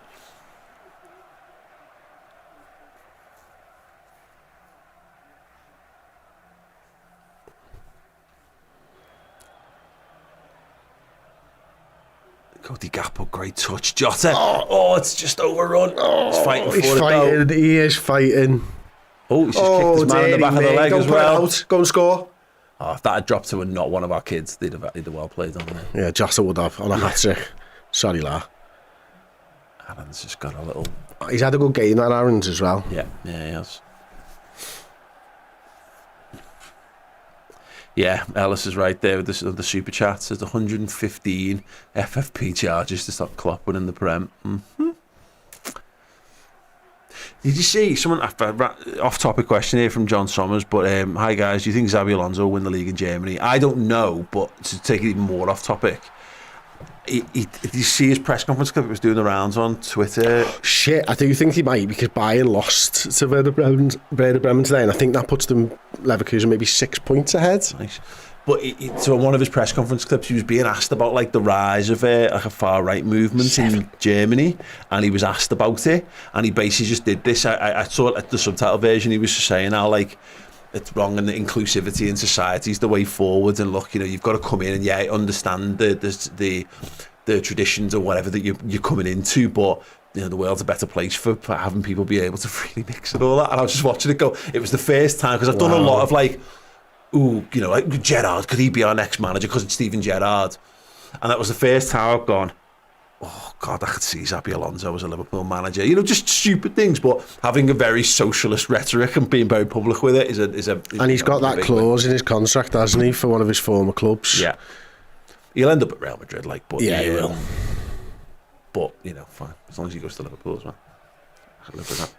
Cody Gakpo, great touch. Jota. Oh, it's just overrun. He's fighting for it, though. He is fighting. Oh, he's just kicked his man in the back of the leg as well. Go and score. Oh, if that had dropped to not one of our kids, they'd have well played on it. Yeah, Jota would have on a hat-trick. Sorry, La. Aaron's just got a little... He's had a good game, that Aaron's, as well. Yeah, he has. Yeah, Ellis is right there with the super chats. There's 115 FFP charges to stop Klopp winning the Prem. Mm-hmm. Did you see someone, off-topic question here from John Summers, but hi guys, do you think Xabi Alonso will win the league in Germany? I don't know, but to take it even more off-topic, did you see his press conference clip? It was doing the rounds on Twitter. Shit, I do think he might, because Bayern lost to Werder Bremen today, and I think that puts them, Leverkusen, maybe 6 points ahead. Nice. But so in one of his press conference clips, he was being asked about like the rise of like a far right movement in Germany, and he was asked about it, and he basically just did this. I saw it at the subtitle version. He was just saying how like it's wrong, and the inclusivity in society is the way forward. And look, you've got to come in and understand the traditions or whatever that you're coming into, but the world's a better place for having people be able to freely mix and all that. And I was just watching it go. It was the first time, because I've done a lot of like. Ooh, like Gerrard, could he be our next manager because it's Steven Gerrard? And that was the first time I've gone, oh God, I could see Xabi Alonso as a Liverpool manager. Just stupid things, but having a very socialist rhetoric and being very public with it is a and he's got that clause in his contract, hasn't he, for one of his former clubs? Yeah. He'll end up at Real Madrid, but yeah, he will. But, fine. As long as he goes to Liverpool as well. I can live with that.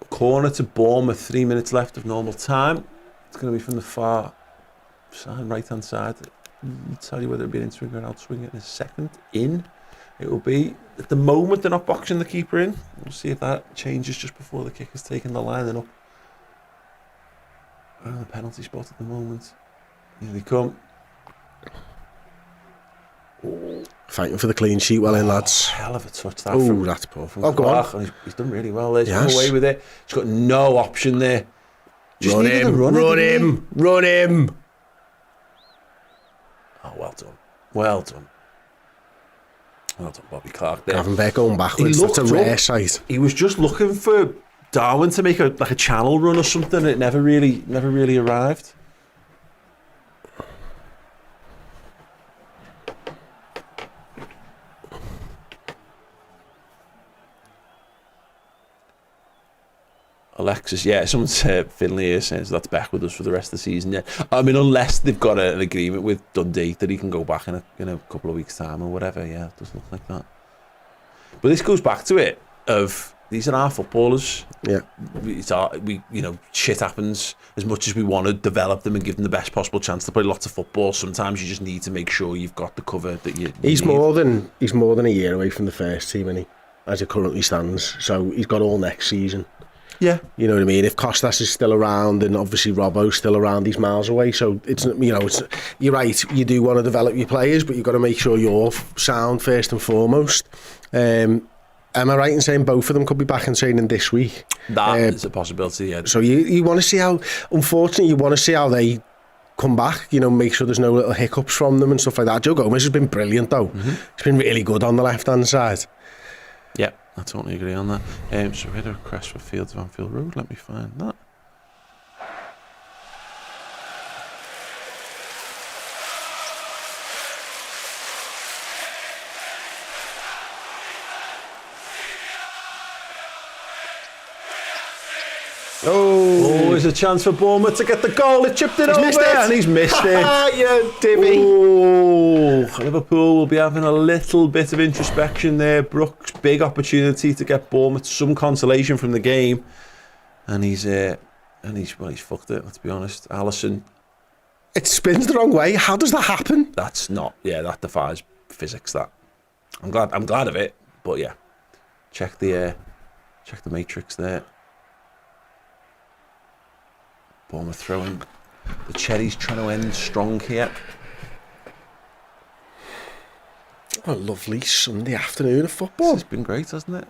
Corner to Bournemouth, 3 minutes left of normal time. It's going to be from the far side, right-hand side. I'll tell you whether it'll be an in-swing or an out-swing in a second. It will be. At the moment, they're not boxing the keeper in. We'll see if that changes just before the kick is taken the line and up. The penalty spot at the moment. Here they come. Fighting for the clean sheet, well in, lads. Hell of a touch that. Oh, that's poor. Oh, go on. He's done really well there. He's gone away with it. He's got no option there. Just run him. Oh, well done. Well done, Bobby Clark there. Gravenberch going backwards. That's a rare sight. He was just looking for Darwin to make a channel run or something. It never really arrived. Alexis, yeah, someone said Finlay here says that's back with us for the rest of the season. Yeah, I mean, unless they've got an agreement with Dundee that he can go back in a couple of weeks' time or whatever. Yeah, it doesn't look like that. But this goes back to it of these are our footballers. Yeah, shit happens. As much as we want to develop them and give them the best possible chance to play lots of football, sometimes you just need to make sure you've got the cover that you. He's need. more than a year away from the first team, isn't he? As it currently stands, so he's got all next season. Yeah, you know what I mean. If Costas is still around, and obviously Robbo's still around, he's miles away. So it's you're right. You do want to develop your players, but you've got to make sure you're sound first and foremost. Am I right in saying both of them could be back in training this week? That is a possibility. Yeah. So you want to see how? Unfortunately, you want to see how they come back. Make sure there's no little hiccups from them and stuff like that. Joe Gomez has been brilliant though. Mm-hmm. He's been really good on the left hand side. Yeah. I totally agree on that. So we had a request for Fields of Anfield Road. Let me find that. Oh, there's a chance for Bournemouth to get the goal. It chipped it over and he's missed it. Yeah, Divvy. Oh, Liverpool will be having a little bit of introspection there. Brooks, big opportunity to get Bournemouth some consolation from the game, and he's fucked it. Let's be honest, Alisson. It spins the wrong way. How does that happen? That's not. Yeah, that defies physics. That I'm glad of it, but yeah, check the matrix there. Bournemouth throwing. The Cherries trying to end strong here. A lovely Sunday afternoon of football. It's been great, hasn't it?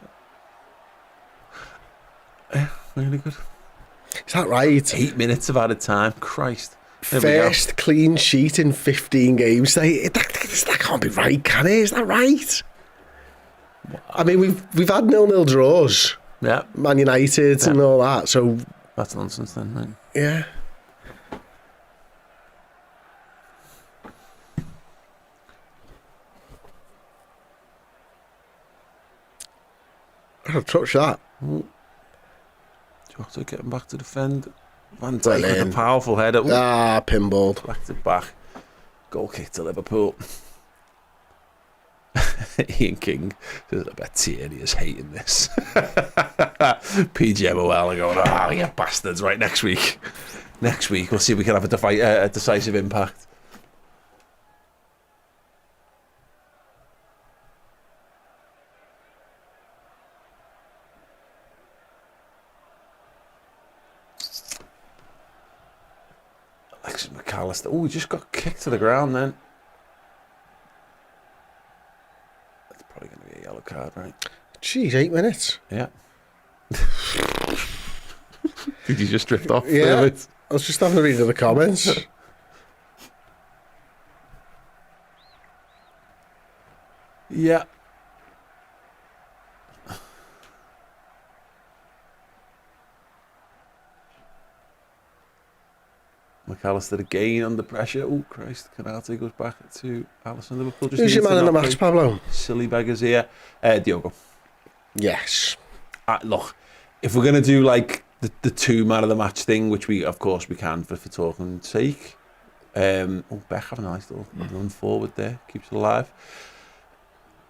Yeah, really good. Is that right? 8 minutes of added time. Christ. First clean sheet in 15 games. That can't be right, can it? Is that right? I mean, we've had 0-0 draws. Yeah. Man United and all that. So that's nonsense then, mate. Yeah. I'll touch that. Jota getting back to defend. Van Dijk with a powerful header. Pinballed. Back to back. Goal kick to Liverpool. Ian King says, I bet Tierney is hating this. PGMOL are going, you bastards, right, next week. Next week, we'll see if we can have a decisive impact. Alexis McAllister. Oh, he just got kicked to the ground then. That's probably going to be a yellow card, right? Jeez, 8 minutes. Yeah. Did you just drift off? Yeah. I was just having a read of the comments. Yeah. McAllister again under pressure. Oh, Christ. Canate goes back to Alisson. Liverpool just who's your man in the match, Pablo? Silly beggars here. Diogo. Yes. Look, if we're going to do like the two man of the match thing, which we, of course, we can for talking's sake. Beck having a nice little run forward there. Keeps it alive.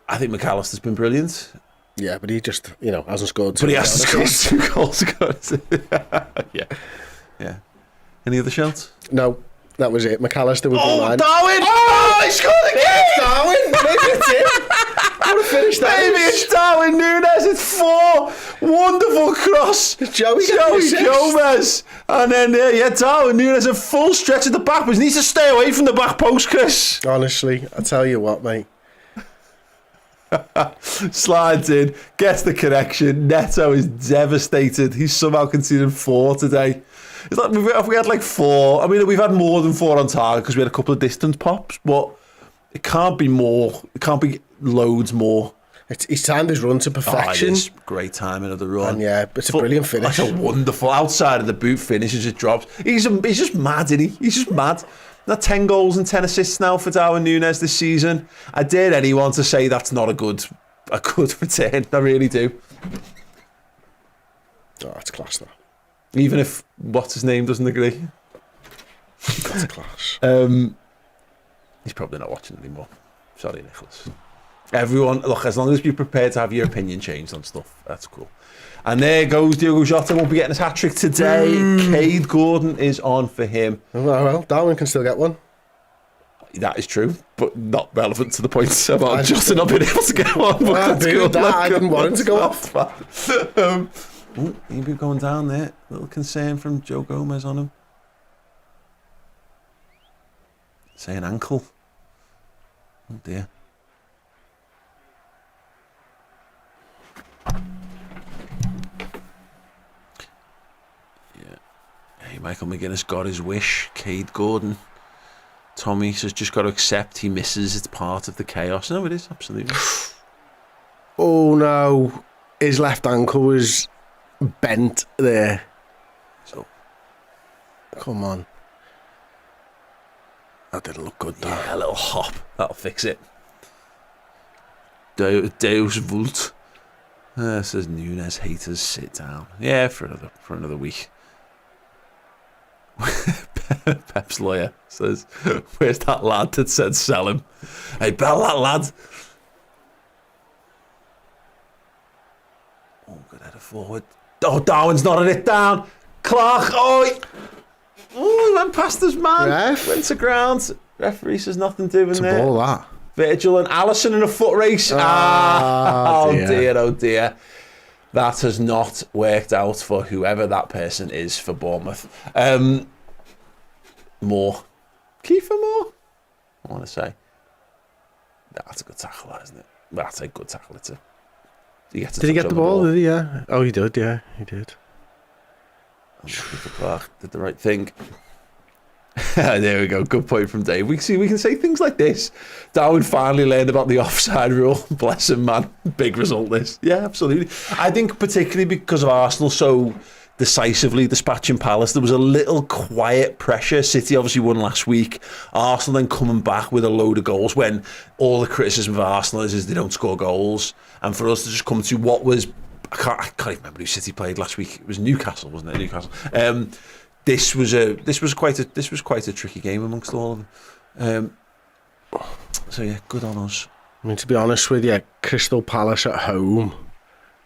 I think McAllister's been brilliant. Yeah, but he just, hasn't scored. But he has scored 2 goals. Yeah. Any other shots? No, that was it. McAllister would be mine. Darwin! Oh, he scored again! Darwin! Maybe it's him. What a finish that is. Maybe it's Darwin Núñez. It's 4. Wonderful cross. Joey Gomez. And then, Darwin Núñez a full stretch of the back. But he needs to stay away from the back post, Chris. Honestly, I tell you what, mate. Slides in, gets the connection. Neto is devastated. He's somehow conceded 4 today. It's like we had like 4. I mean, we've had more than 4 on target because we had a couple of distance pops, but It can't be more. It can't be loads more. He's timed his run to perfection. Oh, it is great timing of the run. And yeah, it's a brilliant finish. That's a wonderful outside of the boot finish as it drops. He's just mad, isn't he? He's just mad. That 10 goals and 10 assists now for Darwin Núñez this season. I dare anyone to say that's not a good return. I really do. Oh, that's class, though. Even if what's his name doesn't agree. That's class. He's probably not watching anymore. Sorry, Nicholas. Everyone, look, as long as you're prepared to have your opinion changed on stuff, that's cool. And there goes Diogo Jota. Won't be getting his hat-trick today. Cade Gordon is on for him. Well, Darwin can still get one. That is true, but not relevant to the point about Jota not being able to get one. I didn't want him to go off. He'll be going down there. Little concern from Joe Gomez on him. Say an ankle. Oh dear. Hey, Michael McGuinness got his wish. Cade Gordon. Tommy says just got to accept he misses. It's part of the chaos. No, it is, absolutely. Oh no. His left ankle was bent there. So, come on. That didn't look good, though. Yeah, a little hop. That'll fix it. Deus Vult. Says Núñez haters sit down. Yeah, for another week. Pep's lawyer says, where's that lad that said sell him? Hey, bell that lad. Oh, good header forward. Oh, Darwin's nodding it down. Clark, oh, he went past his man. Ref. Went to ground. Referee says nothing doing It's a there. ball, that. Virgil and Allison in a foot race. Oh dear, oh dear. That has not worked out for whoever that person is for Bournemouth. Moore. Kiefer Moore? I want to say. That's a good tackle, isn't it? That's a good tackle. Did he get the ball? Did he? Yeah. Oh, he did, yeah. He did. Clark did the right thing. There we go. Good point from Dave. We can say things like this. Darwin finally learned about the offside rule. Bless him, man. Big result this. Yeah, absolutely. I think particularly because of Arsenal so decisively dispatching Palace, there was a little quiet pressure. City obviously won last week. Arsenal then coming back with a load of goals when all the criticism of Arsenal is they don't score goals. And for us to just come to what was, I can't even remember who City played last week. It was Newcastle, wasn't it? Newcastle. This was quite a tricky game amongst all of them. So yeah, good on us. I mean, to be honest with you, Crystal Palace at home,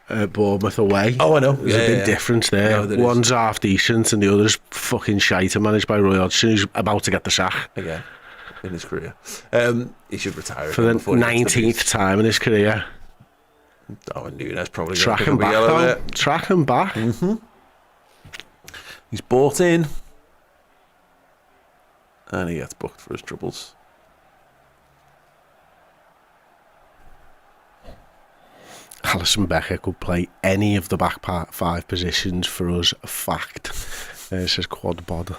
Bournemouth away. Oh, I know. There's a big difference there. No, One's half decent and the other's fucking shite and managed by Roy Hodgson, who's about to get the sack. Again, in his career. He should retire. For the 19th time in his career. Darwin Núñez probably Track him back, though. Track him back. Mm-hmm. He's bought in. And he gets booked for his troubles. Alisson Becker could play any of the back five positions for us. A fact. It says quad bod.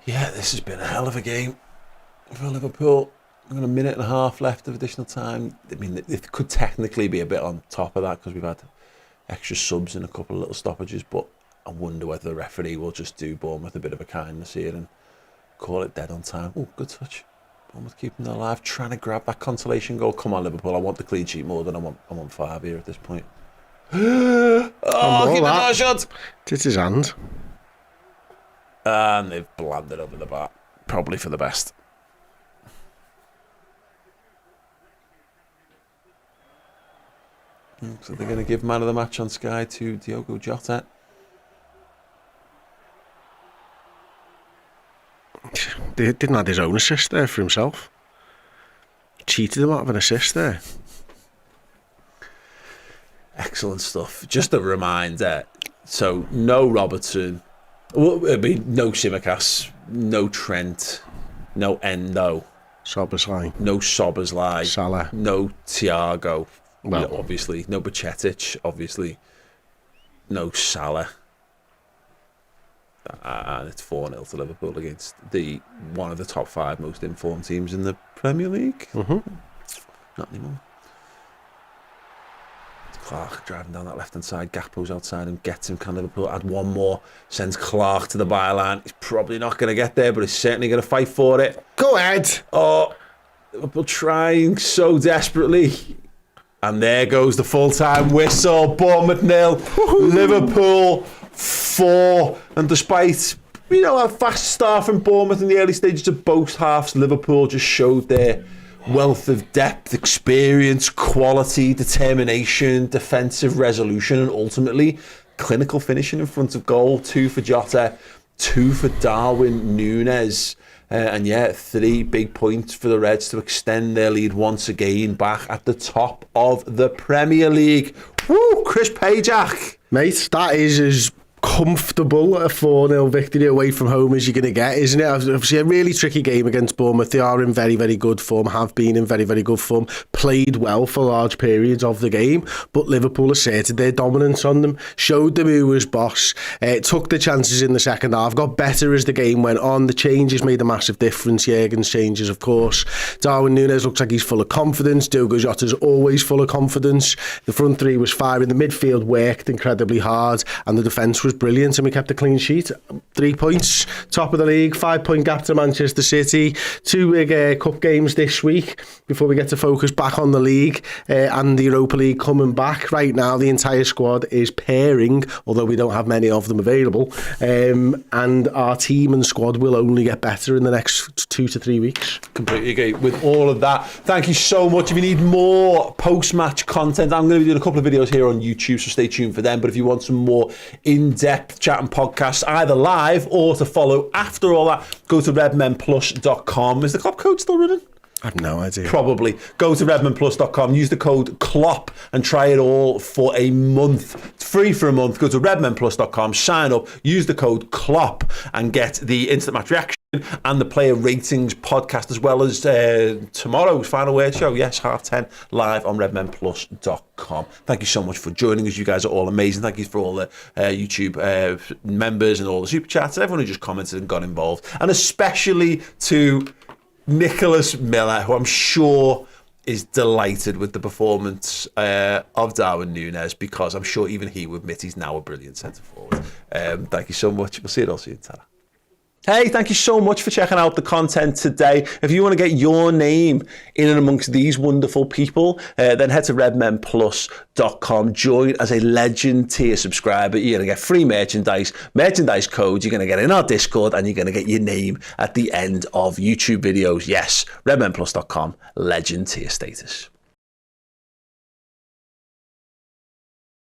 Yeah, this has been a hell of a game for Liverpool. We've got a minute and a half left of additional time. I mean, it could technically be a bit on top of that because we've had extra subs and a couple of little stoppages, but I wonder whether the referee will just do Bournemouth a bit of a kindness here and call it dead on time. Oh, good touch. Bournemouth keeping them alive, trying to grab that consolation goal. Come on, Liverpool. I want the clean sheet more than I want 5 here at this point. Oh, keep the door shut. It's his hand. And they've blanded over the bar. Probably for the best. So they're going to give man of the match on Sky to Diogo Jota. They didn't have his own assist there for himself. Cheated him out of an assist there. Excellent stuff. Just a reminder. So no Robertson. Well, it'd be no Tsimikas, no Trent, no Endo, Szoboszlai. no Szoboszlai, Salah. no Thiago. Well, obviously, no Bajcetic, obviously, no Salah. and it's 4-0 to Liverpool against one of the top 5 most informed teams in the Premier League. Not anymore. Clark driving down that left-hand side, Gakpo's outside and gets him. Can Liverpool add one more? Sends Clark to the byline. He's probably not going to get there, but he's certainly going to fight for it. Go ahead. Oh, Liverpool trying so desperately. And there goes the full-time whistle. Bournemouth 0, Liverpool 4. And despite, a fast start from Bournemouth in the early stages of both halves, Liverpool just showed their wealth of depth, experience, quality, determination, defensive resolution, and ultimately clinical finishing in front of goal. 2 for Jota, 2 for Darwin Núñez. And 3 big points for the Reds to extend their lead once again back at the top of the Premier League. Woo, Chris Pajak. Mate, that is as comfortable a 4-0 victory away from home as you're going to get, isn't it? Obviously a really tricky game against Bournemouth. They are in very, very good form, have been in very, very good form, played well for large periods of the game, but Liverpool asserted their dominance on them, showed them who was boss, took the chances in the second half, got better as the game went on. The changes made a massive difference. Jurgen's changes, of course. Darwin Núñez looks like he's full of confidence. Diogo Jota's always full of confidence. The front 3 was firing. The midfield worked incredibly hard, and the defence was brilliant, and we kept a clean sheet. 3 points, top of the league, 5-point gap to Manchester City. 2 big cup games this week before we get to focus back on the league and the Europa League coming back. Right now the entire squad is pairing, although we don't have many of them available, and our team and squad will only get better in the next 2 to 3 weeks. Completely agree with all of that. Thank you so much. If you need more post-match content, I'm going to be doing a couple of videos here on YouTube, so stay tuned for them. But if you want some more in-depth chat and podcasts, either live or to follow after all that, go to redmenplus.com. Is the club code still running? I have no idea. Probably. Go to redmenplus.com, use the code CLOP and try it all for a month. It's free for a month. Go to redmenplus.com, sign up, use the code CLOP and get the Instant Match Reaction and the Player Ratings podcast, as well as tomorrow's Final Word show. Yes, 10:30 live on redmenplus.com. Thank you so much for joining us. You guys are all amazing. Thank you for all the YouTube members and all the super chats, everyone who just commented and got involved. And especially to Nicholas Miller, who I'm sure is delighted with the performance of Darwin Núñez, because I'm sure even he would admit he's now a brilliant centre forward. Thank you so much. We'll see you all soon. Ta-ra. Hey, thank you so much for checking out the content today. If you want to get your name in and amongst these wonderful people, then head to redmenplus.com. Join as a Legend tier subscriber. You're going to get free merchandise codes. You're going to get in our Discord, and you're going to get your name at the end of YouTube videos. Yes, redmenplus.com, Legend tier status.